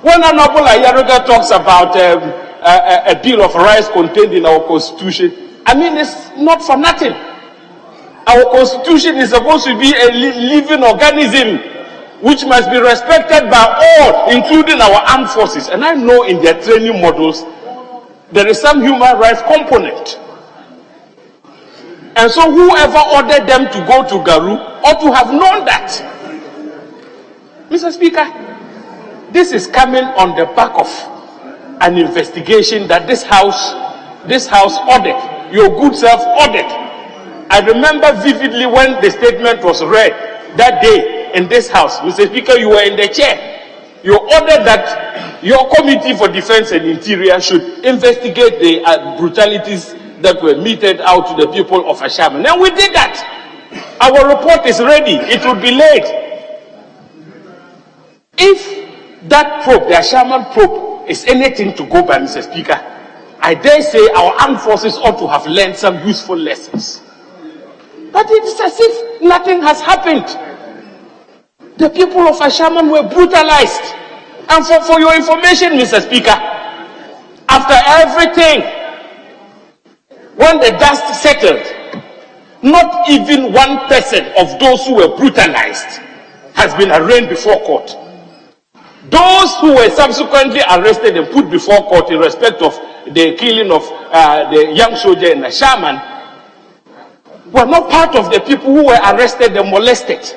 When Honorable Ayaruga talks about a bill of rights contained in our constitution, I mean, it's not for nothing. Our constitution is supposed to be a living organism which must be respected by all, including our armed forces. And I know in their training models, there is some human rights component. And so whoever ordered them to go to Garu ought to have known that. Mr. Speaker, this is coming on the back of an investigation that this house ordered, your good self ordered. I remember vividly when the statement was read that day in this house. Mr. Speaker, you were in the chair. You ordered that your Committee for Defense and Interior should investigate the brutalities that were meted out to the people of Ashaman. And we did that. Our report is ready. It will be late. If that probe, the Ashaman probe, is anything to go by, Mr. Speaker, I dare say our armed forces ought to have learned some useful lessons. But it's as if nothing has happened. The people of Ashaman were brutalized. And for your information, Mr. Speaker, after everything, when the dust settled, not even one person of those who were brutalized has been arraigned before court. Those who were subsequently arrested and put before court in respect of the killing of the young soldier in Ashaman were not part of the people who were arrested and molested.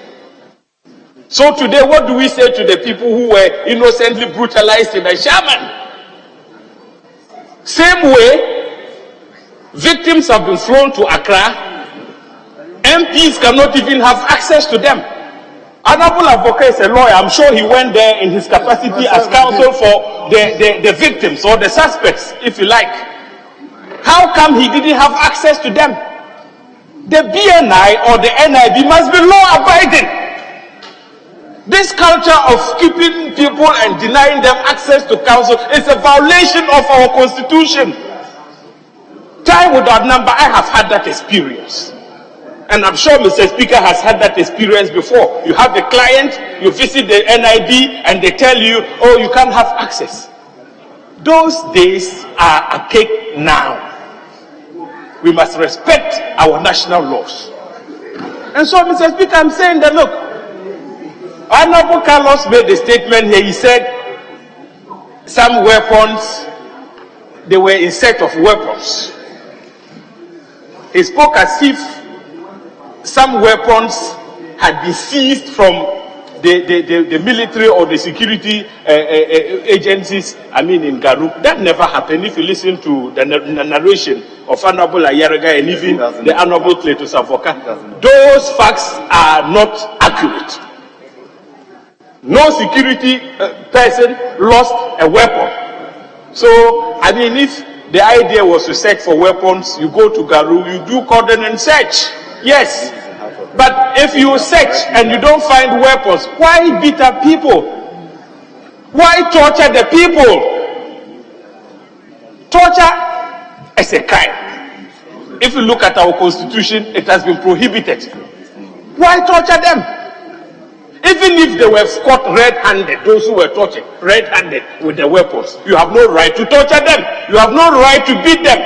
So today, what do we say to the people who were innocently brutalized in Ashaman? Same way, victims have been flown to Accra. MPs cannot even have access to them. Honorable Advocate is a lawyer. I'm sure he went there in his capacity as counsel for the victims or the suspects, if you like. How come he didn't have access to them? The BNI or the NIB must be law-abiding. This culture of keeping people and denying them access to counsel is a violation of our constitution. Time without number, I have had that experience. And I'm sure Mr. Speaker has had that experience before. You have a client, you visit the NIB, and they tell you, oh, you can't have access. Those days are archaic now. We must respect our national laws. And so, Mr. Speaker, I'm saying that, look, Honorable Carlos made a statement here. He said some weapons, they were in set of weapons. He spoke as if some weapons had been seized from the military or the security agencies, in Garu. That never happened. If you listen to the narration of Honorable Ayaraga and even the Honorable Cleto Savoka, those facts are not accurate. No security person lost a weapon. So, if the idea was to search for weapons, you go to Garu, you do cordon and search. Yes. But if you search and you don't find weapons, why beat up people? Why torture the people? Torture is a crime. If you look at our constitution, it has been prohibited. Why torture them? Even if they were caught red-handed, those who were tortured red-handed with the weapons, you have no right to torture them. You have no right to beat them.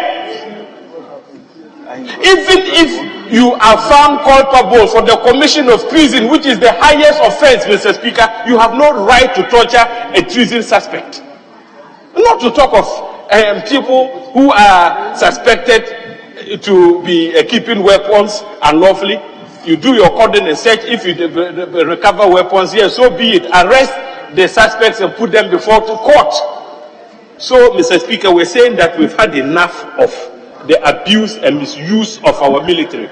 Even if you are found culpable for the commission of treason, which is the highest offense, Mr. Speaker, you have no right to torture a treason suspect. Not to talk of people who are suspected to be keeping weapons unlawfully. You do your cordon and search. If you recover weapons, yes, so be it. Arrest the suspects and put them before the court. So, Mr. Speaker, we're saying that we've had enough of the abuse and misuse of our military.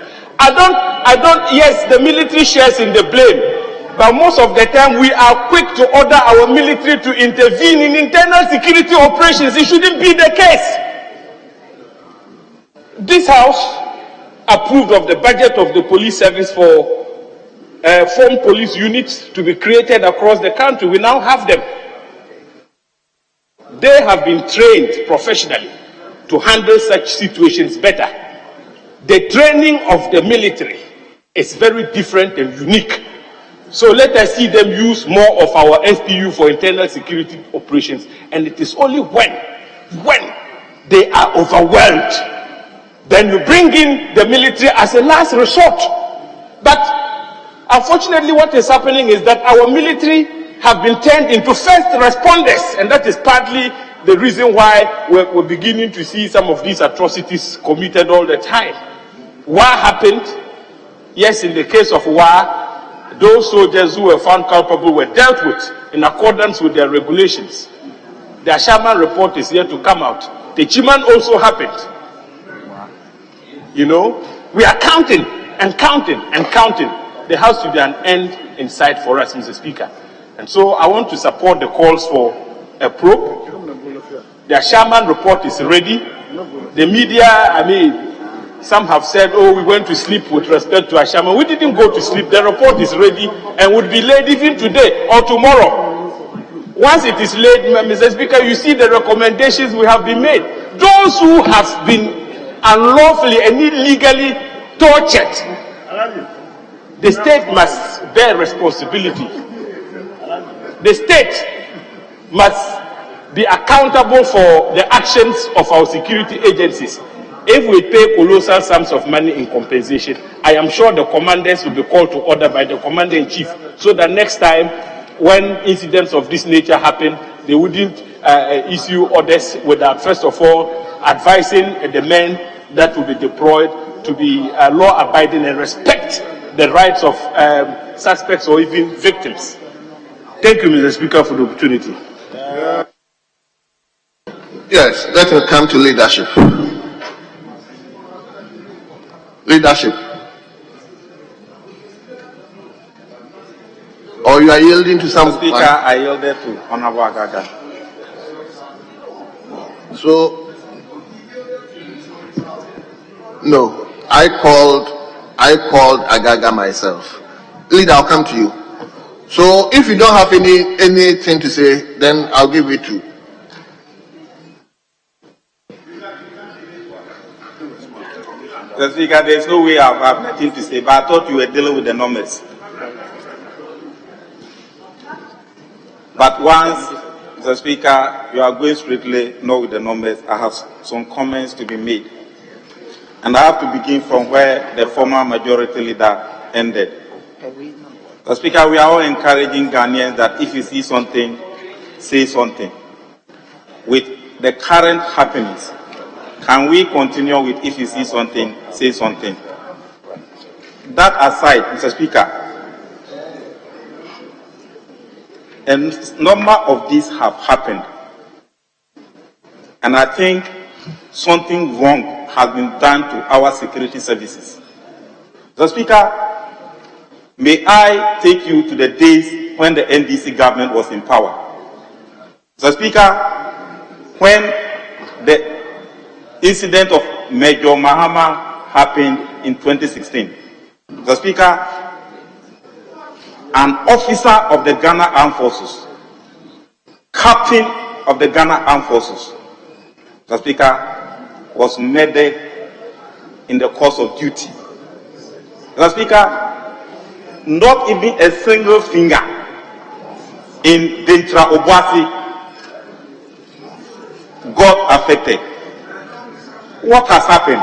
Yes, the military shares in the blame, but most of the time we are quick to order our military to intervene in internal security operations. It shouldn't be the case. This House approved of the budget of the police service for formed police units to be created across the country. We now have them. They have been trained professionally to handle such situations better. The training of the military is very different and unique. So let us see them use more of our SPU for internal security operations. And it is only when they are overwhelmed, then you bring in the military as a last resort. But unfortunately, what is happening is that our military have been turned into first responders, and that is partly the reason why we're beginning to see some of these atrocities committed all the time. War happened. Yes, in the case of war, those soldiers who were found culpable were dealt with in accordance with their regulations. The Ashaman report is yet to come out. The Chiman also happened. You know, we are counting and counting and counting. There has to be an end in sight for us, Mr. Speaker. And so I want to support the calls for a probe. The Ashaman report is ready. The media, some have said, oh, we went to sleep with respect to Ashaman. We didn't go to sleep. The report is ready and would be laid even today or tomorrow. Once it is laid, Mr. Speaker, you see the recommendations we have been made. Those who have been unlawfully and illegally tortured, the state must bear responsibility. The state must be accountable for the actions of our security agencies. If we pay colossal sums of money in compensation, I am sure the commanders will be called to order by the commander-in-chief, so that next time when incidents of this nature happen, they wouldn't issue orders without first of all advising the men that will be deployed to be law-abiding and respect the rights of suspects or even victims. Thank you, Mr. Speaker, for the opportunity. Yes, let us come to leadership. Leadership. Or you are yielding to some... Speaker, I yielded to Honorable Agaga. So, no, I called Agaga myself. Leader, I'll come to you. So if you don't have anything to say, then I'll give it to. Mr. Speaker, there's no way I have nothing to say, but I thought you were dealing with the numbers. But once, Mr. Speaker, you are going strictly not with the numbers, I have some comments to be made. And I have to begin from where the former majority leader ended. Mr. Speaker, we are all encouraging Ghanaians that if you see something, say something. With the current happenings, can we continue with if you see something, say something? That aside, Mr. Speaker, a number of these have happened. And I think something wrong has been done to our security services. Mr. Speaker, may I take you to the days when the NDC government was in power. Mr. Speaker, when the incident of Major Mahama happened in 2016, Mr. Speaker, an officer of the Ghana Armed Forces, captain of the Ghana Armed Forces, Mr. Speaker, was murdered in the course of duty. Mr. Speaker, not even a single finger in Dentra Obuasi got affected. What has happened?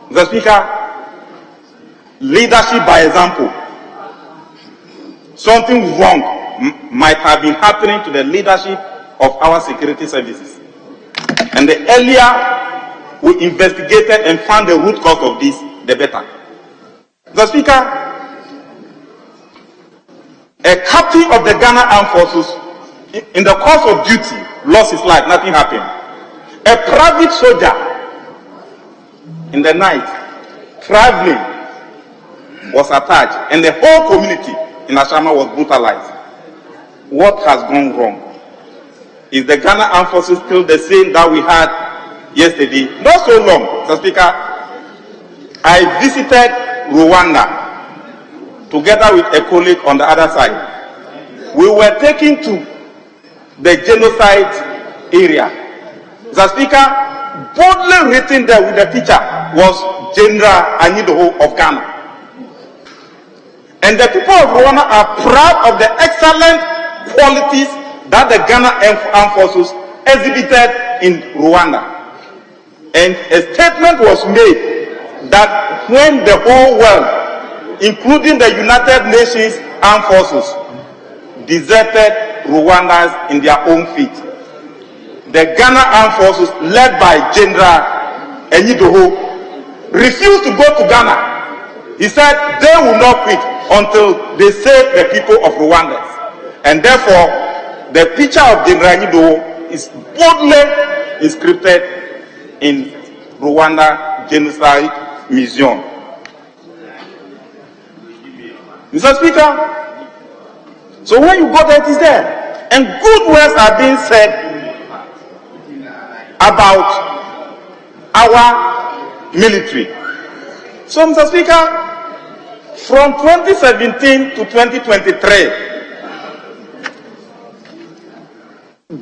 Mr. Speaker, leadership by example. Something wrong might have been happening to the leadership of our security services. And the earlier we investigated and found the root cause of this, the better. Mr. Speaker, a captain of the Ghana Armed Forces, in the course of duty, lost his life, nothing happened. A private soldier in the night, traveling, was attacked, and the whole community in Ashama was brutalized. What has gone wrong? Is the Ghana Armed Forces still the same that we had yesterday? Not so long, Mr. Speaker. I visited Rwanda together with a colleague on the other side. We were taken to the genocide area. Mr. Speaker, boldly written there with the picture was General Anyidoho of Ghana. And the people of Rwanda are proud of the excellent qualities that the Ghana Armed Forces exhibited in Rwanda. And a statement was made that when the whole world, including the United Nations Armed Forces, deserted Rwandans in their own feet, the Ghana Armed Forces, led by General Enyidoho, refused to go to Ghana. He said they will not quit until they save the people of Rwanda. And therefore, the picture of General Enyidoho is boldly inscribed in Rwanda Genocide Museum. Mr. Speaker, so when you go there, it is there. And good words are being said about our military. So, Mr. Speaker, from 2017 to 2023,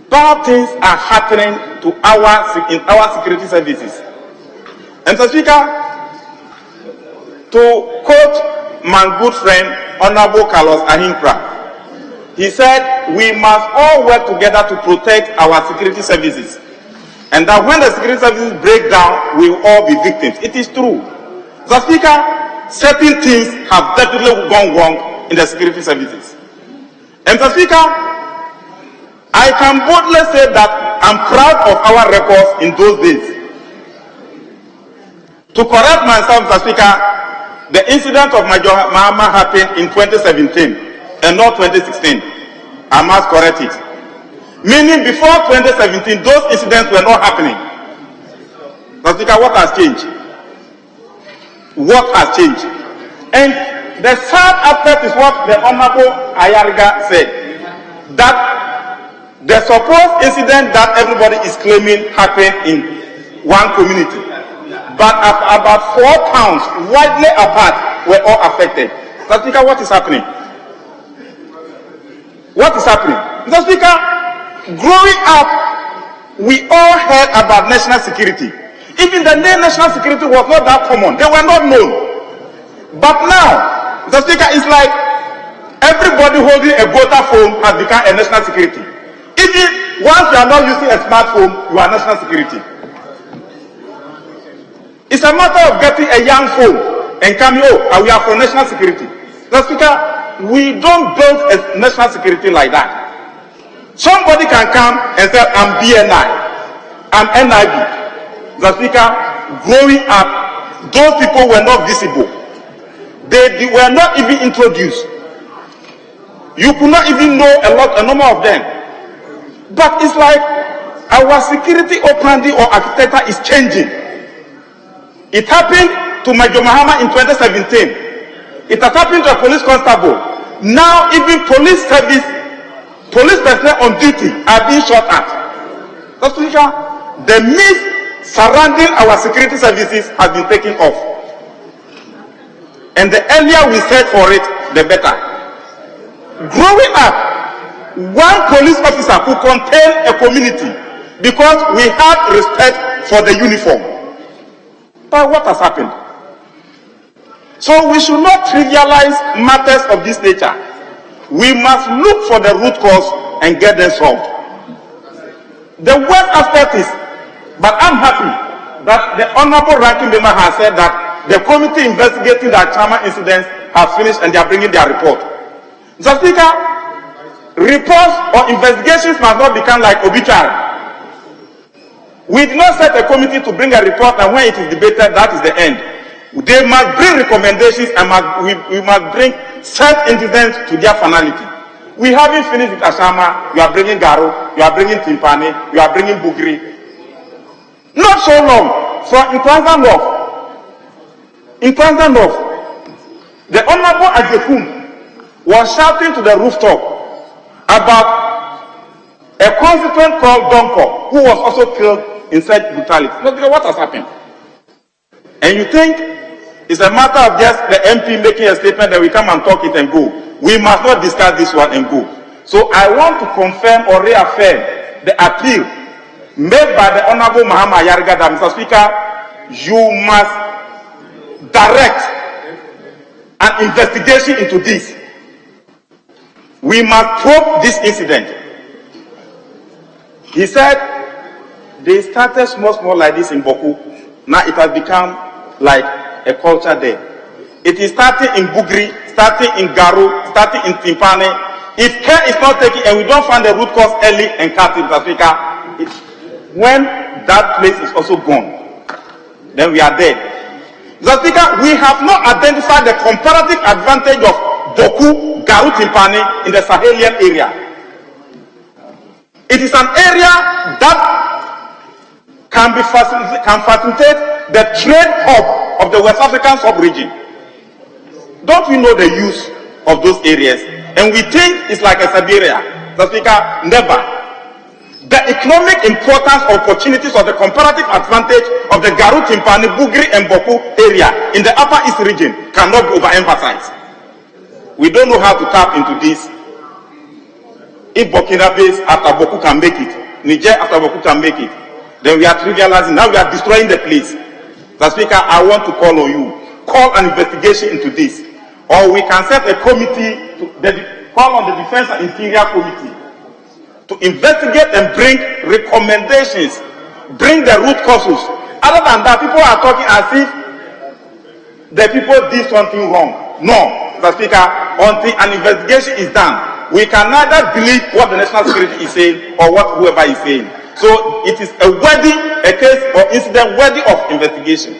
bad things are happening in our security services. And Mr. Speaker, to quote my good friend, Honorable Carlos Ahinkra, he said, we must all work together to protect our security services. And that when the security services break down, we will all be victims. It is true. Mr. Speaker, certain things have definitely gone wrong in the security services. And Mr. Speaker, I can boldly say that I'm proud of our records in those days. To correct myself, Mr. Speaker, the incident of Major Mahama happened in 2017 and not 2016. I must correct it. Meaning before 2017, those incidents were not happening. Mr. Speaker, what has changed? What has changed? And the sad aspect is what the Honorable Ayariga said, that the supposed incident that everybody is claiming happened in one community, but about 4 towns widely apart were all affected. Mr. Speaker, what is happening? What is happening? Mr. Speaker, growing up, we all heard about national security. Even the name national security was not that common. They were not known. But now, Mr. Speaker, it's like everybody holding a Gota phone has become a national security. Even once you are not using a smartphone, you are national security. It's a matter of getting a young phone and coming, we are for national security. Mr. Speaker, we don't build a national security like that. Somebody can come and say, I'm BNI, I'm NIB. Mr. Speaker, growing up, those people were not visible. They were not even introduced. You could not even know a number of them. But it's like our security operandi or architecture is changing. It happened to Major Mahama in 2017. It has happened to a police constable. Now even police personnel on duty are being shot at. Mr. Speaker, the myth surrounding our security services has been taken off. And the earlier we set for it, the better. Growing up, one police officer could contain a community because we had respect for the uniform. But what has happened? So we should not trivialize matters of this nature. We must look for the root cause and get them solved. The worst aspect is, but I'm happy that the Honorable Ranking Member has said that the committee investigating the Achama incidents have finished and they are bringing their report. Mr. Speaker, reports or investigations must not become like obituary. We did not set a committee to bring a report and when it is debated, that is the end. They must bring recommendations and we must bring set incidents to their finality. We haven't finished with Ashama, you are bringing Garo, you are bringing Timpani, you are bringing Bugri. Not so long, for in Kwanzaa North, the Honorable Ajefun was shouting to the rooftop about a constituent called Donko, who was also killed in such brutality. Look at what has happened. And you think it's a matter of just the MP making a statement that we come and talk it and go. We must not discuss this one and go. So I want to confirm or reaffirm the appeal made by the Honorable Mahama Yarga that, Mr. Speaker, you must direct an investigation into this. We must probe this incident. He said they started small like this in Boku. Now it has become like a culture there. It is starting in Bugri, starting in Garu, starting in Timpane. If care is not taken and we don't find the root cause early and cut it, Mr. Speaker, when that place is also gone, then we are dead. Mr. Speaker, we have not identified the comparative advantage of Boku, Garu, Timpane in the Sahelian area. It is an area that can facilitate the trade hub of the West African sub-region. Don't we know the use of those areas? And we think it's like a Siberia. Mr. Speaker, never. The economic importance or opportunities of the comparative advantage of the Garu, Timpani, Bugri, and Boku area in the Upper East region cannot be overemphasized. We don't know how to tap into this. If Burkina Faso after Boku can make it, Niger after Boku can make it, then we are trivializing. Now we are destroying the place. Mr. Speaker, I want to call on you. Call an investigation into this. Or we can set a committee, call on the Defense and Interior Committee to investigate and bring recommendations, bring the root causes. Other than that, people are talking as if the people did something wrong. No, Mr. Speaker, until an investigation is done, we can neither believe what the national security is saying or what whoever is saying. So it is a case or incident worthy of investigation.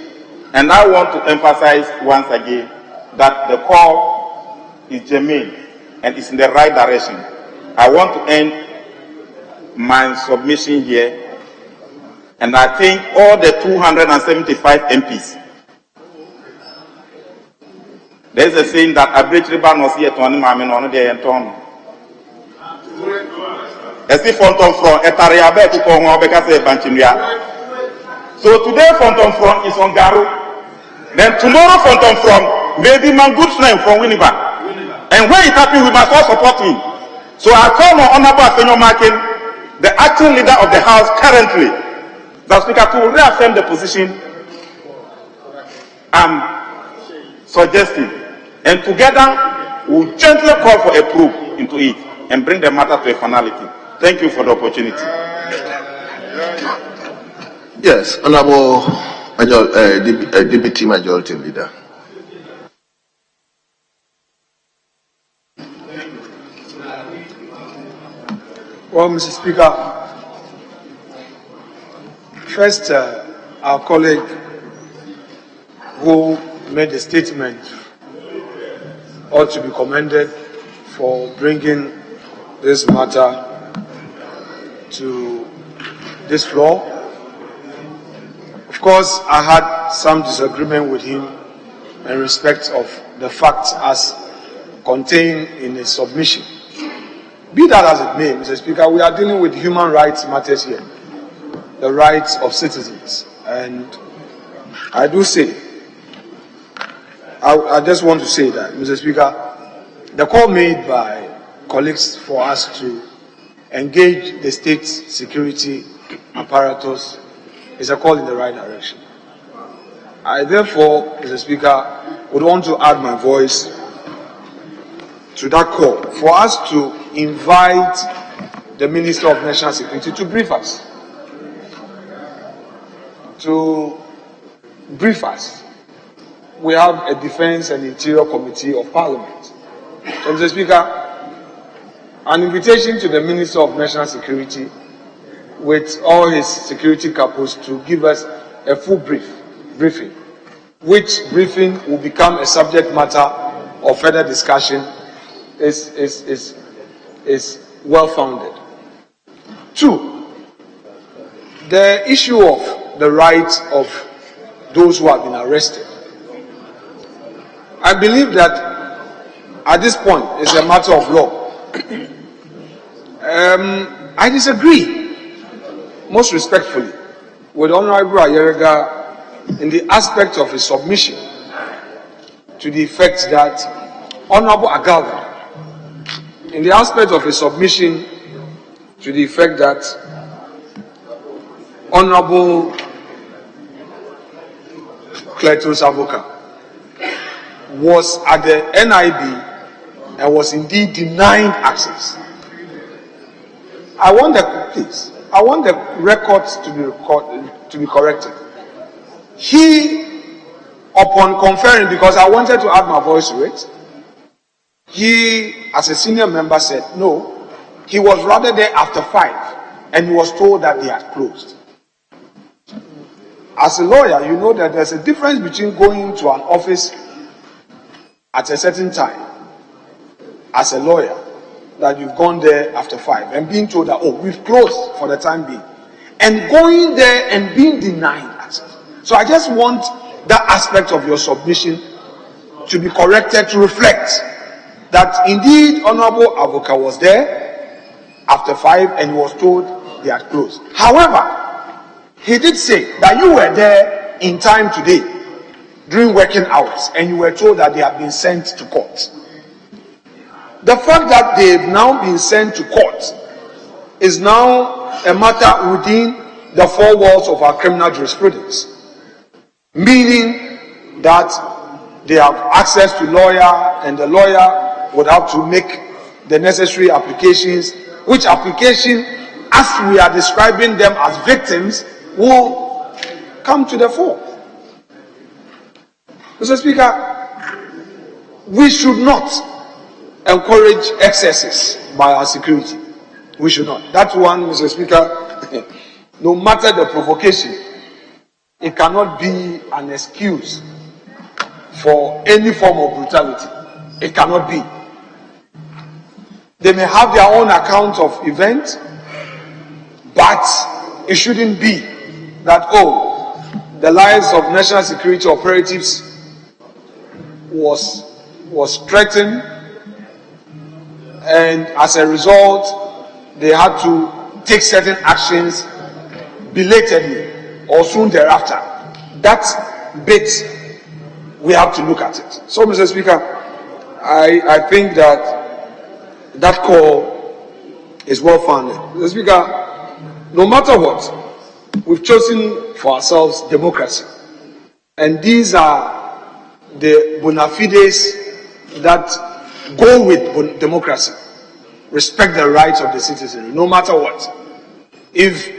And I want to emphasize once again that the call is germane and is in the right direction. I want to end my submission here, and I think all the 275 MPs. There is a saying that Abrich Riban was here to animate on the Anton. Esi Fonton from Etariabe to Kongobeka say Banchinia. So today Fonton from is on Garu. Then tomorrow Fonton from maybe my good friend from Winneba. And when it happens, we must all support him. So I call on Honorable Afenyo Makin, the acting leader of the House currently, the Speaker, to reaffirm the position I'm suggesting. And together, we'll gently call for a probe into it and bring the matter to a finality. Thank you for the opportunity. Yes, Honorable Deputy Majority Leader. Well, Mr. Speaker, first, our colleague who made the statement ought to be commended for bringing this matter to this floor. Of course, I had some disagreement with him in respect of the facts as contained in his submission. Be that as it may, Mr. Speaker, we are dealing with human rights matters here, the rights of citizens. And I do say, I just want to say that, Mr. Speaker, the call made by colleagues for us to engage the state security apparatus is a call in the right direction. I therefore, Mr. Speaker, would want to add my voice to that call for us to invite the Minister of National Security to brief us. We have a Defense and Interior Committee of Parliament. So, Mr. Speaker, an invitation to the Minister of National Security with all his security couples to give us a full briefing, which briefing will become a subject matter of further discussion is is well-founded. 2, the issue of the rights of those who have been arrested. I believe that at this point it's a matter of law. I disagree, most respectfully, with Honorable Ayerega in the aspect of his submission to the effect that Honorable Agava, in the aspect of his submission to the effect that Honorable Cletus Avoka was at the NIB and was indeed denied access. I want the records to be corrected. He, upon conferring, because I wanted to add my voice to it, he, as a senior member, said no. He was rather there after 5, and he was told that they had closed. As a lawyer, you know that there's a difference between going to an office at a certain time, as a lawyer, that you've gone there after 5 and being told that, oh, we've closed for the time being, and going there and being denied access. So I just want that aspect of your submission to be corrected to reflect that indeed Honorable Avoka was there after 5 and he was told they had closed. However, he did say that you were there in time today during working hours and you were told that they have been sent to court. The fact that they've now been sent to court is now a matter within the 4 walls of our criminal jurisprudence, meaning that they have access to lawyer and the lawyer would have to make the necessary applications, which application, as we are describing them as victims, will come to the fore. Mr. Speaker, we should not encourage excesses by our security. We should not. That one, Mr. Speaker, no matter the provocation, it cannot be an excuse for any form of brutality. It cannot be. They may have their own account of events, but it shouldn't be that, oh, the lives of national security operatives was threatened, and as a result, they had to take certain actions belatedly or soon thereafter. That bit, we have to look at it. So, Mr. Speaker, I think that call is well-founded. Mr. Speaker, no matter what, we've chosen for ourselves democracy. And these are the bona fides that go with democracy. Respect the rights of the citizen, no matter what. If,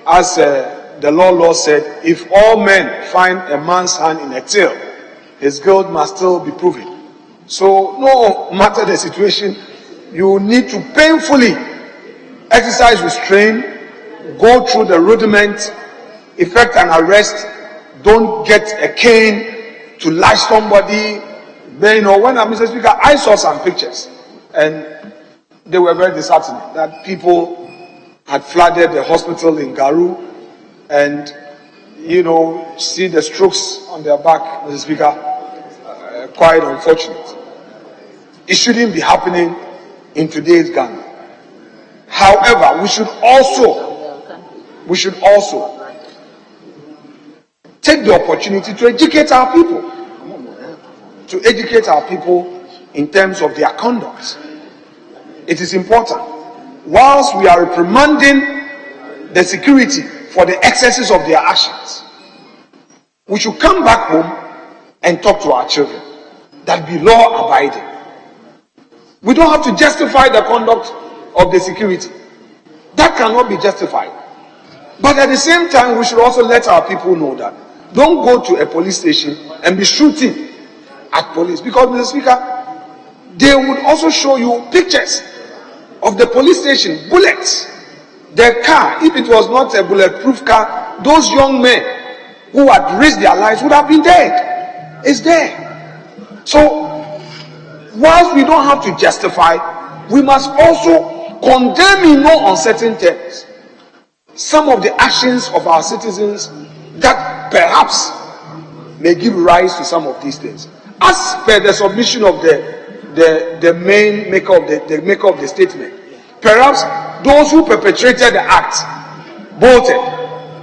as the law said, if all men find a man's hand in a till, his guilt must still be proven. So, no matter the situation, you need to painfully exercise restraint, go through the rudiment, effect an arrest, don't get a cane to lash somebody. Then, you know, when Mr. Speaker, I saw some pictures and they were very disheartening that people had flooded the hospital in Garu and, you know, see the strokes on their back, Mr. Speaker, quite unfortunate. It shouldn't be happening in today's Ghana. However, we should also take the opportunity to educate our people. In terms of their conduct. It is important. Whilst we are reprimanding the security for the excesses of their actions, we should come back home and talk to our children that be law-abiding. We don't have to justify the conduct of the security. That cannot be justified. But at the same time, we should also let our people know that don't go to a police station and be shooting at police, because, Mr. Speaker, they would also show you pictures of the police station, bullets. The car, if it was not a bulletproof car, those young men who had risked their lives would have been dead. It's there. So, whilst we don't have to justify, we must also condemn in no uncertain terms some of the actions of our citizens that perhaps may give rise to some of these things. As per the submission of the main maker of the maker of the statement, perhaps those who perpetrated the act bolted,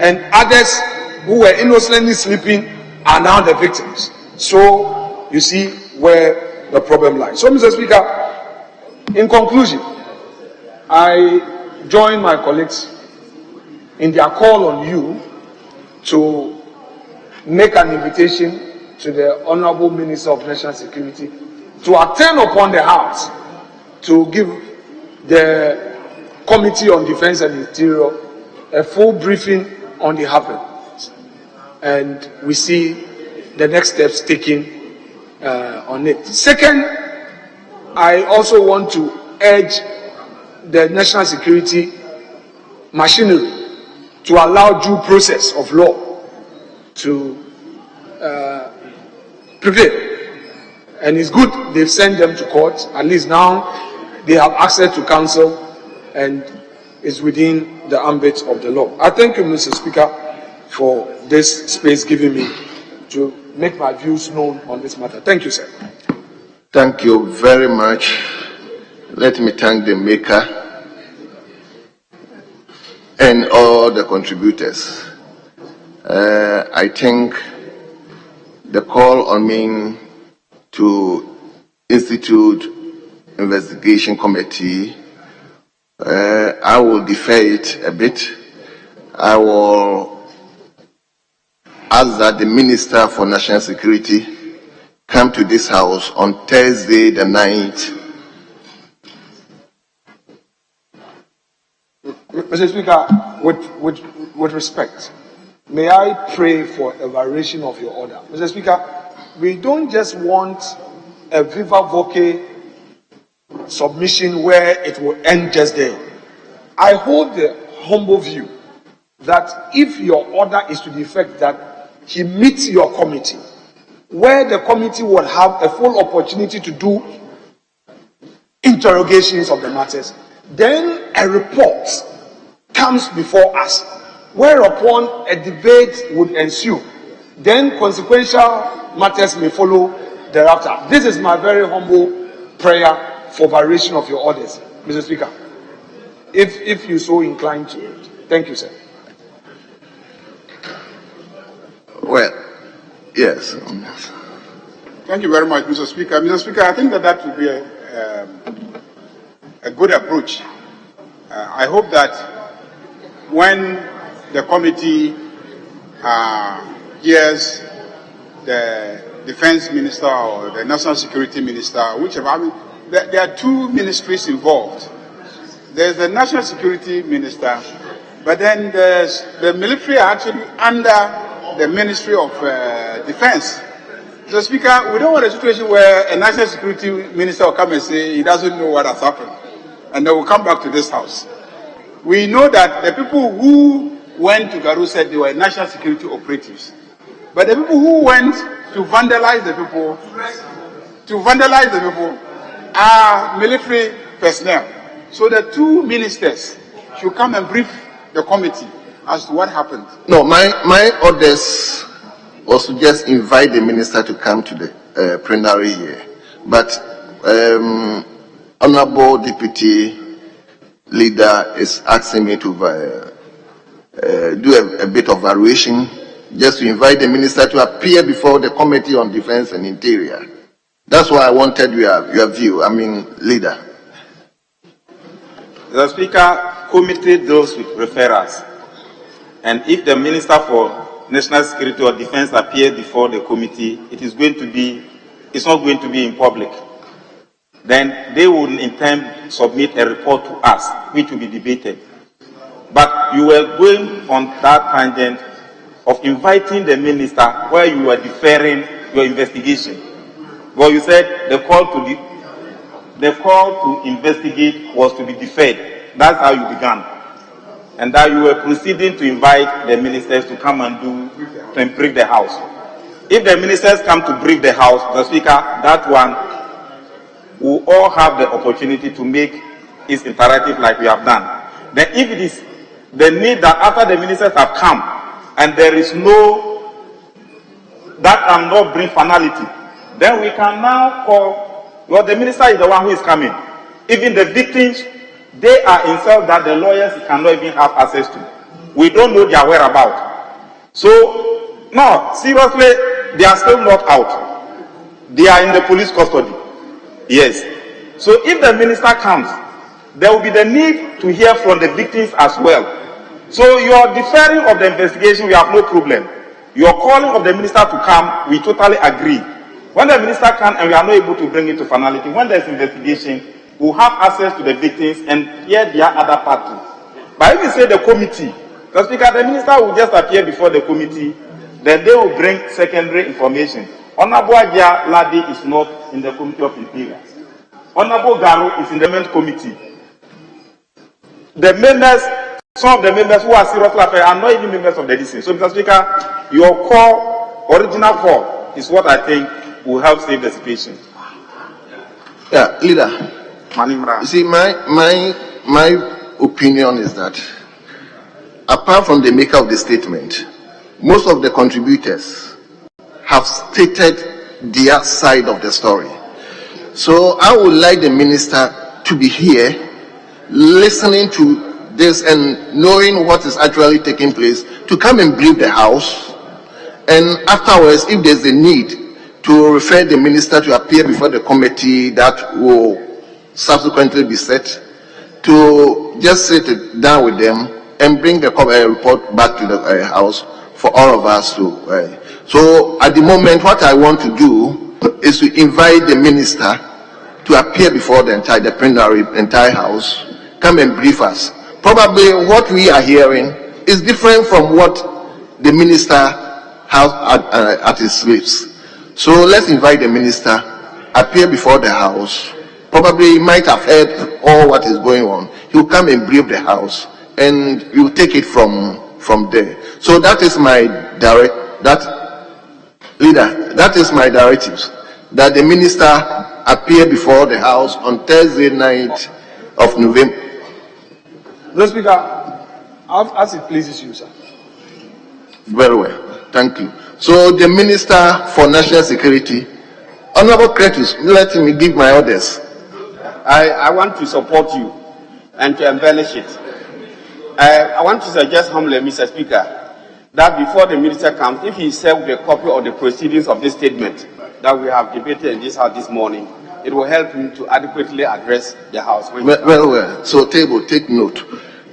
and others who were innocently sleeping are now the victims. So you see where the problem lies. So, Mr. Speaker, in conclusion, I join my colleagues in their call on you to make an invitation to the Honorable Minister of National Security to attend upon the House to give the Committee on Defense and Interior a full briefing on the happenings. And we see the next steps taken on it. Second, I also want to urge the national security machinery to allow due process of law to prevail. And it's good they've sent them to court. At least now they have access to counsel and is within the ambit of the law. I thank you, Mr. Speaker, for this space given me to make my views known on this matter. Thank you, sir. Thank you very much. Let me thank the maker and all the contributors. I think the call on me to institute investigation committee, I will defer it a bit. I will ask that the Minister for National Security come to this house on Thursday the 9th. Mr. Speaker, with respect, may I pray for a variation of your order? Mr. Speaker, we don't just want a viva voce submission where it will end just there. I hold the humble view that if your order is to the effect that he meets your committee, where the committee will have a full opportunity to do interrogations of the matters, then a report comes before us, whereupon a debate would ensue. Then consequential matters may follow thereafter. This is my very humble prayer for variation of your orders, Mr. Speaker, if you so inclined to it. Thank you, sir. Well, yes. Thank you very much, Mr. Speaker. Mr. Speaker, I think that would be a good approach. I hope that when the committee hears the defense minister or the national security minister, whichever, I mean, there are two ministries involved. There's the national security minister, but then there's the military actually under the Ministry of Defense. So, Speaker, we don't want a situation where a national security minister will come and say he doesn't know what has happened, and they will come back to this house. We know that the people who went to Garu said they were national security operatives, but the people who went to vandalize the people, are military personnel. So the two ministers should come and brief the committee as to what happened. No, my orders was to just invite the minister to come to the plenary here. But Honorable Deputy Leader is asking me to do a bit of variation, just to invite the minister to appear before the Committee on Defense and Interior. That's why I wanted your view, Leader. The Speaker, committee deals with referrals. And if the Minister for National Security or Defense appears before the committee, it's not going to be in public. Then they will in time submit a report to us, which will be debated. But you were going on that tangent of inviting the minister where you were deferring your investigation. Well, you said the call to investigate was to be deferred. That's how you began. And that you were proceeding to invite the ministers to come and brief the House. If the ministers come to brief the House, the Speaker, that one, we'll all have the opportunity to make it interactive like we have done. Then if it is the need that after the ministers have come and there is no, that cannot bring finality, then we can now call, well, the minister is the one who is coming. Even the victims, they are insulted that the lawyers cannot even have access to. We don't know their whereabouts. So, no, seriously, they are still not out. They are in the police custody. Yes. So if the minister comes, there will be the need to hear from the victims as well. So your deferring of the investigation, we have no problem. Your calling of the minister to come, we totally agree. When the minister comes and we are not able to bring it to finality, when there is investigation, we will have access to the victims and hear their other parties. But if you say the committee, the speaker, the minister will just appear before the committee, then they will bring secondary information. Honorable Ajia Ladi is not in the Committee of Interior. Honorable Garu is in the Ment Committee. The members, some of the members who are seriously affected are not even members of the DC. So, Mr. Speaker, your call, original call, is what I think will help save the situation. Yeah, leader. You see, my opinion is that apart from the maker of the statement, most of the contributors have stated their side of the story. So I would like the minister to be here, listening to this and knowing what is actually taking place, to come and brief the House. And afterwards, if there's a need to refer the minister to appear before the committee that will subsequently be set, to just sit down with them and bring the report back to the House for all of us to. So at the moment, what I want to do is to invite the minister to appear before the entire House, come and brief us. Probably what we are hearing is different from what the minister has at his lips. So let's invite the minister, appear before the House. Probably he might have heard all what is going on. He will come and brief the House, and we will take it from there. So that is my that is my directives, that the minister appear before the House on Thursday night of November. Mr. Speaker, as it pleases you, sir. Very well, thank you. So the Minister for National Security, Honorable Kretus, let me give my orders. I want to support you and to embellish it. I want to suggest humbly, Mr. Speaker, that before the minister comes, if he served a copy of the proceedings of this statement that we have debated in this House this morning, it will help him to adequately address the House. Well. So, table, take note.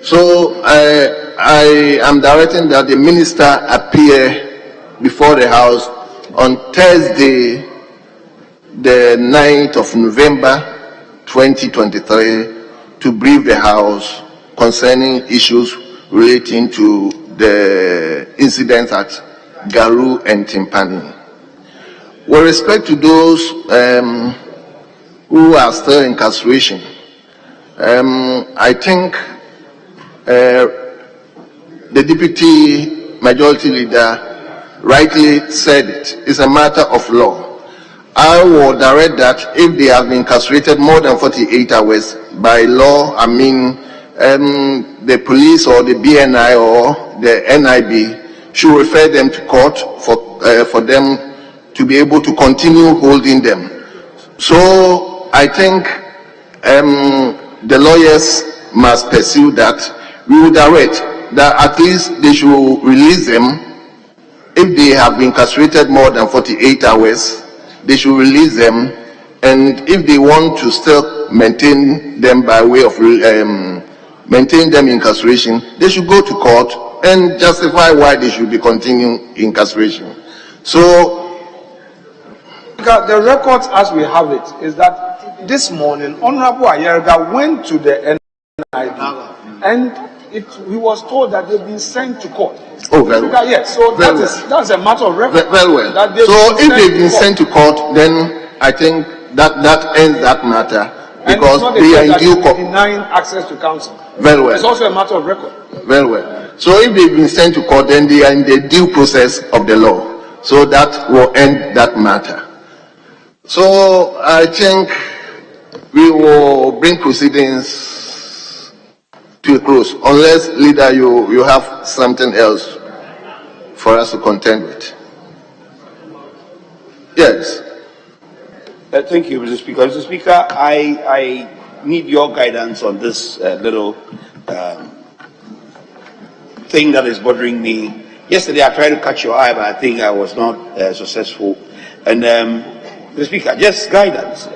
So, I am directing that the minister appear before the House on Thursday, the 9th of November, 2023, to brief the House concerning issues relating to the incidents at Garu and Timpani. With respect to those who are still in incarceration, I think the Deputy Majority Leader rightly said it's a matter of law. I will direct that if they have been incarcerated more than 48 hours, by law, I mean the police or the BNI or the NIB should refer them to court for them to be able to continue holding them. So I think the lawyers must pursue that. We will direct that at least they should release them. If they have been incarcerated more than 48 hours, they should release them. And if they want to still maintain them by way of maintain them in incarceration, they should go to court and justify why they should be continuing incarceration. So, the records as we have it is that this morning, Honorable Ayerga went to the NIB and he was told that they've been sent to court. Oh, very well. Yes, so that's a matter of record. Very well. So if they've been sent to court, then I think that ends that matter, because they are in due court. Denying access to counsel. Very well. It's also a matter of record. Very well. So if they've been sent to court, then they are in the due process of the law. So that will end that matter. So I think we will bring proceedings to a close, unless, leader, you have something else for us to contend with. Yes. Thank you, Mr. Speaker. Mr. Speaker, I need your guidance on this little thing that is bothering me. Yesterday, I tried to catch your eye, but I think I was not successful. And Mr. Speaker, just guidance.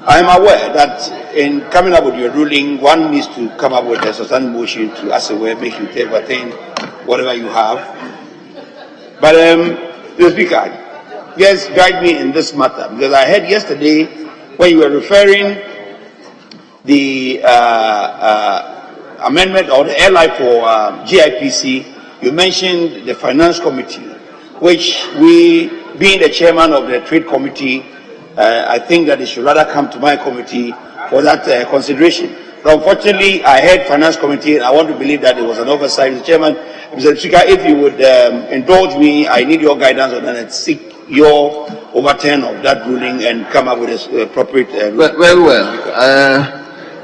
I'm aware that in coming up with your ruling, one needs to come up with a substantive motion to, as a way, make you take whatever you have. But Mr. Speaker, just guide me in this matter, because I heard yesterday when you were referring the amendment or the LI for GIPC, you mentioned the finance committee, which we, being the chairman of the trade committee, I think that it should rather come to my committee for that consideration. But unfortunately, I heard finance committee, and I want to believe that it was an oversight. Mr. Chairman, Mr. Speaker, if you would indulge me, I need your guidance on that and seek your overturn of that ruling and come up with an appropriate ruling.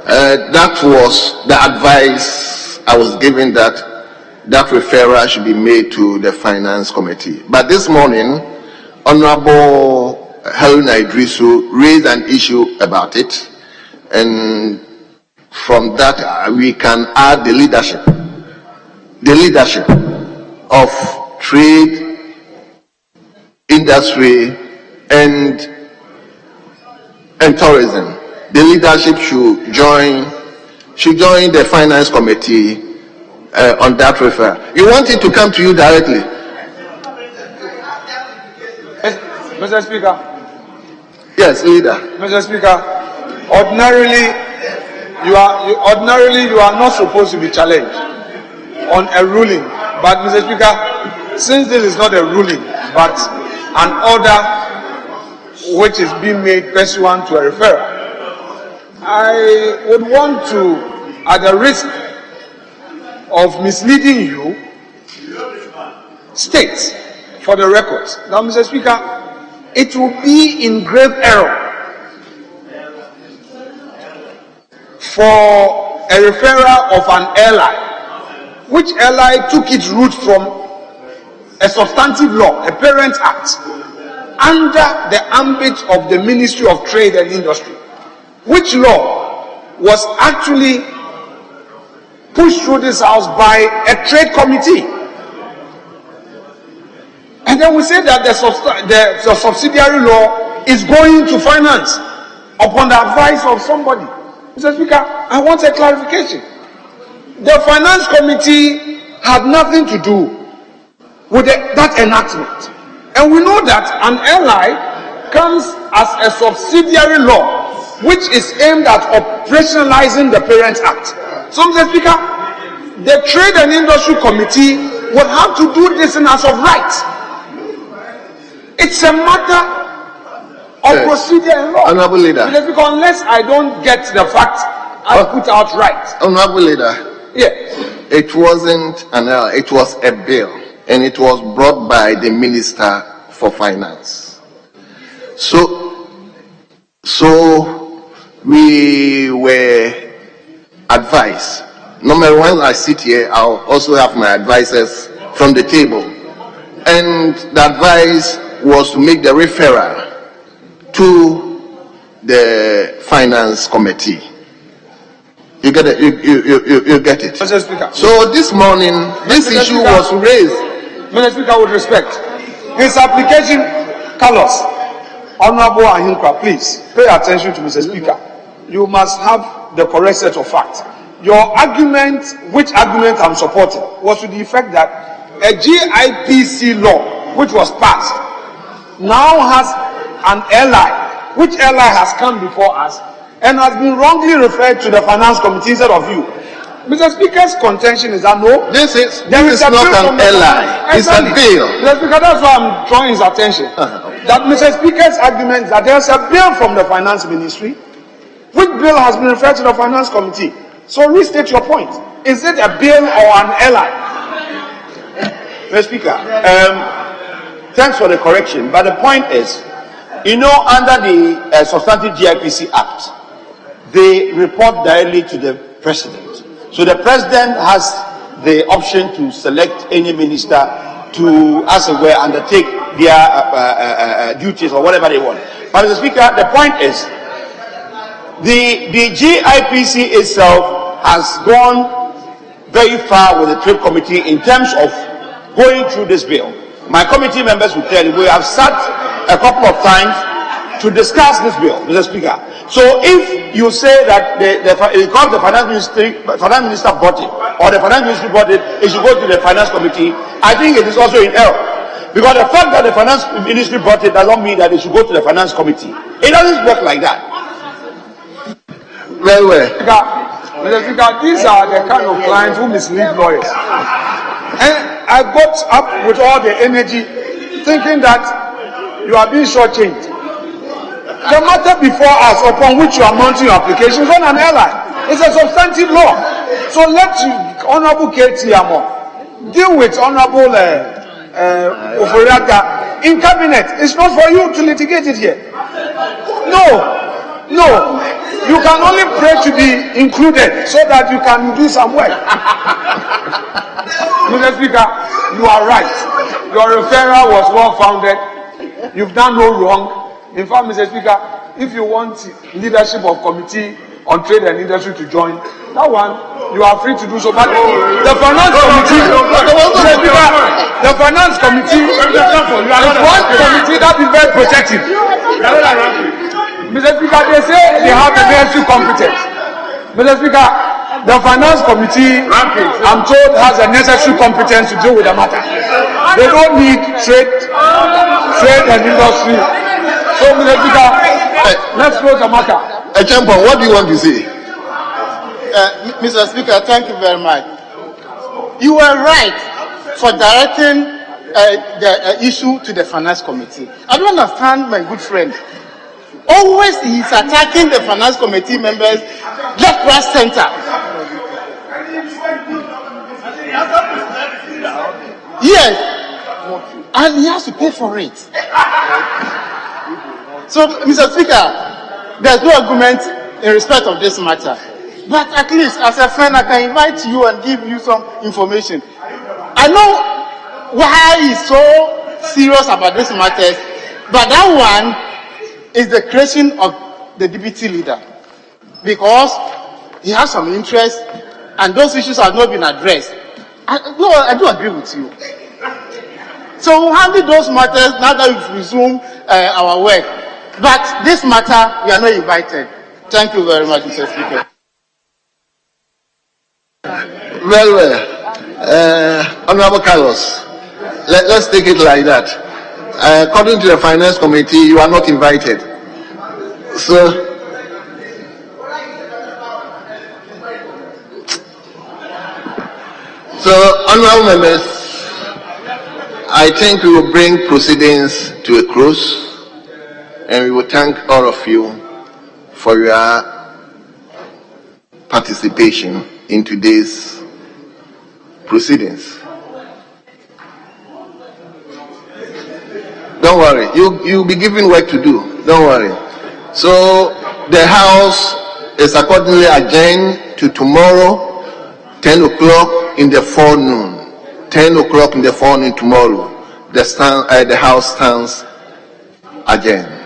That was the advice I was given, that referral should be made to the finance committee. But this morning, Honorable Haruna Idrisu raised an issue about it, and from that we can add the leadership of trade, industry, and tourism. The leadership should join the finance committee on that referral. You want it to come to you directly? Mr. Speaker. Yes, leader. Mr. Speaker, ordinarily you are not supposed to be challenged on a ruling. But Mr. Speaker, since this is not a ruling but an order which is being made pursuant to a referral, I would want to, at the risk of misleading you, state for the records. Now, Mr. Speaker, it will be in grave error for a referral of an ally, which ally took its root from a substantive law, a Parent Act, under the ambit of the Ministry of Trade and Industry, which law was actually pushed through this house by a trade committee. And then we say that the subsidiary law is going to finance upon the advice of somebody. Mr. Speaker, I want a clarification. The finance committee had nothing to do with that enactment. And we know that an ally comes as a subsidiary law which is aimed at operationalizing the Parent Act. So, Mr. Speaker, the Trade and Industry Committee would have to do this in as of right. It's a matter of procedure and law. Honorable Leader. Because unless I don't get the facts I put out right. Honorable Leader. Yes. It wasn't an error, it was a bill, and it was brought by the Minister for Finance. So we were advised. Number one, I sit here, I'll also have my advisors from the table. And the advice was to make the referral to the finance committee. You get it? You get it? Mr. Speaker. So this morning, this Mr. issue Speaker, was raised. Mr. Speaker, with respect, his application, Carlos, Honorable Ahinkwa, please pay attention to Mr. Speaker. You must have the correct set of facts. Your argument, which argument I'm supporting, was to the effect that a GIPC law, which was passed, now has an ally, which ally has come before us and has been wrongly referred to the finance committee instead of you. Mr. Speaker's contention is that no, this is not an ally, it's a bill. Mr. Speaker, that's why I'm drawing his attention. That Mr. Speaker's argument is that there's a bill from the finance ministry, which bill has been referred to the finance committee. So restate your point. Is it a bill or an ally? Mr. Speaker, thanks for the correction, but the point is, You know, under the Substantive GIPC Act, they report directly to the president. So the president has the option to select any minister to, as it were, undertake their duties or whatever they want. But Mr. Speaker, the point is, the GIPC itself has gone very far with the Trade Committee in terms of going through this bill. My committee members will tell you, we have sat a couple of times to discuss this bill, Mr. Speaker. So if you say that because the finance minister bought it, or the finance ministry bought it, it should go to the finance committee, I think it is also in error. Because the fact that the finance ministry bought it does not mean that it should go to the finance committee. It doesn't work like that. Very well. Mr. Speaker, these are the kind of clients who mislead lawyers. And I got up with all the energy thinking that you are being shortchanged. The matter before us upon which you are mounting your application is on an airline. It's a substantive law. So let Honorable K.T. Amo deal with Honorable Oforiatta in cabinet. It's not for you to litigate it here. No. You can only pray to be included so that you can do some work. Mr. Speaker, you are right. Your referral was well founded. You've done no wrong. In fact, Mr. Speaker, if you want leadership of committee on trade and industry to join, that one you are free to do so. But the finance committee, the finance committee is one committee that is very protective. Mr. Speaker, they say they have the necessary competence. Mr. Speaker, the finance committee, I'm told, has the necessary competence to deal with the matter. They don't need trade and industry. So, Mr. Speaker, let's close the matter. Champion, what do you want to say? Mr. Speaker, thank you very much. You were right for directing the issue to the finance committee. I don't understand, my good friend. Always he's attacking the finance committee members left, right, center. Yes, and he has to pay for it. So, Mr. Speaker, there's no argument in respect of this matter. But at least, as a friend, I can invite you and give you some information. I know why he's so serious about this matter, but that one is the creation of the deputy leader, because he has some interest and those issues have not been addressed. I do agree with you. So we'll handle those matters now that we've resumed our work. But this matter, we are not invited. Thank you very much, Mr. Speaker. Well, Honorable Carlos, let's take it like that. According to the finance committee, you are not invited. So, honorable members, I think we will bring proceedings to a close, and we will thank all of you for your participation in today's proceedings. Don't worry, you'll be given work to do. Don't worry. So the House is accordingly adjourned to tomorrow, 10 o'clock in the forenoon. 10 o'clock in the forenoon tomorrow. The House stands adjourned.